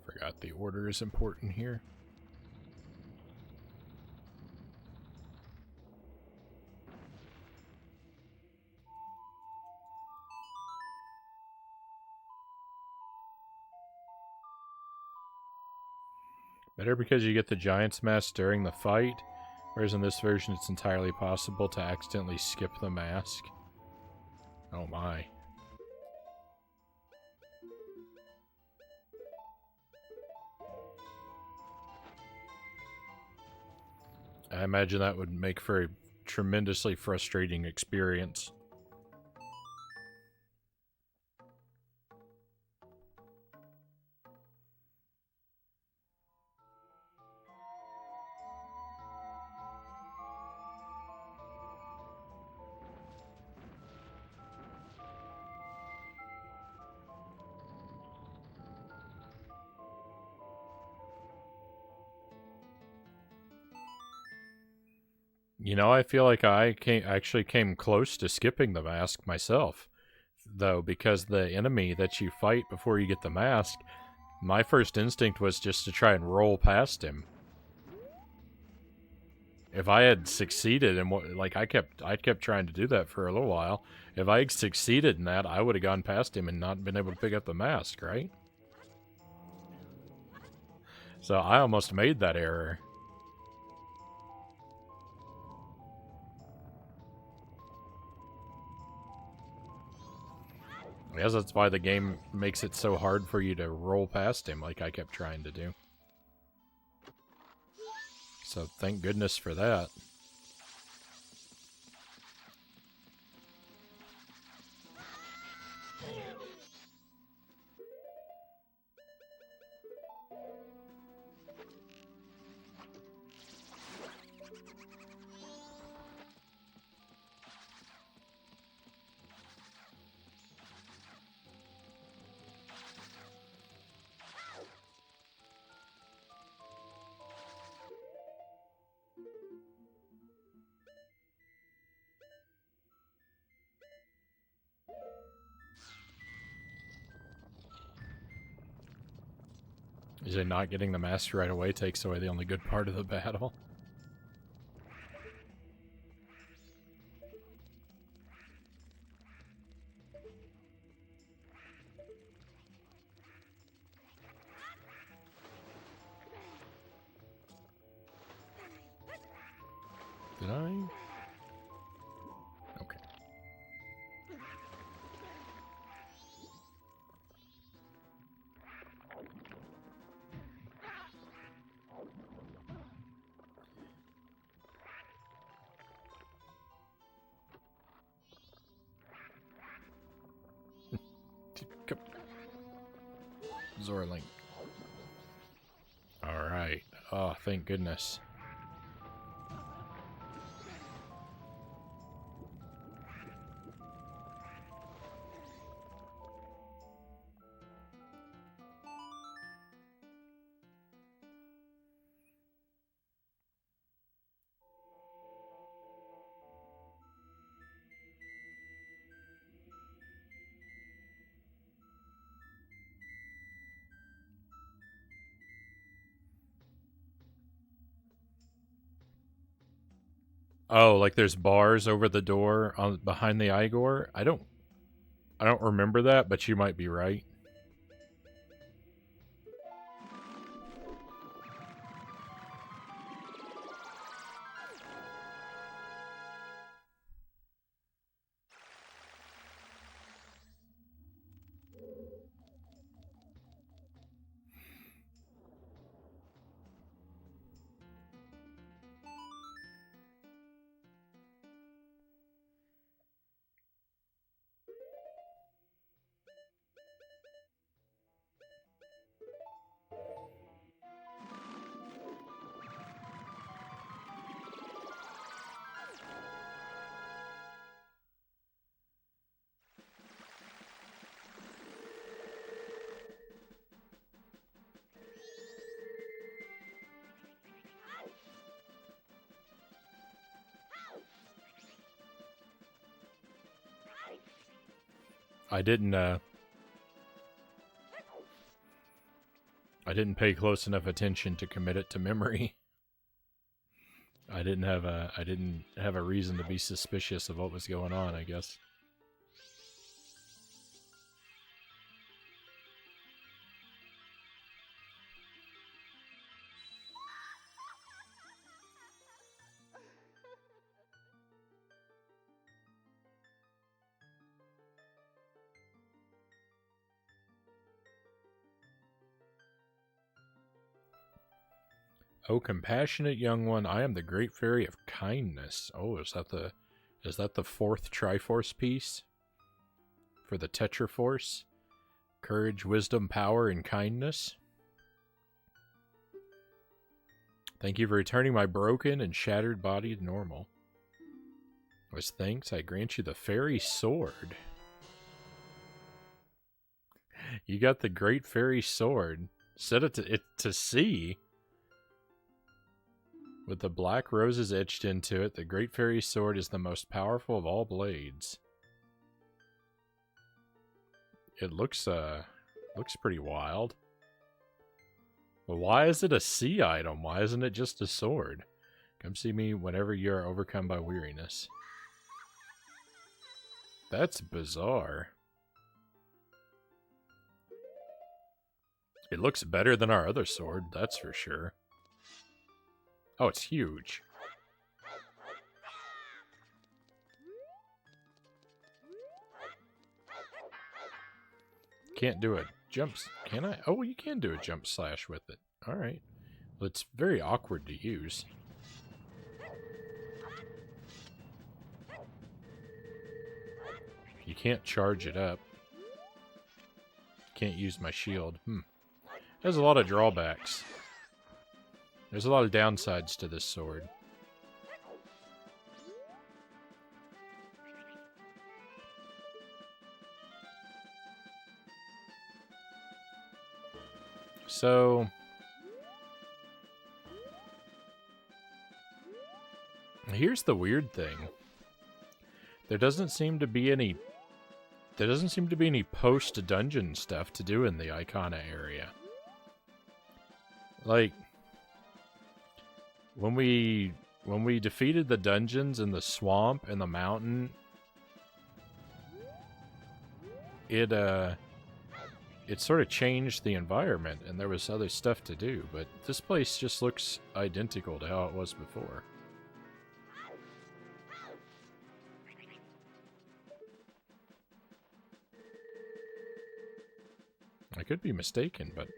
Forgot the order is important here. Better because you get the Giant's Mask during the fight, whereas in this version it's entirely possible to accidentally skip the mask. Oh my. I imagine that would make for a tremendously frustrating experience. You know, I feel like I actually came close to skipping the mask myself, though, because the enemy that you fight before you get the mask, my first instinct was just to try and roll past him. If I had succeeded in what, like I kept trying to do that for a little while. If I had succeeded in that, I would have gone past him and not been able to pick up the mask, right? So I almost made that error. I guess that's why the game makes it so hard for you to roll past him, like I kept trying to do. So thank goodness for that. Is it not getting the master right away takes away the only good part of the battle? Did I? Okay. Come. Zorlink. Alright. Oh, thank goodness. Oh, like there's bars over the door on behind the Igor? I don't remember that, but you might be right. I didn't I didn't pay close enough attention to commit it to memory. I didn't have a reason to be suspicious of what was going on, I guess. Oh, compassionate young one, I am the great fairy of kindness. Oh, is that the fourth Triforce piece for the Tetraforce? Courage, wisdom, power, and kindness. Thank you for returning my broken and shattered body to normal. As thanks, I grant you the fairy sword. You got the great fairy sword. Set it to sea. With the black roses etched into it, the great fairy sword is the most powerful of all blades. It looks pretty wild. But why is it a sea item? Why isn't it just a sword? Come see me whenever you are overcome by weariness. That's bizarre. It looks better than our other sword, that's for sure. Oh, it's huge. Can't do a jump. Can I? Oh, you can do a jump slash with it. Alright. Well, it's very awkward to use. You can't charge it up. Can't use my shield. There's a lot of drawbacks. There's a lot of downsides to this sword. So here's the weird thing. There doesn't seem to be any post-dungeon stuff to do in the Icona area. Like when we defeated the dungeons in the swamp and the mountain, it sort of changed the environment and there was other stuff to do, but this place just looks identical to how it was before. I could be mistaken, but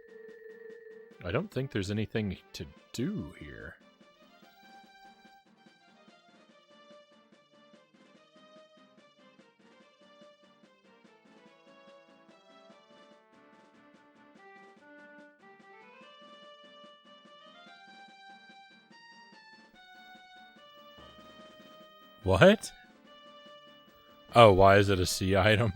I don't think there's anything to do here. What? Oh, why is it a C item?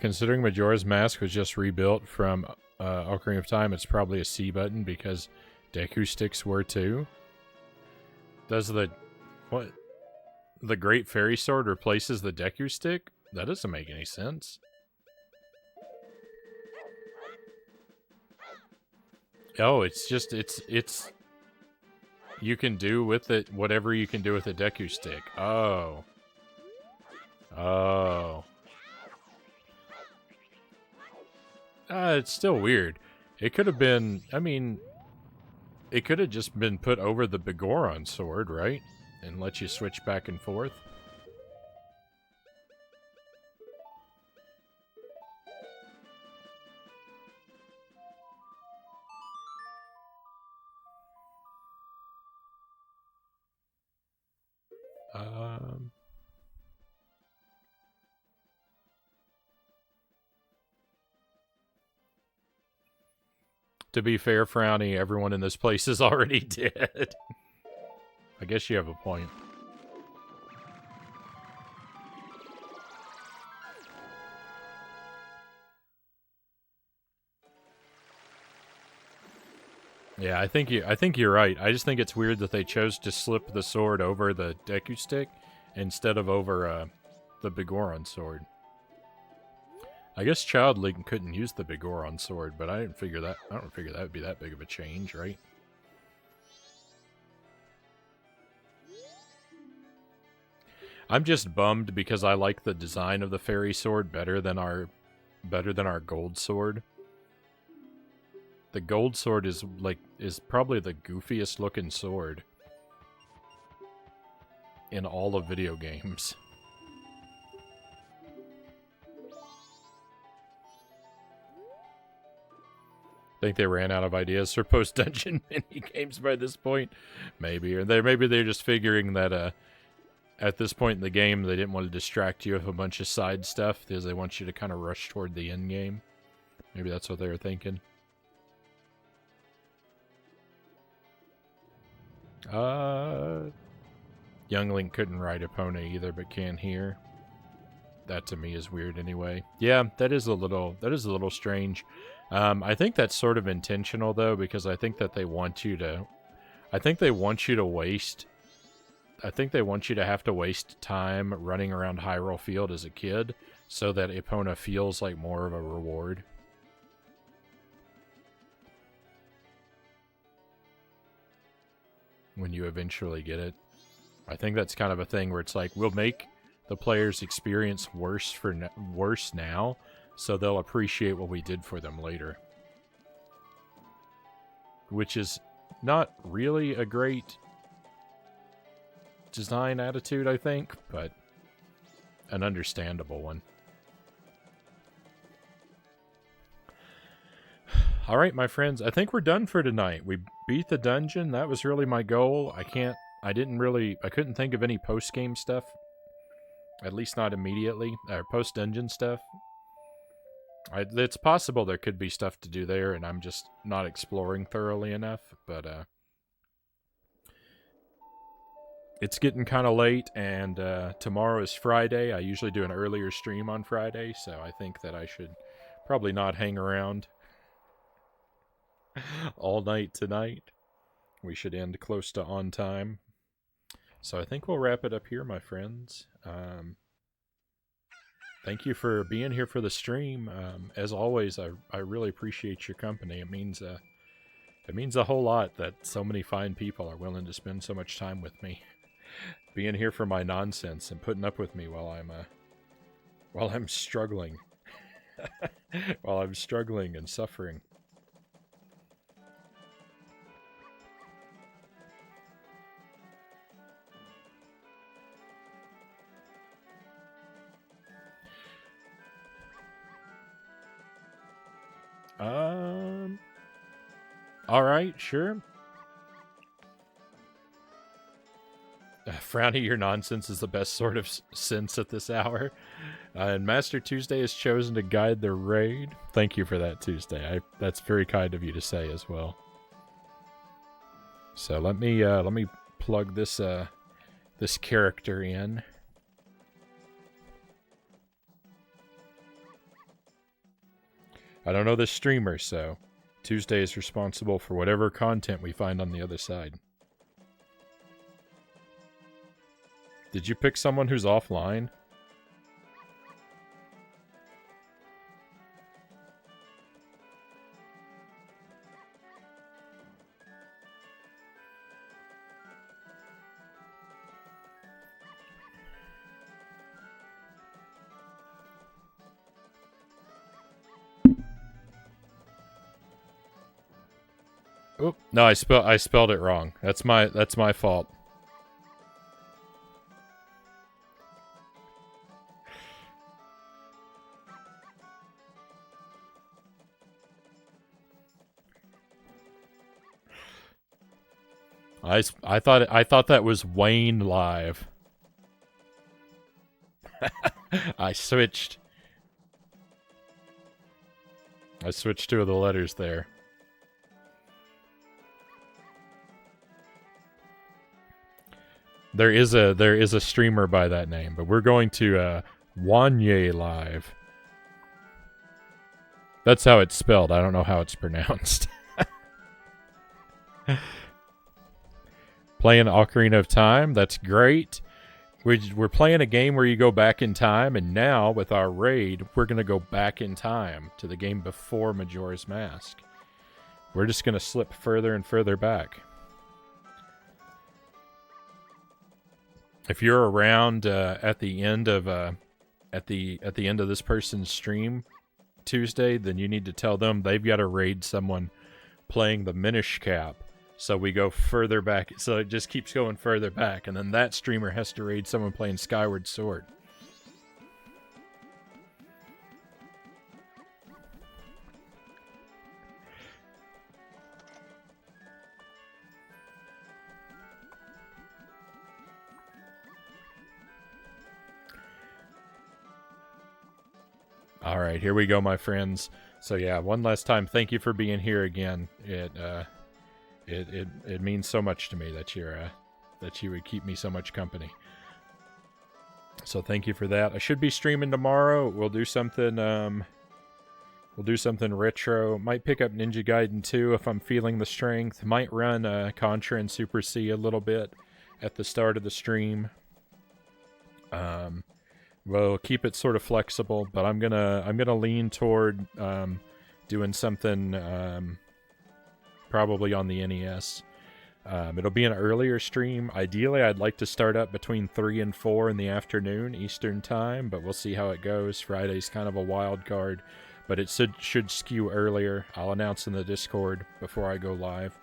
Considering Majora's Mask was just rebuilt from Ocarina of Time, it's probably a C button because Deku Sticks were too. Does the Great Fairy Sword replaces the Deku Stick? That doesn't make any sense. Oh, it's just it's you can do with it whatever you can do with a Deku Stick. Oh. Oh. It's still weird. It could have been, I mean, it could have just been put over the Begoron sword, right? And let you switch back and forth. To be fair, Frownie, everyone in this place is already dead. I guess you have a point. Yeah, I think you're right. I just think it's weird that they chose to slip the sword over the Deku Stick instead of over the Begoron sword. I guess Child Link couldn't use the Begoron sword, but I don't figure that would be that big of a change, right? I'm just bummed because I like the design of the fairy sword better than our better than our gold sword. The gold sword is probably the goofiest looking sword in all of video games. Think they ran out of ideas for post-dungeon mini games by this point, maybe, or maybe they're just figuring that at this point in the game they didn't want to distract you with a bunch of side stuff because they want you to kind of rush toward the end game. Maybe that's what they were thinking. Young Link couldn't ride Epona either, but can here. That to me is weird anyway. Yeah, that is a little strange. I think that's sort of intentional though, because I think that they want you to waste. I think they want you to have to waste time running around Hyrule Field as a kid, so that Epona feels like more of a reward. When you eventually get it. I think that's kind of a thing where it's like, we'll make the player's experience worse now, so they'll appreciate what we did for them later. Which is not really a great design attitude, I think, but an understandable one. All right, my friends, I think we're done for tonight. We beat the dungeon. That was really my goal. I couldn't think of any post-game stuff. At least not immediately. Or post-dungeon stuff. It's possible there could be stuff to do there, and I'm just not exploring thoroughly enough. But it's getting kind of late, and tomorrow is Friday. I usually do an earlier stream on Friday, so I think that I should probably not hang around all night tonight. We should end close to on time. So I think we'll wrap it up here, my friends. Thank you for being here for the stream. As always, I really appreciate your company. It means a whole lot that so many fine people are willing to spend so much time with me, being here for my nonsense and putting up with me while I'm struggling, while I'm struggling and suffering. All right, sure. Frownie, your nonsense is the best sort of sense at this hour. And Master Tuesday has chosen to guide the raid. Thank you for that, Tuesday. That's very kind of you to say as well. So let me plug this this character in. I don't know the streamer, so Tuesday is responsible for whatever content we find on the other side. Did you pick someone who's offline? Oh, no, I spelled it wrong. That's my fault. I thought that was Wayne Live. I switched two of the letters there. There is a streamer by that name, but we're going to Wanye Live. That's how it's spelled. I don't know how it's pronounced. Playing Ocarina of Time. That's great. We're playing a game where you go back in time, and now with our raid, we're going to go back in time to the game before Majora's Mask. We're just going to slip further and further back. If you're around at the end of this person's stream, Tuesday, then you need to tell them they've got to raid someone playing the Minish Cap. So we go further back. So it just keeps going further back. And then that streamer has to raid someone playing Skyward Sword. All right, here we go, my friends. So yeah, one last time, thank you for being here again. It means so much to me that you would keep me so much company. So thank you for that. I should be streaming tomorrow. We'll do something retro. Might pick up Ninja Gaiden 2 if I'm feeling the strength. Might run Contra and Super C a little bit at the start of the stream. We'll keep it sort of flexible, but I'm gonna lean toward doing something probably on the NES. It'll be an earlier stream. Ideally, I'd like to start up between 3 and 4 in the afternoon Eastern time, but we'll see how it goes. Friday's kind of a wild card, but it should skew earlier. I'll announce in the Discord before I go live.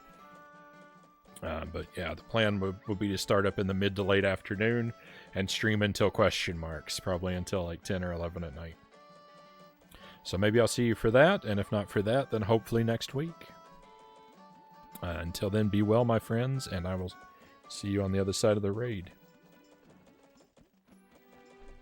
But yeah, the plan will be to start up in the mid to late afternoon and stream until question marks, probably until like 10 or 11 at night. So maybe I'll see you for that, and if not for that, then hopefully next week. Until then, be well, my friends, and I will see you on the other side of the raid.